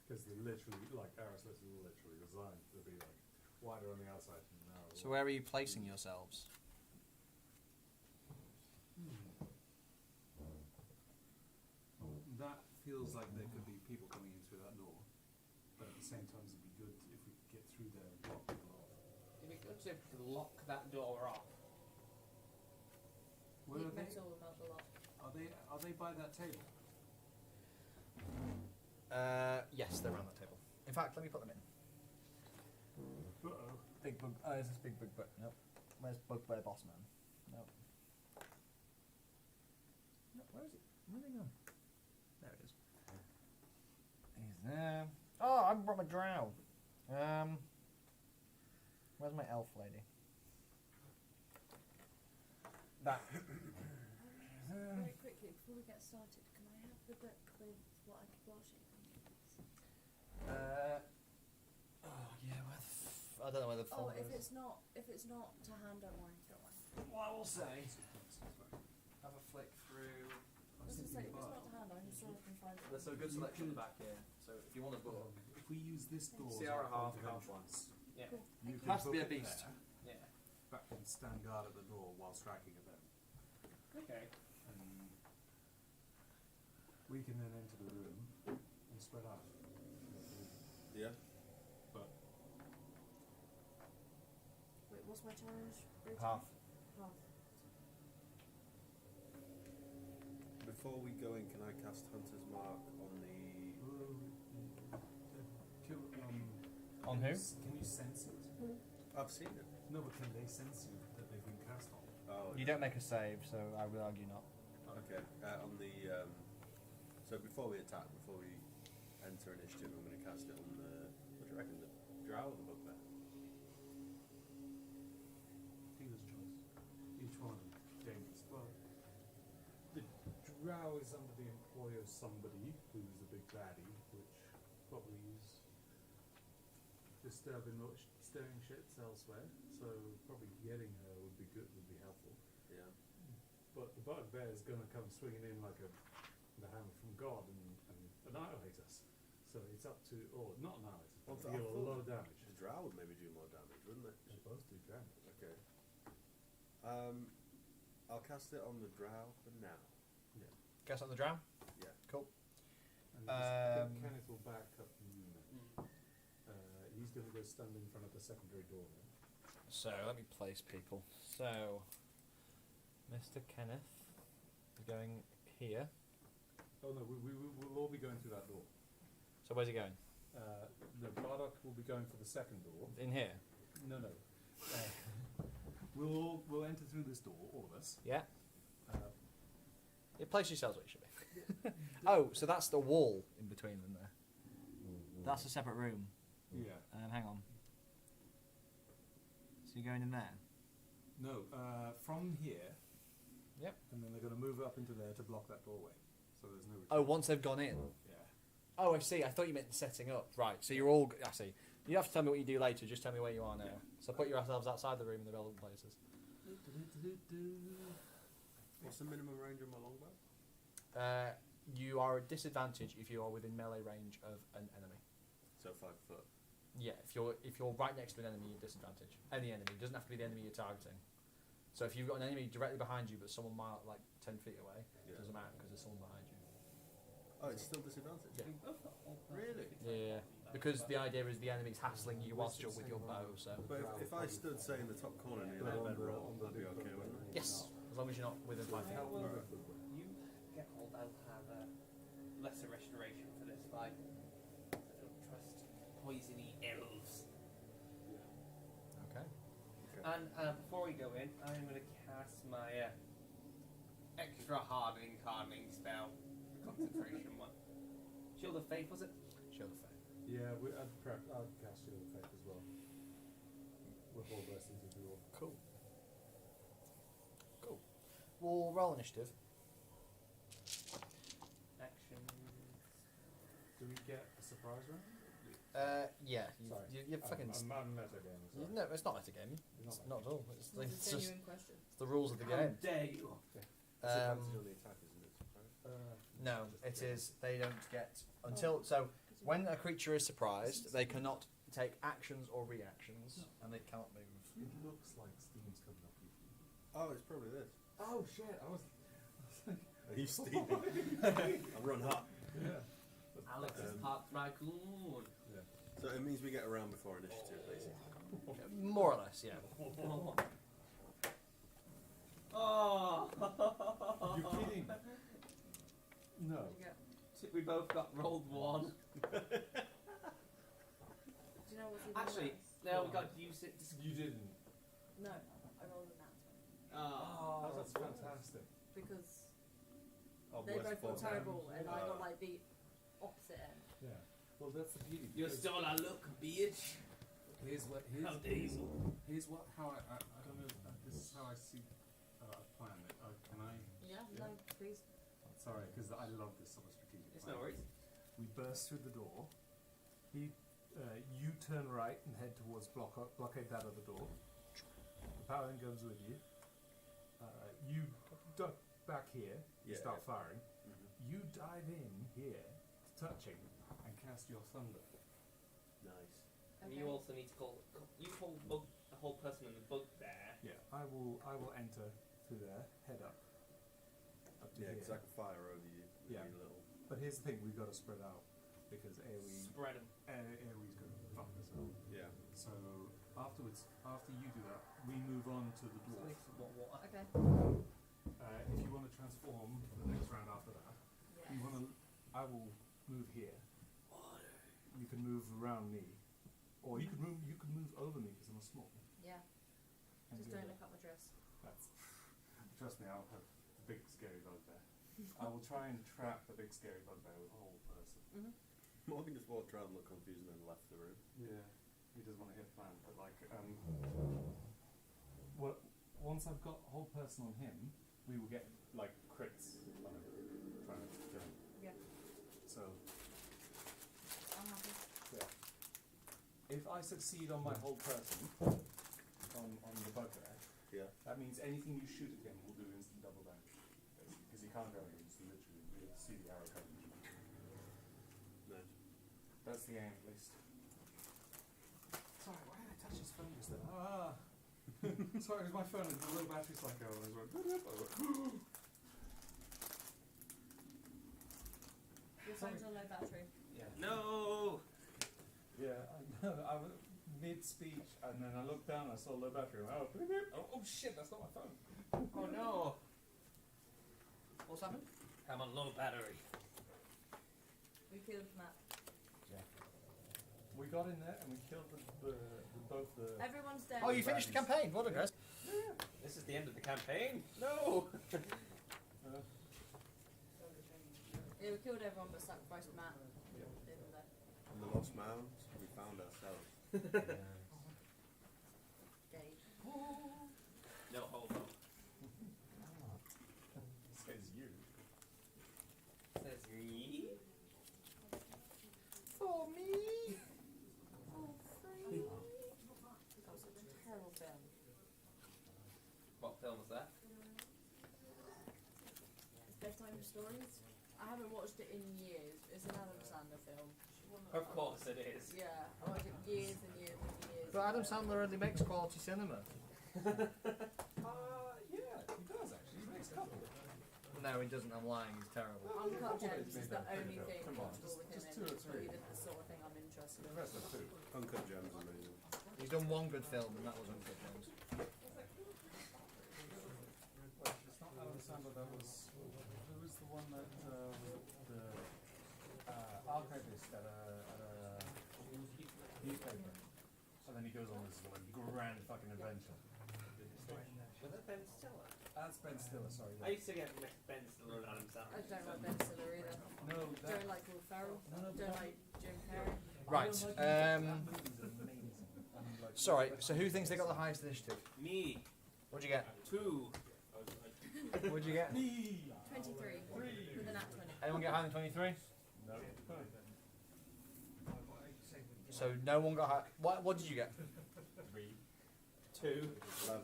Because they're literally, like, arrow slits are literally designed to be, like, wider on the outside and narrower. So where are you placing yourselves? That feels like there could be people coming in through that door, but at the same time, it'd be good if we could get through there and block people off. It'd be good if we could lock that door off. Where are Heat they? metal about the lock. Are they by that table? Yes, they're around that table. In fact, let me put them in. Uh-oh. Big bug. Oh, is this big bug? Nope. Where's Bugbear Boss Man? Nope. No, where is it? Where's he gone? There it is. He's there. Oh, I brought my drow. Where's my elf lady? That. Very quickly, before we get started, can I have the book with what I could wash it from, please? Oh yeah. I don't know where the Oh, folder if is. it's not to hand, don't worry, don't worry. What I will say. Have a flick through. I was just saying, if it's not to hand, I'm sure I can find it. There's a good selection at the back here. So if you want a book, If we use this door as CR our half, point of half entrance, Yeah. Cool. you Thank can has to be book a it beast. there, Yeah. back and stand guard at the door while striking at them. Okay. And we can then enter the room and spread out. Yeah? But Wait, what's my challenge? half. Half. Before we go in, can I cast Hunter's Mark on the... On who? Can you sense it? I've seen it. No, but can they sense you that they've been cast on? Oh, You don't make a save, so I will argue not. okay. On the... so before we attack, before we enter initiative, I'm going to cast it on the... What do you reckon? The drow or the bugbear? Dealer's choice. Each one dangerous. Well, The drow is under the employ of somebody who's the big baddie, which probably is disturbing stirring shits elsewhere. So probably getting her would be good, would be helpful. Yeah. But the bugbear is going to come swinging in like the hammer from God and annihilate us. So it's up to, or not annihilate us, Well, but I deal a thought lot of damage. The drow would maybe do more damage, wouldn't it? They both do damage. Okay. I'll cast it on the drow for now. Guess on the drown? Yeah. Cool. And just Um, put Kenneth will back up the unit. He's going to go stand in front of the secondary door then. So let me place people. So Mr. Kenneth is going here. Oh no, we'll all be going through that door. So where's he going? The Bardock will be going for the second door. In here? No. We'll enter through this door, all of us. Yeah. Uh, Place yourselves where you should be. Oh, so that's the wall in between them there. That's a separate room. yeah. Hang on. So you're going in there? No, from here. Yep. And then they're going to move up into there to block that doorway. So there's no. Oh, once they've gone in? Yeah. Oh, I see. I thought you meant setting up. Right, so you're all... I see. You have to tell me what you do later. Just tell me where you are now. Yeah. So put yourselves outside the room in the relevant places. What's the minimum range of my longbow? You are at disadvantage if you are within melee range of an enemy. So 5 foot. Yeah, if you're right next to an enemy, you're disadvantage. Any enemy. It doesn't have to be the enemy you're targeting. So if you've got an enemy directly behind you, but someone like 10 feet away, it doesn't matter because there's someone behind you. Oh, it's still disadvantage? Yeah. Really? Yeah, because the idea is the enemy's hassling you whilst you're with your bow. So But if I stood, say, in the top corner near that bedroll, I'd be okay with it. yes, as long as you're not within 5 feet. You get hold, I'll have lesser restoration for this fight. I don't trust poisony elves. Okay. And before we go in, I'm going to cast my extra hardening spell, the concentration one. Shield of Faith, was it? Shield of Faith. Yeah, I'd cast Shield of Faith as well. We're all burst into the door. Cool. Cool. We'll roll initiative. Actions. Do we get a surprise round? Yeah. Sorry. You're fucking... I'm metagaming, sorry. No, it's not metagaming. It's It's not not at all. It's It's a just genuine question. it's the rules of the How game. dare you? Disadvantage on the attack, isn't it? Surprise? No, it is. They don't get until so. When a creature is surprised, they cannot take actions or reactions, and they cannot move. It looks like steam's coming up. Oh, it's probably this. Oh shit! I was like, Are you steaming? I run hot. yeah. Alex is part raccoon. Yeah. So it means we get around before initiative, basically. More or less, yeah. Oh! You're kidding? No. What'd you get? We both got rolled 1. Do you know what's even Actually, worse? now we got to use it to. You didn't. No, I rolled a nat 20. Oh, That's fantastic. Because Oh, they bless both got Bob. terrible, and I got like the opposite end. Yeah. Well, that's the beauty. you because stole our look, bitch. Here's what. How dare you? Here's what. How I don't know. This is how I see a plan. Can I? Yeah, Yeah. no, please. Sorry, because I love this sort of strategic. It's plan. no worries. We burst through the door. You turn right and head towards blockade that other door. The paladin goes with you. You duck back here. You Yeah. start firing. Mhm. You dive in here, touching, and cast your thunder. Nice. And you also need to call. You hold a whole person in the bugbear. Yeah, I will enter through there, head up to Yeah, here. because I can fire over you. With Yeah. your little. But here's the thing: we've got to spread out because AOE's Spread them. going to fuck us up. Yeah. So after you do that, we move on to the dwarf. Okay. If you want to transform for the next round after that, you want to. I will move here. You can move around me, or you could move. You could move over me because I'm small. Yeah. and Just do don't that. look up my dress. That's, trust me, I'll have the big scary bugbear. I will try and trap the big scary bugbear with a whole person. Morgan just walked around, looked confused, and then left the room. Yeah, he doesn't want to hit plan, but like, once I've got a whole person on him, we will get like crits on him, trying to kill him. Yeah. So, I'm happy. yeah. If I succeed on my whole person, on the bugbear, Yeah. that means anything you shoot at him will do instant double damage. Because he can't go against you, literally. We have to see the arrow coming. Nice. That's the aim, at least. Sorry, why did I touch his phone just then? Ah! Sorry, it was my phone and the little battery's like going. I was like, Your phone's on low battery. yeah. No. Yeah, I know. I was mid-speech and then I looked down and I saw low battery. And I went, oh shit, that's not my phone. Oh no! What's happened? I'm on low battery. We killed Matt. We got in there and we killed both the. Everyone's dead. Oh, you finished the campaign. Well done, guys. This is the end of the campaign. No! Yeah, we killed everyone but sacrificed Matt. Even though. On the Lost Mounds, we found ourselves. Gage. No, hold on. Says you. Says me? For me. That was such a terrible film. What film was that? Bedtime Stories. I haven't watched it in years. It's an Adam Sandler film. Of course it is. Yeah, I watched it years and years and years. But Adam Sandler only makes quality cinema. Yeah, he does actually. He makes a couple. No, he doesn't. I'm lying. He's terrible. Uncut Gems is the only thing Come on, watchable with him just in. two or But three. he did the sort of thing I'm interested The in. rest are two. Uncut Gems amazing. He's done one good film, and that was Uncut Gems. Well, it's not Adam Sandler. That was who was the one that the archivist at a newspaper, and then he goes on this like grand fucking adventure. Was that Ben Stiller? That's Ben Stiller. Sorry. I used to get mixed Ben Stiller and Adam I Sandler. don't like Ben Stiller either. No, Don't like Will Ferrell. Don't like Jim Carrey. Right. That movie's amazing. And, like, Sorry. So who thinks they got the highest initiative? Me. What'd you get? 2. What'd you get? 23. With an at 20. Anyone get higher than 23? No. So no one got high. What did you get? 2. 11.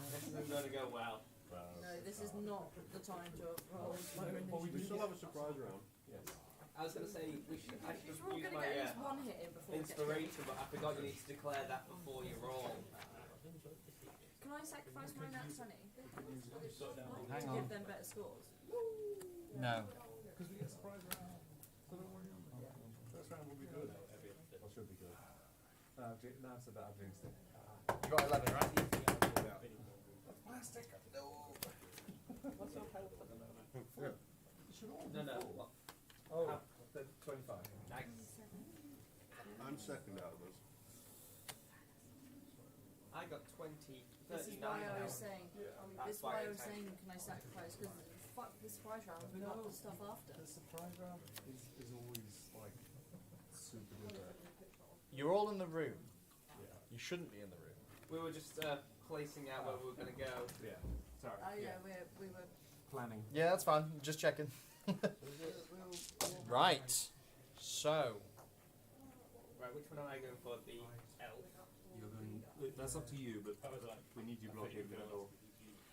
This isn't going to go well. No, this is not the time to roll slow Well, we initiative. still have a surprise round. Yes. I was going to say I should We're all use going to my get at least one hit in before we get to inspiration, but I forgot you need to declare that before you roll. Can I sacrifice my nat 20? Hang To on. give them better scores? No. Because we get a surprise round. So don't worry. First round will be good. Or should be good. No, it's about jinxed it. You got 11, right? That's plastic. No. What's your health at the moment? It should all be No, full. what? Oh, the 25. Nice. I'm second out of us. I got 20. This is 39 why I was now. saying. That's This is why why I I was saying, can I sacrifice? Because fuck this surprise round. We got the stuff after. The surprise round is always like super duper. You're all in the room. Yeah. You shouldn't be in the room. We were just placing out where we were going to go. Yeah. Sorry. Oh yeah, we were. Planning. Yeah, that's fine. Just checking. Right. So. Right, which one am I going for? The elf? You're going. That's up to you, but That was like, we need you blocking the middle.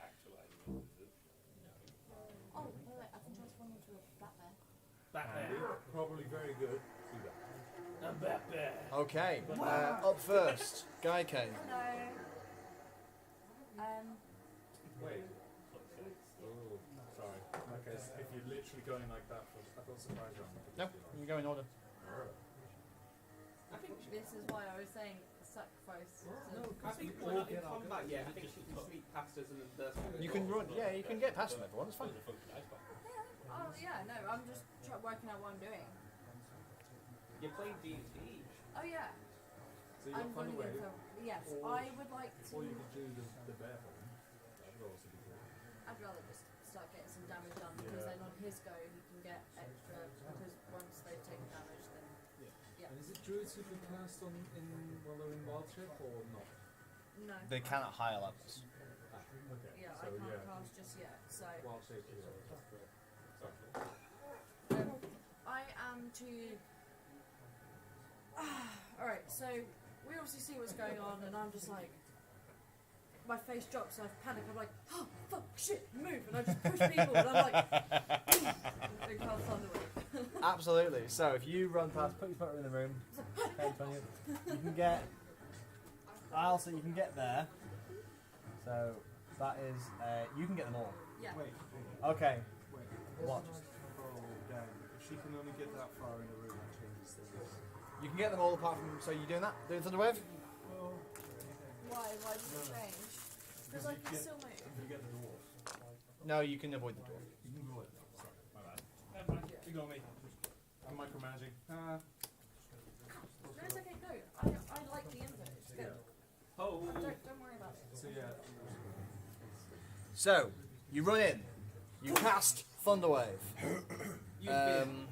actualizing it. Oh wait, I can transform into a black bear. Back there. Probably very good. Do that. I'm back there. Okay. Up first, Guy Kane. Hello. Wait. Oh, sorry. Okay, so if you're literally going like that, I thought surprise round. No, you go in order. I think This is why I was saying sacrifice. I think we're not in combat yet. I think she can sneak past us and then burst through the You can door. run. Yeah, you can get past them, everyone. It's fine. Oh yeah, no, I'm just working out what I'm doing. You're playing D&D. Oh yeah, So you're I'm fun running away. it for. Yes, Or- I would like to. Or you could do the bear thing. That would also be good. I'd rather just start getting some damage done because Yeah. then on his go he can get extra because once they've taken damage then yeah. And is it druids who can cast on while they're in wildship or not? No. They can at higher levels. Okay. Yeah, So I can't yeah, cast just yet. So wild shape is sorry. I am to. Alright, so we obviously see what's going on and I'm just like my face drops, I panic, I'm like, oh fuck shit, move, and I just push people and I'm like and cast Thunderwave. Absolutely. So if you run past, put your foot in the room. Okay, 20. You can get. I'll say you can get there. So that is. You can get them all. Yeah. Wait. Okay. Wait. What? Scroll down. If she can only get that far in the room, that changes things. You can get them all apart from. So you doing that? Doing Thunderwave? Well, Why does it change? Because I can still move. You get the dwarf. No, you can avoid the door. You can go in. Sorry, my bad. You got me. I'm micromanaging. No, it's okay. No, I like the invert. It's good. Oh. Don't worry about it. So yeah. So, you run in. You cast Thunderwave. You've been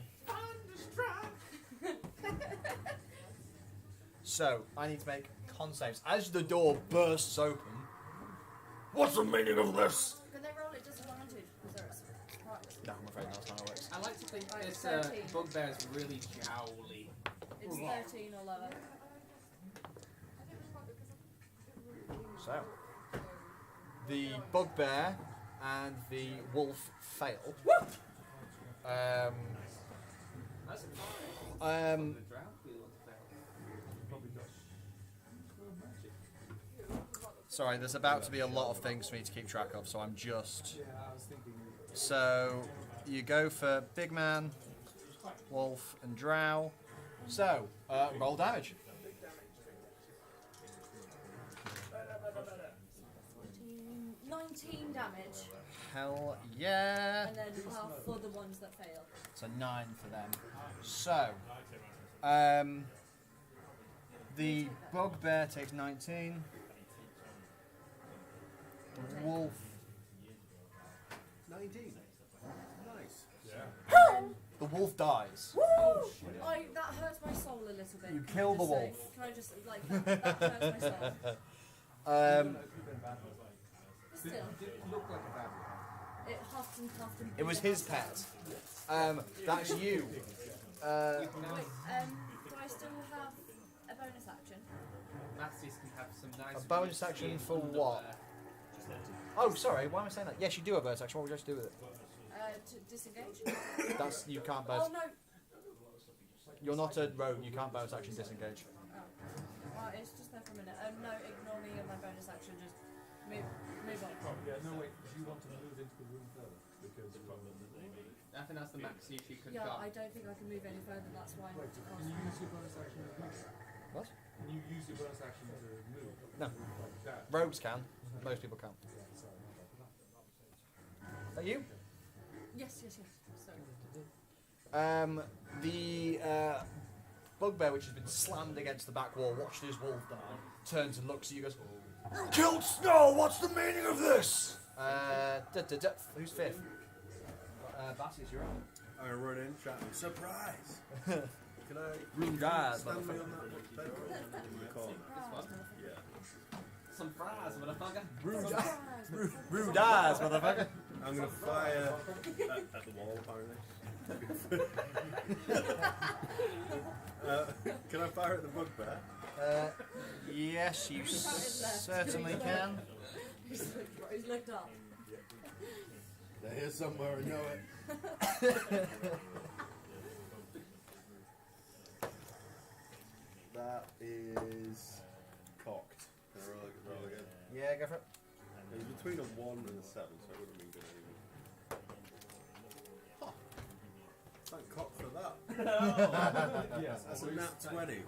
So, I need to make con saves. As the door bursts open, what's the meaning of this? Can they roll it disadvantage? Because they're surprised. No, I'm afraid that's not how it works. I like to think Right, this 13. bugbear is really jowly. It's 13 or lower. So, the bugbear and the wolf fail. That's a Um, the drow field fail. sorry, there's about to be a lot of things for me to keep track of, so I'm just... Yeah, I was thinking. So, you go for big man, wolf, and drow. So, roll damage. 19 damage, Hell yeah. and then half for the ones that fail. So 9 for them. So, the bugbear takes 19. The wolf. 19. Nice. The wolf dies. Woo! That hurts my soul a little bit. You can I kill the just say? wolf. Can I just, like, that hurts my soul. But still, Did it look like a bad one? it huffed and puffed and... It was his pet. That's you. You can Wait, now, do I still have a bonus action? Masties can have some nice. A bonus rich action skin for underwear. what? Oh, sorry. Why am I saying that? Yes, you do have a bonus action. What would you like to do with it? To disengage? That's you can't Oh bonus. no! You're not a rogue. You can't bonus action disengage. Oh. It's just there for a minute. No, ignore me and my bonus action. Just move on. Yeah, no wait, do you want to move into the room further? Because I think that's the max you could Yeah, got. I don't think I can move any further. That's why I'm wait, not can you use your bonus action to move? What? Can you use your bonus action to move? No. Like that? Rogues can. Most people can't. Yeah, sorry. Is that you? Yes. So The bugbear, which has been slammed against the back wall, watched his wolf die, turns and looks at you, goes, "You killed Snow! What's the meaning of this?" Who's fifth? Bassie's, you're on. I run in, shouting, surprise! Can I Rude eyes, stand me on motherfucker. that bedroll in the corner? This one? Yeah. Some fries, motherfucker. Rude eyes, motherfucker. I'm gonna fire at the wall, apparently. Can I fire at the bugbear? Yes, you certainly can. he's looked up. They're here somewhere, I know it. That is cocked. Can I roll again? Yeah, go for it. It was between a 1 and a 7, so it wouldn't have been good anyway. Huh. Thank cock for that. Yes, That's a nat 20.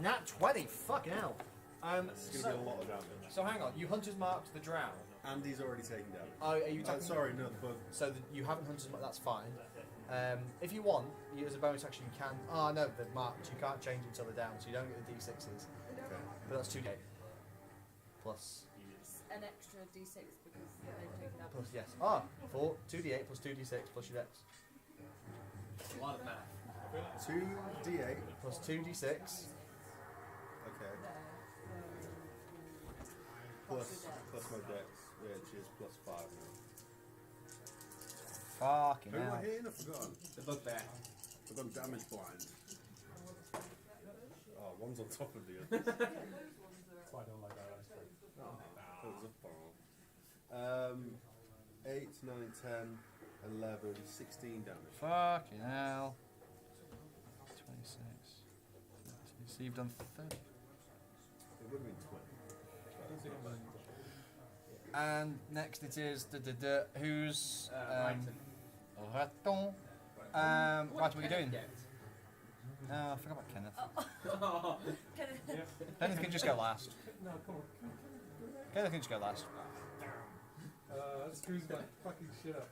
Nat 20, fucking hell. It's going to be a lot of damage. So hang on, you hunters marked the drow. And he's already taken damage. Are you taking? Sorry, no, the bug. So you haven't hunted marked, that's fine. If you want, as a bonus action, you can. Oh no, they're marked. You can't change it until they're down, so you don't get the d6s. Okay. But that's 2d8. Plus, An extra d6 because they've taken out. plus yes. 2d8 plus 2d6 plus your dex. A lot of math. 2d8. Plus 2d6. Okay. Plus my dex, which is plus 5 now. Fucking Who am I hell. hitting? I've forgotten. The bugbear. I've gone damage blind. Oh, one's on top of the other. That's why I don't like that ice cream. That was a bomb. 8, 9, 10, 11, 16 damage. Fucking hell. 26. 30. So you've done 30. It would have been 20. And next it is who's Brighton. Raton. Right, what are you doing? Oh, I forgot about Kenneth. Oh. Kenneth can just go last. No, come on. Okay, I think just go last. That screws my fucking shit up.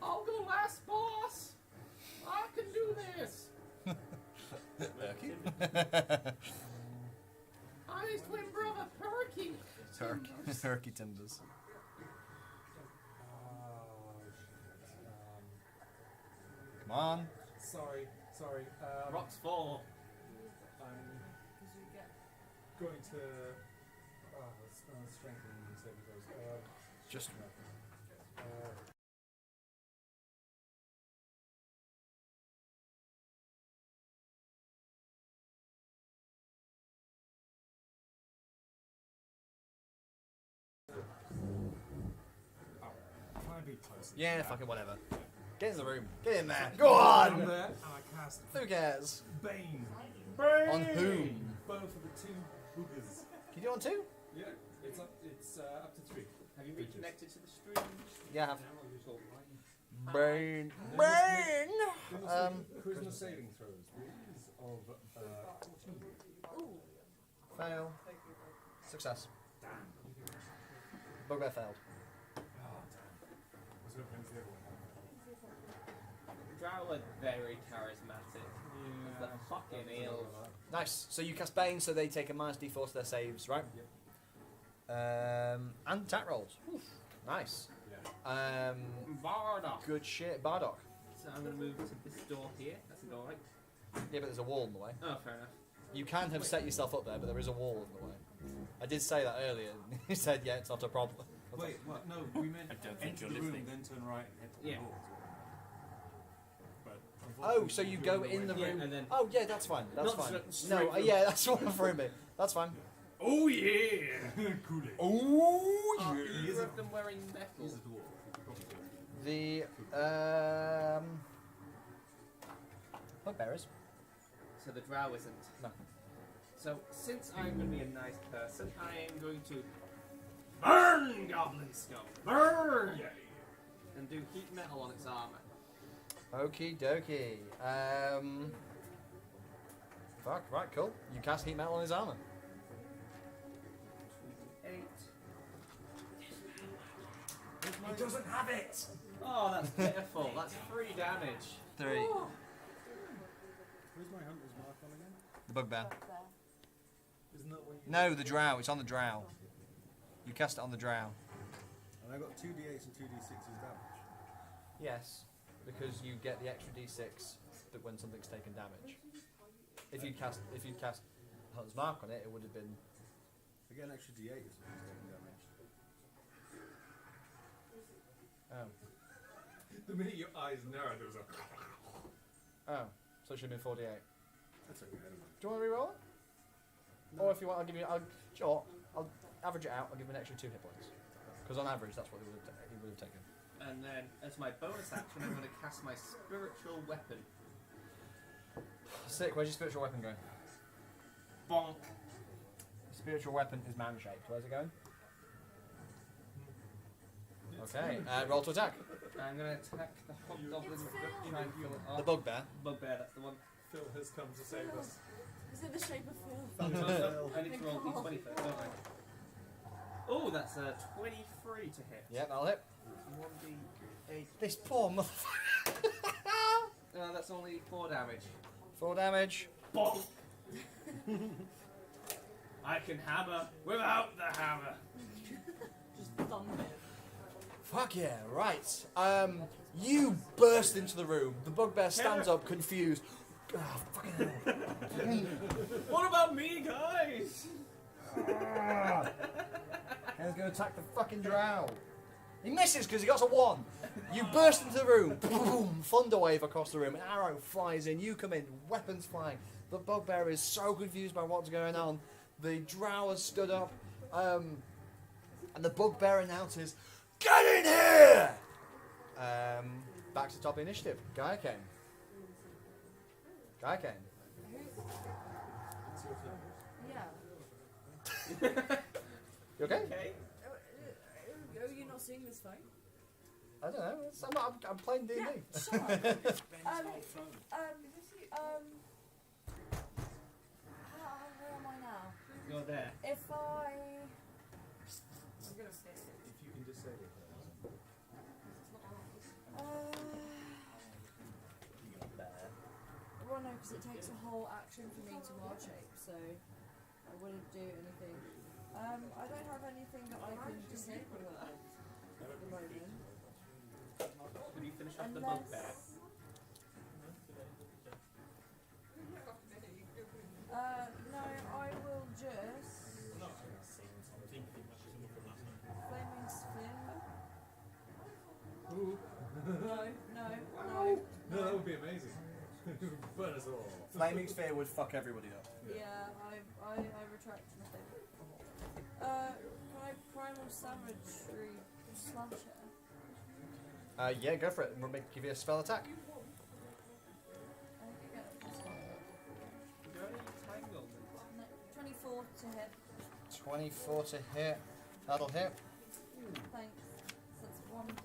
I'll go last, boss. I can do this. I'm his twin brother, Perky. Turkey timbers. Come on. Sorry. Rocks fall. I'm Because you get. going to. Strengthen saving throws. Just. Can I be closer? Yeah, fucking whatever. Get in the room. Get in there. Go on! I'm there, and I cast Who cares? Bane. On whom? Both of the two boogers. Can you do it on 2? Yeah, it's up to 3. Have you reconnected to the stream? Yeah, I have. Cool. Brain. There Brain! must be charisma saving throws, please, of 14. Ooh. Fail. Success. Bugbear failed. Oh, damn. Was it against the other one? Drow are very charismatic. The fucking eel. Nice. So you cast Bane, so they take a minus d4 to their saves, right? And attack rolls. Oof. Nice. Yeah. Bardock. Good shit. Bardock. So I'm going to move to this door here. That's the door, right? Yeah, but there's a wall in the way. Oh, fair enough. You can have set yourself up there, but there is a wall in the way. I did say that earlier. You said, yeah, it's not a problem. Wait, what? No, we meant I don't think enter you're the room, listening. then turn right and head to the Yeah. door. But Oh, so you go in the Yeah, room. and then- Oh, yeah, that's fine. That's Not fine. straight No, through. yeah, that's what threw me. That's fine. Oh yeah! Kool-Aid. Oh, Are He is either a- of them wearing metal? He's a dwarf. The bugbearers. So the drow isn't. No. So since I'm going to be a nice person, I am going to burn Goblin Skull. Burn! And do heat metal on its armor. Okie dokie. Fuck. Right. Cool. You cast heat metal on his armor. 8. He doesn't have it! Oh, that's pitiful. That's 3 damage. 3. Where's my hunter's mark on again? The bugbear. Back there. Isn't that when you... No, the drow. It's on the drow. You cast it on the drow. And I got 2d8s and 2d6s damage. Yes, because you get the extra d6 that when something's taken damage. If you cast Hunter's Mark on it, it would have been. I get an extra d8 if something's taking damage. Oh. The minute your eyes narrowed, there was a... Oh. So it should have been 48. That's okay, I don't know. Do you want to re-roll it? Or if you want, I'll give you. Sure. I'll average it out. I'll give you an extra 2 hit points. Because on average, that's what he would have taken. And then, as my bonus action, I'm going to cast my spiritual weapon. Sick. Where's your spiritual weapon going? Bonk. Spiritual weapon is man-shaped. Where's it going? Okay. Roll to attack. I'm going to attack the hobgoblin. Try and kill it The off. bugbear. Bugbear, that's the one. Phil has come to save us. Is it the shape of Phil? I need to roll d20 first, don't I? Oh, that's a 23 to hit. Yeah, that'll hit. 1d8. This poor motherfucker. That's only 4 damage. 4 damage. Bonk! I can hammer without the hammer. Just thumb it. Fuck yeah, right. You burst into the room. The bugbear stands up, confused. Oh, fucking hell. What about me, guys? He's going to attack the fucking drow. He misses because he got a 1. You burst into the room. Boom! Thunder wave across the room. An arrow flies in. You come in. Weapons flying. The bugbear is so confused by what's going on. The drow has stood up. And the bugbear announces, "Get in here!" Back to top of the initiative. Gaia came. It's your turn. Yeah. You okay? Okay. Are you not seeing this fight? I don't know. I'm playing D&D. Yeah, shut up. How am I now? You're go there. If I... I'm gonna say it. If you can disable it. Well, no, because it takes a whole action for me to wild shape, so I wouldn't do anything. I don't have anything that I can disable it at the moment. Could you finish off the bugbear? No, I will just... Flaming Spin. Ooh. No. No, that would be amazing. Burn us all. Flaming Sphere would fuck everybody up. Yeah, I retract nothing. Can I Primal Savagery Slasher? Yeah, go for it. Give you a spell attack. I think you get a plus one. Is there any entanglement? No, 24 to hit. 24 to hit. That'll hit. Thanks. So it's 1d10.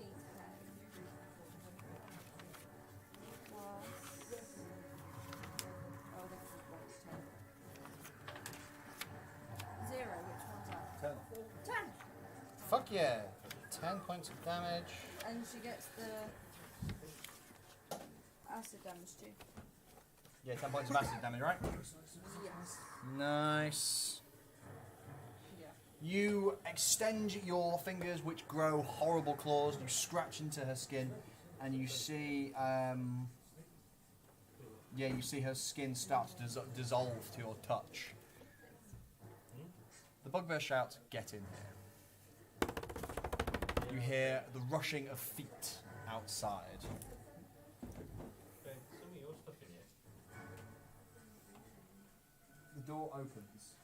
Plus... Oh, this is 1d10. 0, which one's that? 10. 10! Fuck yeah. 10 points of damage. And she gets the acid damage too. Yeah, 10 points of acid damage, right? Yes. Nice. Yeah. You extend your fingers, which grow horrible claws. You scratch into her skin, and you see, you see her skin start to dissolve to your touch. The bugbear shouts, "Get in here!" You hear the rushing of feet outside. Okay, some of your stuff in here. The door opens,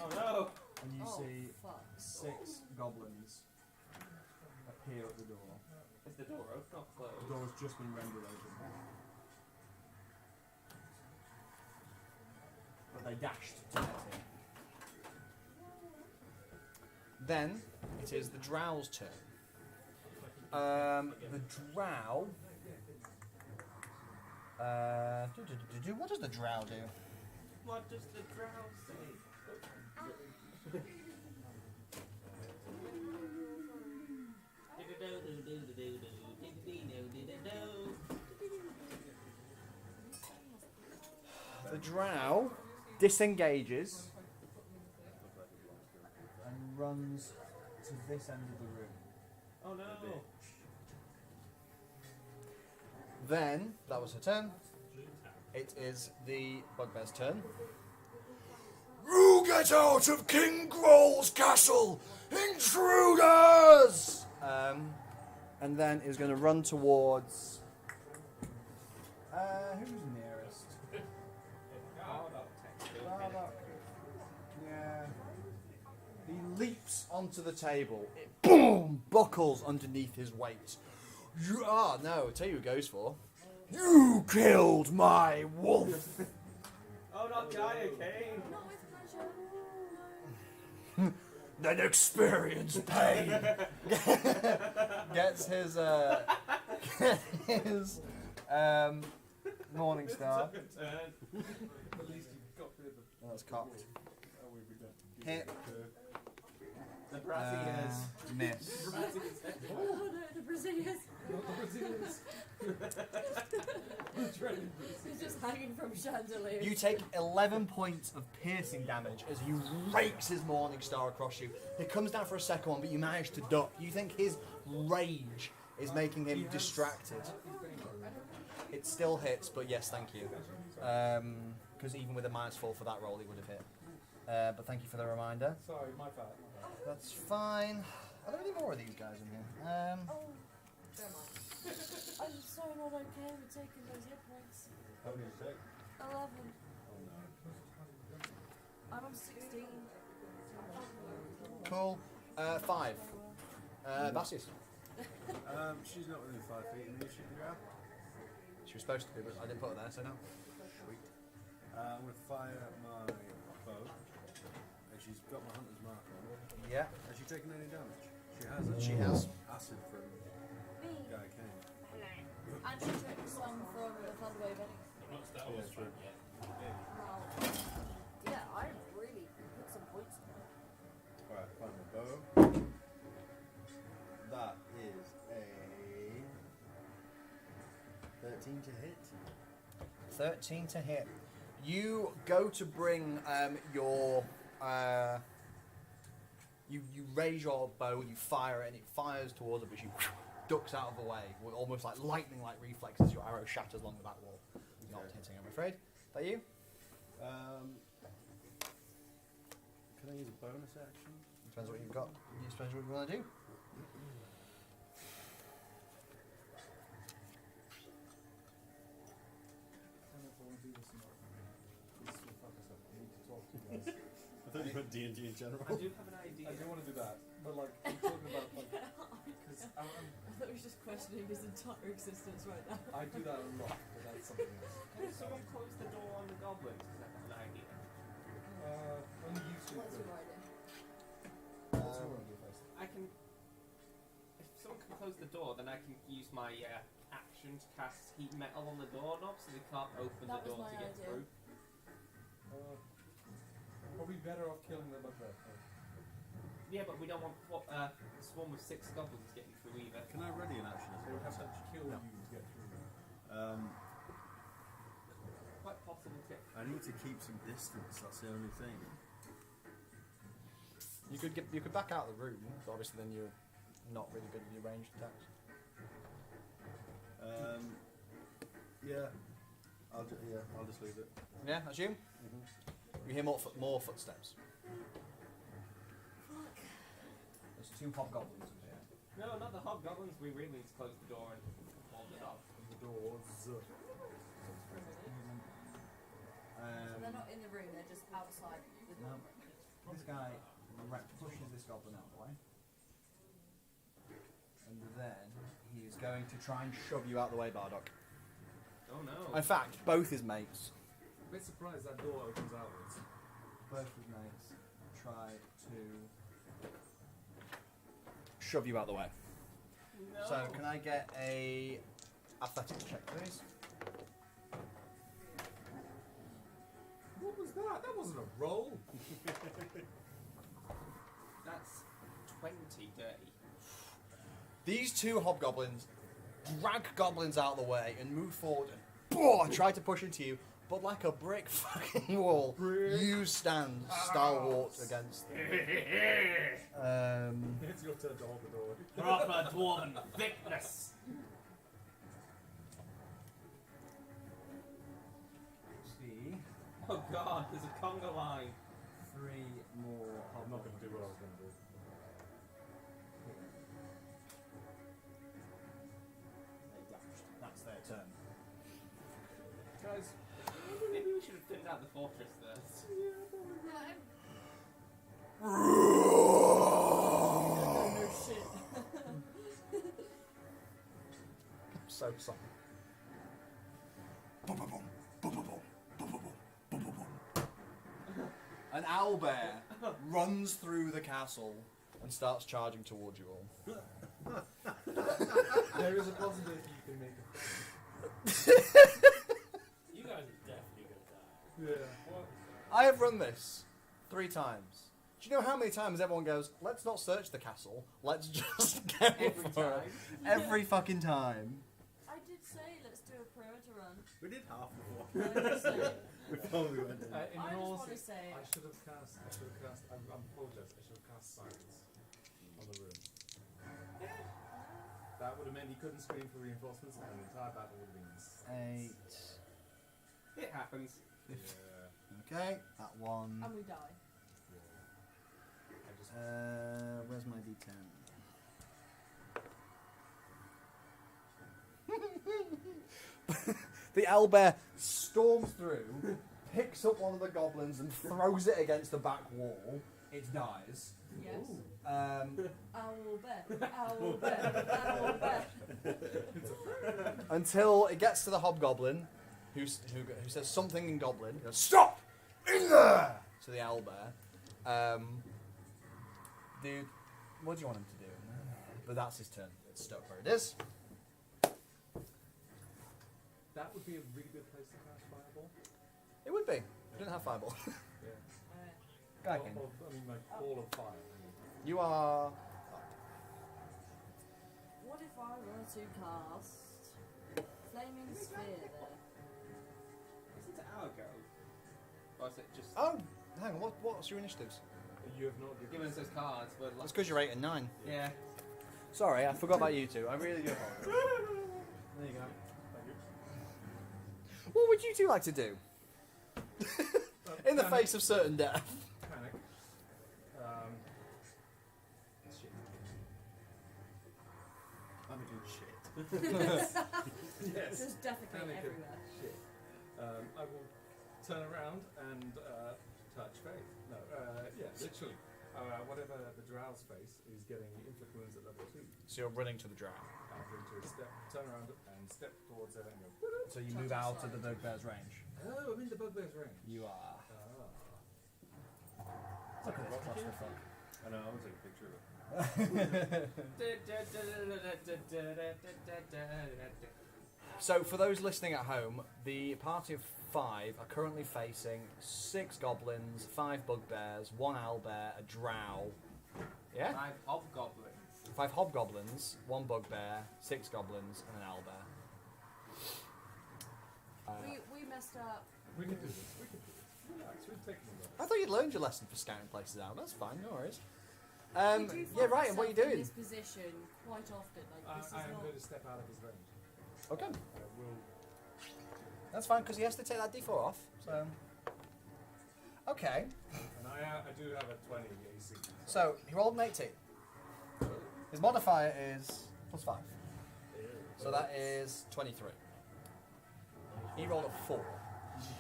Oh no! and you Oh, see fuck. 6 goblins appear at the door. Is the door open or The closed? door has just been rendered open. But they dashed to get in. Then it is the drow's turn. The drow. What does the drow do? What does the drow say? The drow disengages and runs to this end of the room. Oh no! Then, that was her turn. It is the bugbear's turn. You get out of King Groll's castle, intruders! And then is going to run towards. Who's nearest? Bardock. Yeah. He leaps onto the table. It boom buckles underneath his weight. No, I'll tell you who goes for. You killed my wolf! Oh, not Gaia Kane! Not with pleasure. Then experience pain! Gets his Morning Star. Turn. At least you got rid of the. Oh, that's cocked. Oh, we've been done. Hit. The brassy ears. Miss. Brassy ears. Oh no, the Brazilians. He's just hanging from chandeliers. You take 11 points of piercing damage as he rakes his Morning Star across you. He comes down for a second one, but you manage to duck. You think his rage is making him distracted. It still hits, but yes, thank you. Because even with a -4 for that roll, it would have hit. But thank you for the reminder. Sorry, my bad. That's fine. Are there any more of these guys in here? Oh, I'm so not okay with taking those hit points. How many did you take? 11. I'm on 16. Cool. 5. Bassius. She's not within 5 feet of me, she can grab. She was supposed to be, but I didn't put her there, so no. Sweet. I'm going to fire my bow. And she's got my hunter's mark on. Yeah, Has she taken any damage? She has. she has. Acid from Me. Guy Kane. And she took some from the Thunderwave anyway. I'm not Star Wars fan yet. Wow. Yeah, I really 13 to hit. 13 to hit. You go to bring your. You raise your bow, you fire it, and it fires towards it, but she ducks out of the way with almost like lightning-like reflexes. Your arrow shatters along the back wall. Not hitting, I'm afraid. Is that you? Can I use a bonus action? Depends what you've got. Depends what you want to do. I thought you meant D&D in general. I do have an idea. I do want to do that, but like I'm talking about like because I thought he was just questioning his entire existence right now. I do that a lot, but that's something else. Can someone close the door on the goblins? Because I have an idea. Only you two What's could. your idea? What's your idea first? I can. If someone can close the door, then I can use my action to cast heat metal on the doorknob so they can't open That the was door my to get idea. through. Probably better off killing them up there. Yeah, but we don't want a swarm of 6 goblins getting through either. Can I ready an action as They well? would have to kill you to get through them. Quite possible to get. I need to keep some distance. That's the only thing. You could back out of the room, but obviously then you're not really good with your ranged attacks. Yeah. I'll just leave it. Yeah, that's you. You hear more footsteps. There's 2 hobgoblins in here. No, not the hobgoblins. We really need to close the door and hold it off. The doors. So they're not in the room, they're just outside the door. This guy pushes this goblin out of the way. And then he is going to try and shove you out of the way, Bardock. Oh no. In fact, both his mates. I'm a bit surprised that door opens outwards. Both his mates try to shove you out of the way. No. So, can I get a athletics check, please? What was that? That wasn't a roll. That's 20 dirty. These 2 hobgoblins drag goblins out of the way and move forward and try to push into you, but like a brick fucking wall, you stand stalwart against them. It's your turn to hold the door. Proper dwarven thickness. See, Oh god, there's a conga line. 3 more I'm not going to do what I was going to do. That's their turn. Guys, Maybe we should have thinned out the fortress first. No shit. So sorry. An owlbear runs through the castle and starts charging towards you all. there is a possibility you can make a friend. You guys are definitely gonna die. Yeah. I have run this 3 times. Do you know how many times everyone goes, let's not search the castle, let's just go Every for it." time. Every fucking time. I did say let's do a perimeter run. We did half of what I just say- before we went in. In I just all want to honesty, say I should have cast. I apologize. I should have cast silence on the room. That would have meant he couldn't scream for reinforcements, and the entire battle would have been. 8. It happens. Yeah. Okay, that one. and we die. I just. Where's my D10? The owlbear storms through, picks up one of the goblins and throws it against the back wall. It dies. Yes. Um, Owl bear. Owl bear. Owl bear. until it gets to the hobgoblin, who says something in goblin. He goes, "Stop! In there!" To the owlbear. Dude, what do you want him to do? But that's his turn. It's stuck where it is. That would be a really good place to cast fireball. It would be. We didn't have fireball. Yeah. Alright. Guy King. I mean, like all of fire. I mean. You are. What if I were to cast flaming sphere there. Is it our go? Or is it just Oh, hang on. What's your initiatives? You have not giving us those cards? But That's because you're 8 and 9. yeah. Sorry, I forgot about you two. I really do apologize. There you go. Thank you. What would you two like to do? In the face of certain death. Panic. Shit. I'm a good shit. Yes. Just defecate Panic and everywhere. Shit. I will turn around and touch Faith. No, yeah, literally. Whatever the drow's face is getting inflict wounds at level 2. So you're running to the drow. I'm going to turn around and step towards her and go. So you move out of the bugbear's range. Oh, I'm in the bugbear's range. You are. Ah. Look at this clusterfuck. I know, I was taking a picture of it. So, for those listening at home, the party of 5 are currently facing 6 goblins, 5 bugbears, 1 owlbear, a drow. Yeah? 5 hobgoblins. 5 hobgoblins, 1 bugbear, 6 goblins, and an owlbear. We messed up. We can do this. We can do this. Relax. We've taken a look. I thought you'd learned your lesson for scouting places out. That's fine, no worries. We do Yeah, find right, and what are you ourselves in doing? this position quite often. Like this is I am not. going to step out of his range. Okay. I will. That's fine, because he has to take that d4 off. So. Okay. And I do have a 20 AC. So, he rolled an 18. His modifier is +5. So that is 23. He rolled a 4.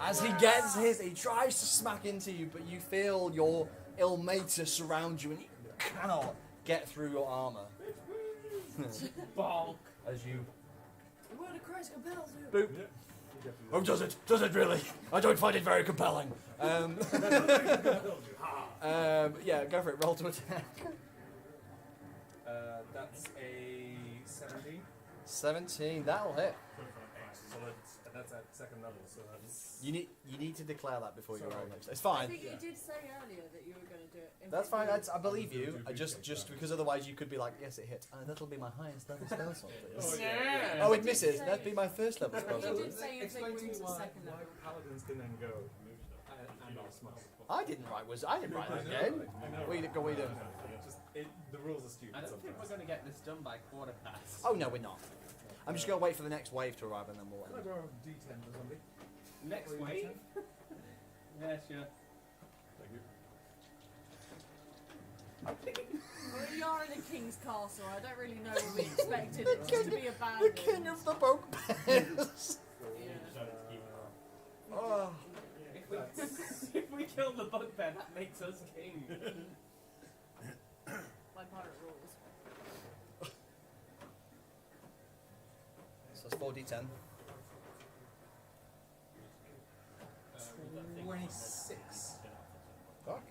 As he gets he tries to smack into you, but you feel your Ilmater surround you and you cannot get through your armour. Bonk. As you... The word of Christ compels you. Boop. Yeah. You definitely Oh, does it? Does it really? I don't find it very compelling. Yeah, go for it. Roll to attack. That's a 17. 17. That'll hit. So that's at second level. So that's. You need to declare that before you Sorry. roll next. It's I fine. think you did say earlier that you were going to do it. In That's fact, fine. you- I believe Do you. appreciate Just that. because otherwise you could be like, yes, it hit. That'll be my highest level spell slot. please. Yeah. Oh, it misses. That'd be my first level spell You slot. did say you Explain take to me wounds at why second level. paladins can then go and I'll smile. I didn't write that game. I know. What are you doing? Just, the rules are stupid I don't think we're sometimes. going to get this done by quarter past. Oh no, we're not. I'm just gonna wait for the next wave to arrive and then we'll. Can I borrow a D10 for zombie? Next Borrow a wave? D10? Yeah, sure. Thank you. Well, we are in a king's castle. I don't really know what we expected it just to be The abandoned. king of the bugbears. Yeah. Oh. If we kill the bugbear, that makes us king. By pirate rules. So it's 4d10. 26. Fuck.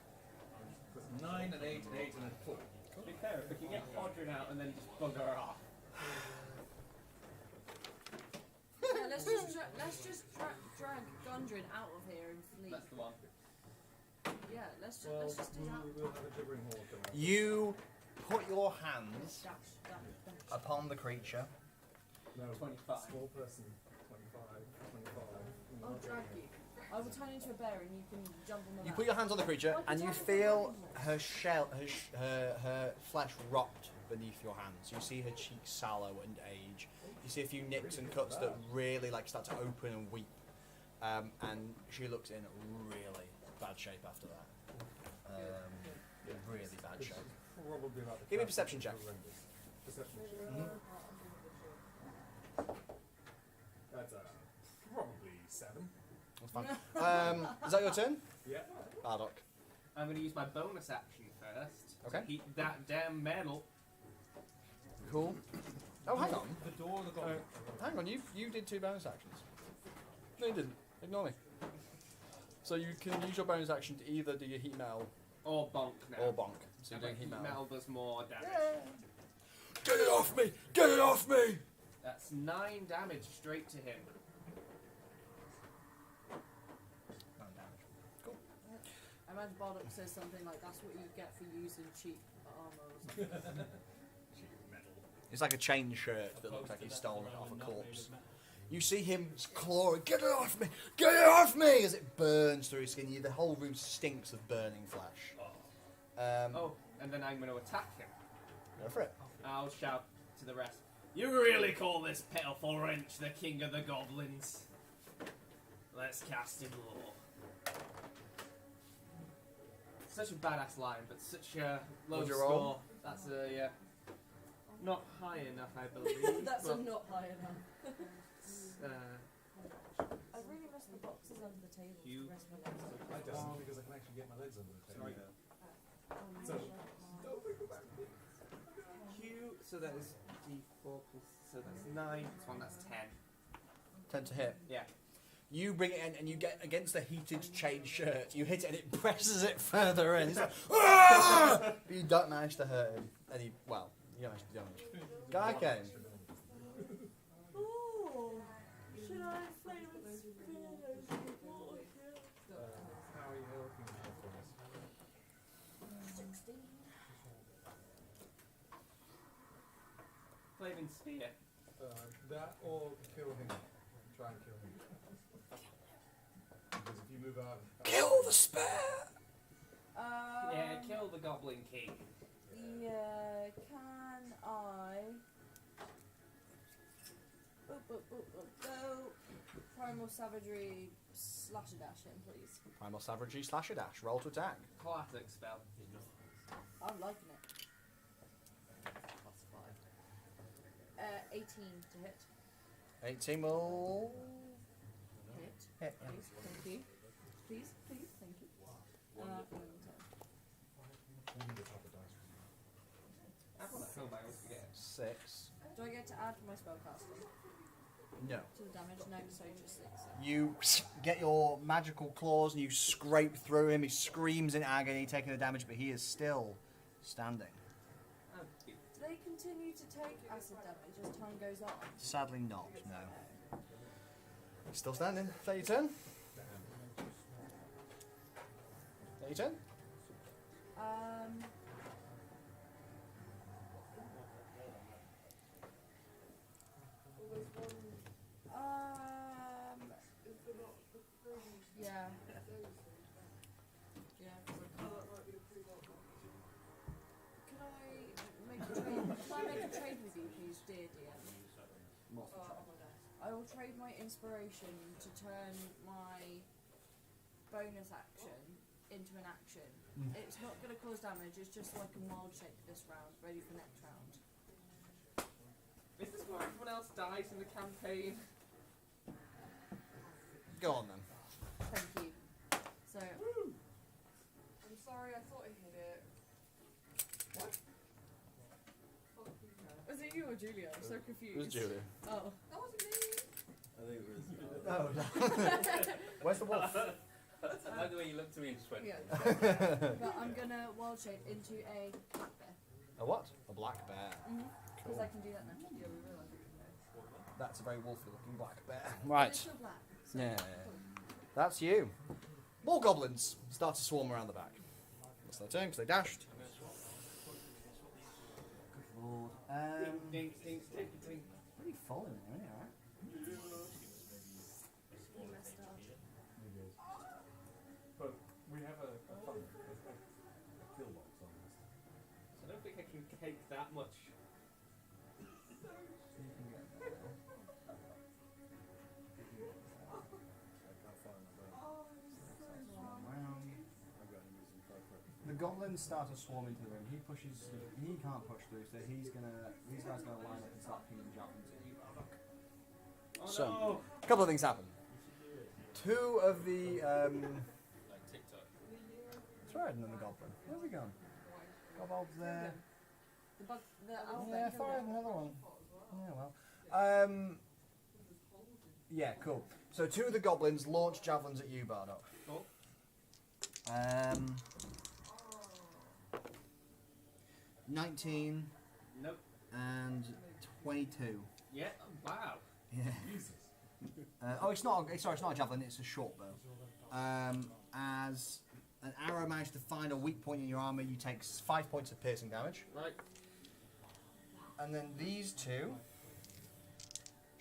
With 9 and 8 and 8 and a 4. To be fair, if we can get Podrin out and then just bugger off. Yeah, let's just drag Gundren out of here and flee. That's the one. Yeah, let's just Well, do that. we'll have a gibbering horde come out. You put your hands Dash. upon the creature. No, 25. Small person. 25. 25. I'll drag you. I will turn into a bear and you can jump on the You lap. put your hands on the creature and you feel her shell, her flesh rot beneath your hands. You see her cheeks sallow and age. You see a few nicks and cuts that really start to open and weep. And she looks in really bad shape after that. Really bad shape. Probably about the Give me a class perception of check. horrendous. Perception check. That's probably 7. That's fine. Is that your turn? Yeah. Bardock. I'm going to use my bonus action first. Okay. To heat that damn metal. Cool. Oh, hang on. The door, the goblin. Hang on, you did 2 bonus actions. No, you didn't. Ignore me. So you can use your bonus action to either do your heat metal Or bonk now. or bonk. So you're doing heat heat metal. metal does more damage. Get it off me! Get it off me! That's 9 damage straight to him. Cool. I imagine Bardock says something like, that's what you get for using cheap armor or something. It's like a chain shirt that looks like he's stolen it off a corpse. You see him clawing, get it off me! Get it off me! As it burns through his skin. The whole room stinks of burning flesh. And then I'm going to attack him. Go for it. I'll shout to the rest. You really call this pitiful wrench the king of the goblins? Let's cast him law. Such a badass line, but such a low What'd you score. roll? That's a not high enough, I believe. That's Well, not high enough. I really miss the boxes under the table. for You- the rest of my life. I don't because I can actually get my legs under the table. So, don't bring them back. So that is D4 plus, so that's 9. This one, that's 10. 10 to hit. Yeah. You bring it in and you get against the heated chain shirt. You hit it and it presses it further in. It's like, "Ah!" But you don't manage to hurt him. And you don't manage to damage. Guy came. Ooh, should I flame with spears? How are you helping me for this? 16. Flaming Spear. That or kill him. Try and kill him. Because if you move out... Kill the spare! Yeah, kill the Goblin King. Yeah, can I... Go. Primal Savagery slash a dash him, please. Primal Savagery / a dash. Roll to attack. Classic spell. I'm liking it. Plus 5. 18 to hit. 18 will Hit. hit. Please, thank you. Please, thank you. You need a proper dice. I want to kill my own again. 6. Do I get to add my spellcasting No. to the damage? No, so just 6. You get your magical claws and you scrape through him. He screams in agony, taking the damage, but he is still standing. Do they continue to take acid damage as time goes on? Sadly not, no. He's still standing. Is that your turn? Is that your turn? Yeah. Can I make a trade with you, please, dear DM? I will trade my inspiration to turn my bonus action into an action. It's not going to cause damage, it's just like a mild shape this round, ready for next round. Is this where everyone else dies in the campaign? Go on then. Thank you. So, I'm sorry, I thought I hit it. was it you or Julia? I'm so confused. It was Julia. Oh. That wasn't me. I think it was. No, no. Where's the wolf? I like the way you looked at me and just went. Yeah. But I'm gonna wild shape into a black bear. A what? A black bear. Because I can do that now. Yeah, we realised. That's a very wolfy looking black bear. It's Right. still black. So Yeah. That's you. More goblins start to swarm around the back. That's their turn because they dashed. Good lord. Dink, dink, dink, dink. Pretty full in there, alright? You messed up. But we have a kill box on this. I don't think I can take that much. The goblins start to swarm into the room. He can't push through, so these guys are gonna line up and start pinging javelins at you. Oh So- no! A couple of things happen. Two of the Like TikTok. Thread and then the goblin. Where's he gone? Goblins there. The bug, the owl Yeah, bear killed fired it. another one. Yeah, well. Yeah, cool. So two of the goblins launch javelins at you, Bardock. Cool. 19 Nope. and 22. Yeah. Wow. Yeah. It's not a javelin. It's a short bow. As an arrow managed to find a weak point in your armor, you take 5 points of piercing damage. Right. And then these two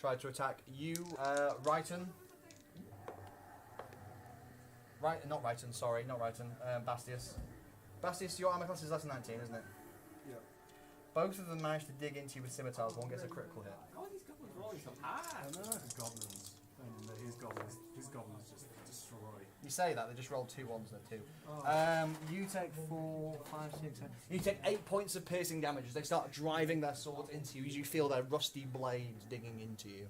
try to attack you, Ryton. Right, not Ryton, sorry, not Ryton. Bastius. Bastius, your armor class is less than 19, isn't it? Yeah. Both of them manage to dig into you with scimitars. One gets a critical hit. Oh, these goblins rolling so hard. His goblins, and his goblins just destroy. You say that, they just rolled 2 ones there too. Oh. You take 4, 5, 6, 7. You take 8 points of piercing damage as they start driving their swords into you, as you feel their rusty blades digging into you.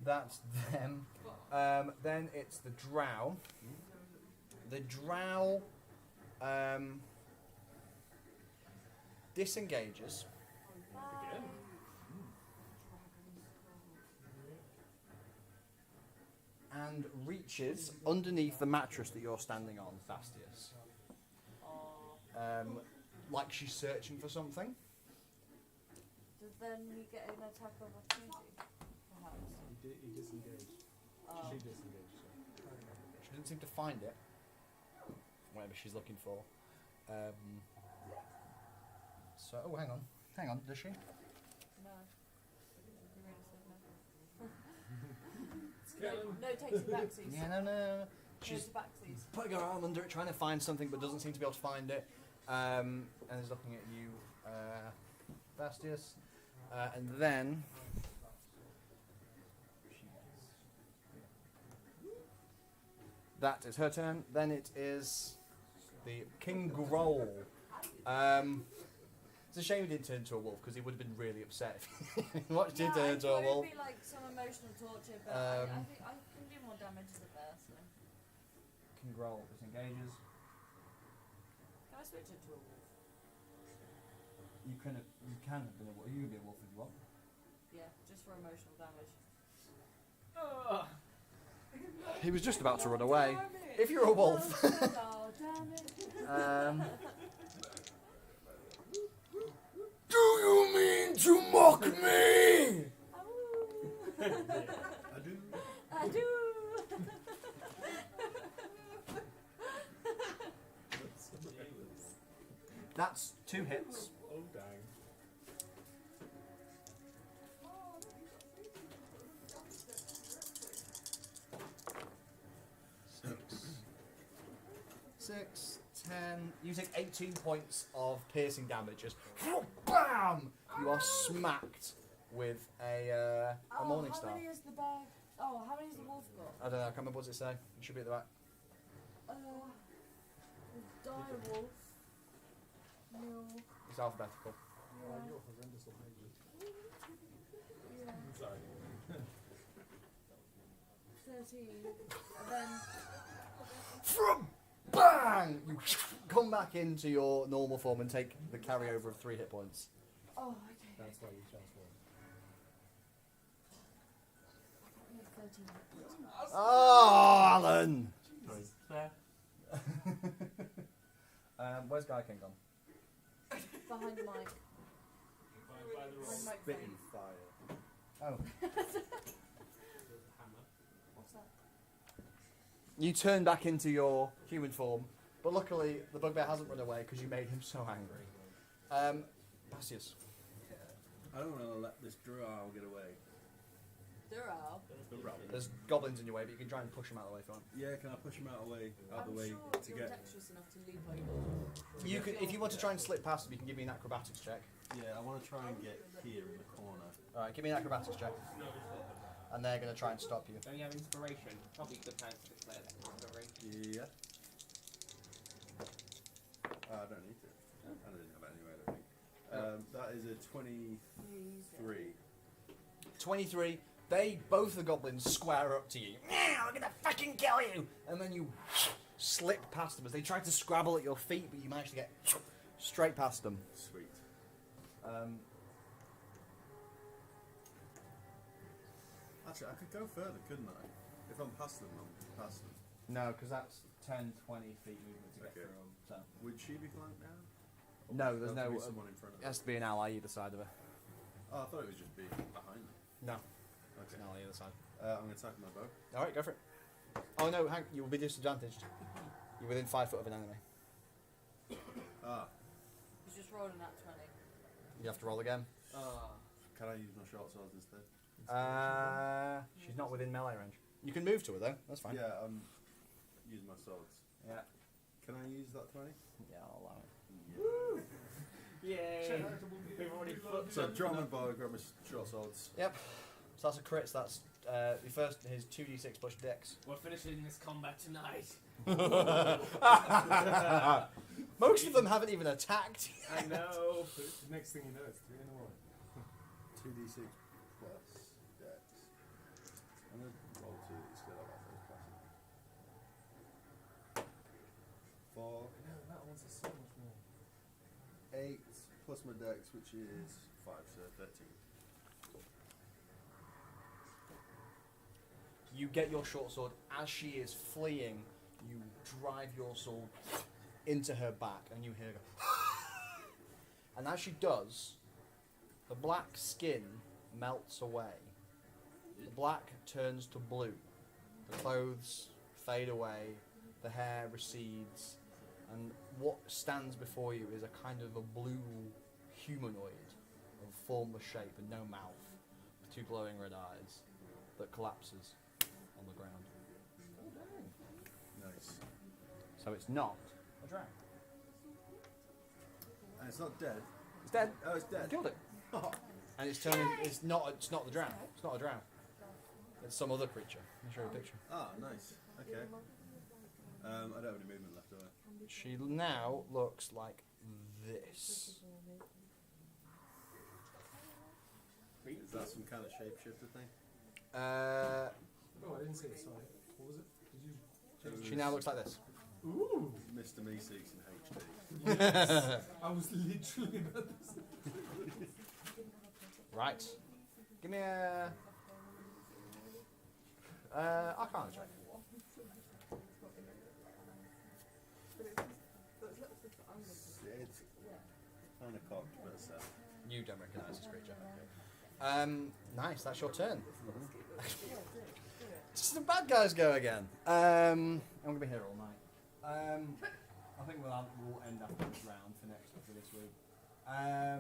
That's them. Then it's the drow. The drow disengages. Again. And reaches underneath the mattress that you're standing on, Fastius. Like she's searching for something. Does then you get an attack of opportunity? Perhaps. He disengaged. Oh. She disengaged. She doesn't seem to find it. Whatever she's looking for. So, oh, hang on. Does she? No. You really said no. No, takes it backsies. Yeah, no. She's Goes backsies. putting her arm under it, trying to find something, but doesn't seem to be able to find it. And is looking at you, Bastius. And then that is her turn. Then it is the King Growl. It's a shame he didn't turn into a wolf because he would have been really upset if he watched him turn into a wolf. It would be like some emotional torture, but I think I can do more damage as a bear, so. King Growl disengages. Can I switch it to a wolf? You can have been a wolf. You can be a wolf if you want. Yeah, just for emotional damage. He was just about to run away. If you're a wolf. Oh, damn it. Do you mean to mock me? I do. That's 2 hits. Oh dang. Six, 10. You take 18 points of piercing damage. Just BAM! You are smacked with a morning How star. many is the bear? Oh, how many has the wolf got? I don't know. I can't remember what does it say. It should be at the back. Dire wolf. No. It's alphabetical. Yeah. You're horrendous at language. Yeah. Sorry. 13. And then. Bang! You come back into your normal form and take the carryover of 3 hit points. Oh, okay. That's why you transform. We have 13 hit points. Oh, Alan! Fair. Where's Guy King gone? Behind Mike. By the Behind roll. Mike. Spitting fire. Oh. There's a hammer. What's that? You turn back into your human form, but luckily the bugbear hasn't run away because you made him so angry. Bastius. I don't want to let this drow get away. Dural. There's goblins in your way, but you can try and push them out of the way if you want. Yeah, can I push him out of the way I'm to sure you're get? dexterous enough to leap over. You can, if you want to try and slip past them, you can give me an acrobatics check. Yeah, I want to try and get here in the corner. Alright, give me an acrobatics check. And they're going to try and stop you. Don't you have inspiration? Probably a good time to declare that inspiration. Yeah. I don't need to. I didn't have it anyway, I don't think. That is a 23. 23. Both the goblins square up to you. I'm going to fucking kill you! And then you slip past them as they try to scrabble at your feet, but you manage to get straight past them. Sweet. Actually, I could go further, couldn't I? If I'm past them, I'm past them. No, because that's 10, 20 feet movement to get Okay. through them. So. Would she be flanked now? No, there's There has to no. be someone in front of It her. has to be an ally either side of her. Oh, I thought it was just being behind them. No, Okay. an ally either side. I'm going to attack my bow. Alright, go for it. Oh no, hang, you will be disadvantaged. You're within 5 foot of an enemy. Ah, He's just rolling that 20. You have to roll again. Can I use my short swords instead? She's not within melee range. You can move to her though. That's fine. Yeah, I'm using my swords. Yeah. Can I use that 20? Yeah, I'll allow it. Yay! We've already fucked So up. drop my bow, grab my short swords. Yep. So that's a crit. So that's your first. His 2d6 plus your dex. We're finishing this combat tonight. Most of them haven't even attacked. I know. The next thing you know, it's 3 in the morning. 2d6 plus dex. I'm going to roll 2 these because I like those classes. 4, No, that one's so much more. 8 plus my dex, which is 5, so 13. You get your short sword as she is fleeing. You drive your sword into her back, and you hear her go. And as she does, the black skin melts away. The black turns to blue. The clothes fade away. The hair recedes, and what stands before you is a kind of a blue humanoid of formless shape and no mouth, with 2 glowing red eyes, that collapses on the ground. Nice. So it's not a dragon. And it's not dead. It's dead. Oh, it's You dead. killed it. And it's turning. It's not the drow. It's not a drow. It's some other creature. I'll show you a picture. Ah, nice. Okay. I don't have any movement left, do I? She now looks like this. Is that some kind of shapeshifter thing? Oh, I didn't see it, sorry. What was it? Did you... She now looks like this. Ooh! Mr. Meeseeks in HD. Yes! I was literally about to say. Right. Give me a. Arcana check. It's kind of cocked, but it's You don't recognise this creature. Nice. That's your turn. Just the bad guys go again. I'm gonna be here all night. I think we'll end after this round for this week. I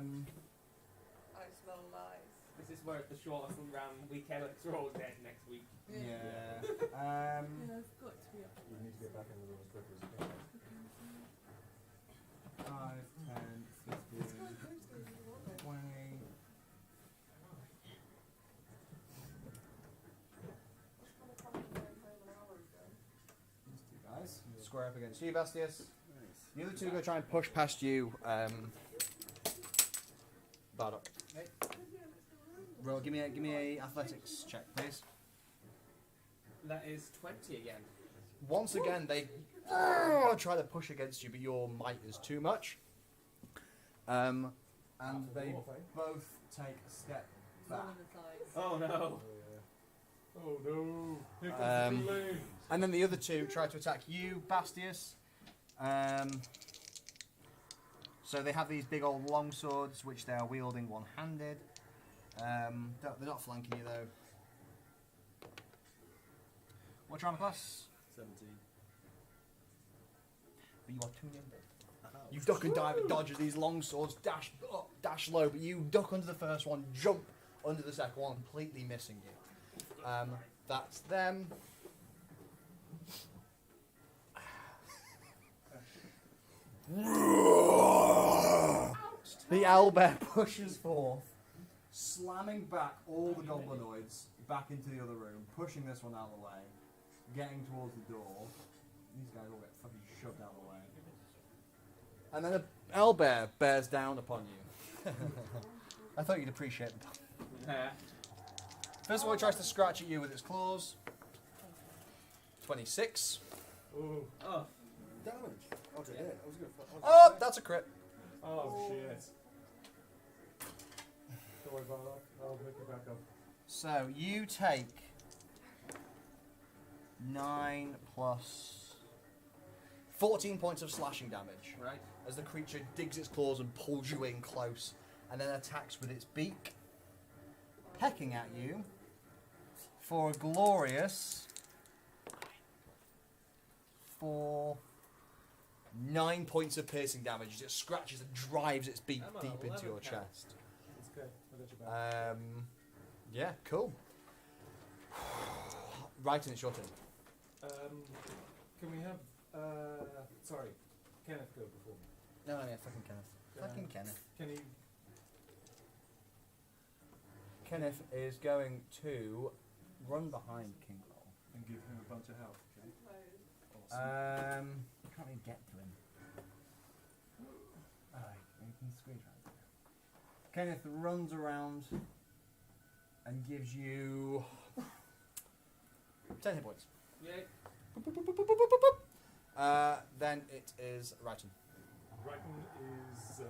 smell lies. This is where it's the shortest round weekend. We're all dead next week. Yeah. Yeah, I've got to be up. You need to get back into those strippers again. 5, 10, 15, 20. These 2 guys square up against you, Bastius. nice. The other 2 are going to try and push past you. Bardock. Roll. Give me a athletics check, please. That is 20 again. Once again, they try to push against you, but your might is too much. And they both take a step back. Oh no. Oh no! Here comes Um, the lane! And then the other 2 try to attack you, Bastius. So they have these big old long swords, which they are wielding one-handed. They're not flanking you though. What's your armor class? 17. But you are too nimble. You duck and dive and dodge as these long swords dash up, dash low, but you duck under the first one, jump under the second one, completely missing you. That's them. The owlbear pushes forth, slamming back all the goblinoids back into the other room, pushing this one out of the way, getting towards the door. These guys all get fucking shoved out of the way. And then an owlbear bears down upon you. I thought you'd appreciate the First of all, it tries to scratch at you with its claws. 26. Oh, Oh, Damage. Okay, yeah. I was going to. Oh, that's a crit. oh shit. Don't worry about that. I'll pick it back up. So you take 9 plus 14 points of slashing damage right. as the creature digs its claws and pulls you in close and then attacks with its beak, pecking at you for a glorious 9 points of piercing damage as it scratches and drives its beak I'm on deep into 11 your count. chest. That's good. got your back. Yeah, cool. Right, and it's your turn. Can we have, sorry, Kenneth go before me? No, yeah, fucking Kenneth. Fucking Kenneth. Can he, Kenneth is going to run behind King Roll. and give him a bunch of health, okay? Can't really get to him. Alright, you can squeeze right there. Kenneth runs around and gives you 10 hit points. Yay. Then it is Righton. Brighton is,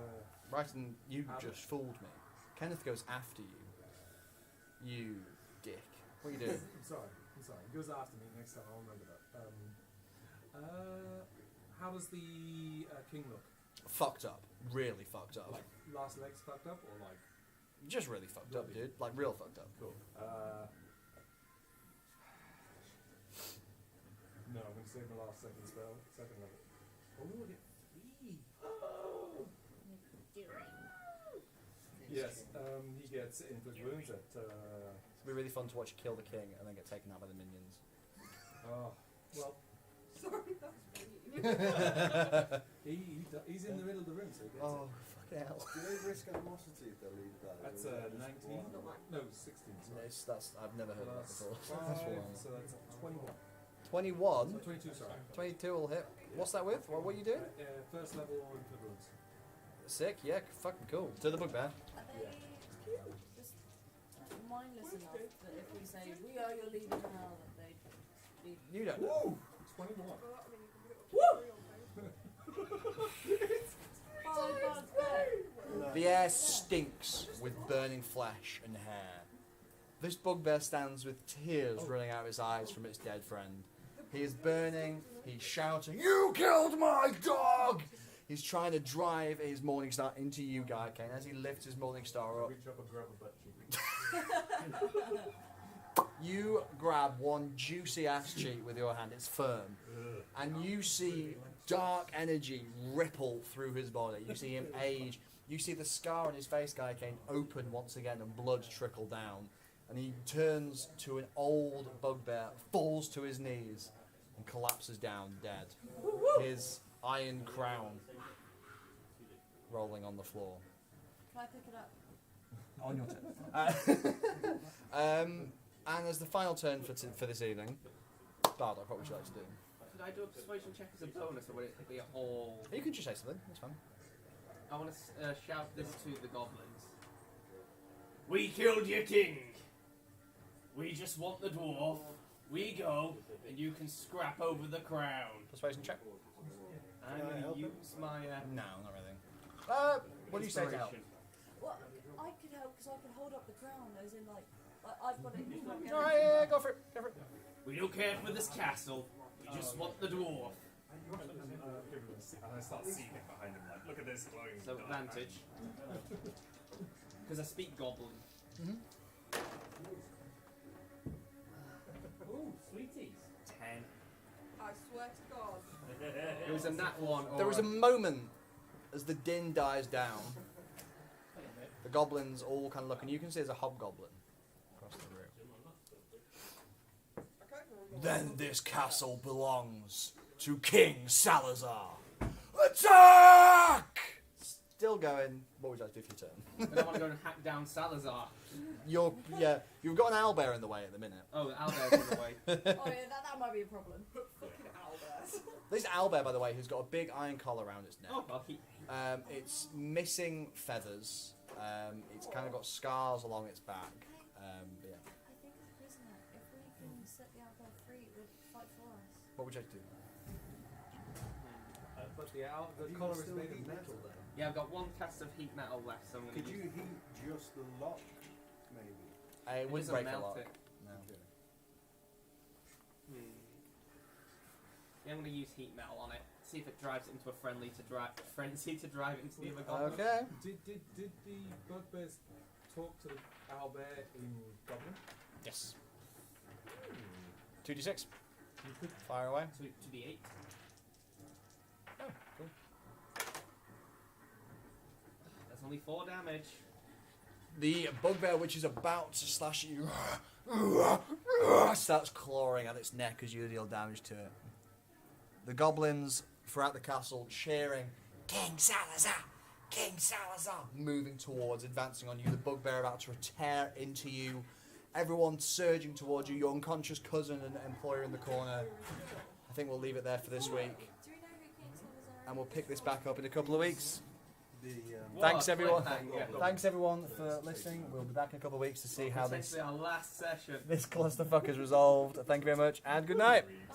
Righton, you Out. just fooled me. Kenneth goes after you. You dick. What are you doing? I'm sorry. He goes after me next time, I'll remember that. How does the king look? Fucked up. Really fucked up. Like, last legs fucked up, or like... Just really fucked up, dude. Like, real fucked up. Cool. No, I'm going to save my last second spell. Second level. Oh, I get 3! Yes, he gets inflict wounds at... It'll be really fun to watch you kill the king and then get taken out by the minions. Oh, well, Sorry, that's he's in the middle of the room, so he gets Oh, fucking hell. Do they risk animosity if they leave that? it. That's Or is it 19? just No, 16, sorry. I've never heard of that Plus before. 5, so that's 21. 21. 22, sorry. 22 will hit. What's that with? What are you doing? First level inflict wounds. Sick, yeah, fucking cool. To the bugbear. Are they just mindless enough that if we say we are your leader now, that they leave? You don't know. Whoa! 21. well, I mean, you can put it on the Bye, The air stinks with burning flesh and hair. This bugbear stands with tears running out of his eyes from its dead friend. He is burning, he's shouting, "You killed my dog!" He's trying to drive his Morning Star into you, Guy Kane, as he lifts his Morning Star up. Reach up and grab a butt cheek. You grab one juicy ass cheek with your hand, it's firm, and you see dark energy ripple through his body. You see him age. You see the scar on his face, Guy Kane, open once again and blood trickle down. And he turns to an old bugbear, falls to his knees, and collapses down dead. His iron crown rolling on the floor. Can I pick it up? On your turn. And as the final turn for this evening, Bardock, what would you like to do? Could I do a persuasion check as a bonus, or would it be a whole... You can just say something, that's fine. I want to shout this to the goblins. We killed your king! We just want the dwarf. We go, and you can scrap over the crown. Persuasion check? I'm going to use my... No, not really. What do you say to help? inspiration. Well, I could help because I can hold up the crown, as in like I've got it in my hand. Alright, yeah, go for it. Go for it. We don't care for this castle. We just want the dwarf. And I start seething behind him, like, look at this glowing. So advantage. Because I speak goblin. Ooh, sweeties. 10. I swear to God. It was a nat one. Or There is a moment as the din dies down. The goblins all kind of look, and you can see there's a hobgoblin across the room. Okay, well, Then this castle belongs to King Salazar. Attack! Still going. What would you like to do for your turn? And I want to go and hack down Salazar. You've got an owlbear in the way at the minute. Oh, Albert's in the way. Oh yeah, that might be a problem. fucking owlbears. This owlbear, by the way, who's got a big iron collar around its neck. Oh, well, he... It's missing feathers. It's kind of got scars along its back. Yeah. I think as a prisoner, if we can set the outlaw free, it would fight for us. What would you like to do? But the collar is made of metal, then. Yeah, I've got one cast of heat metal left, so I'm going to Could you heat just the lock, maybe? It It wouldn't doesn't break a melt lock. it. No. Yeah, I'm going to use heat metal on it. See if it drives it into a frenzy to drive it into the other goblin. Okay. Did the bugbears talk to the owlbear in Goblin? Yes. 2d6. Fire away. To the 8. Oh, cool. That's only 4 damage. The bugbear, which is about to slash at you, starts clawing at its neck as you deal damage to it. The goblins throughout the castle cheering, King Salazar! King Salazar! Moving towards, advancing on you. The bugbear about to tear into you. Everyone surging towards you. Your unconscious cousin and employer in the corner. I think we'll leave it there for this week. Do we know who King Salazar is? And we'll pick this back up in a couple of weeks. What Thanks a everyone. cliffhanger. Thanks everyone for listening. We'll be back in a couple of weeks to see how this Potentially our last session. clusterfuck is resolved. Thank you very much and good night. Bye.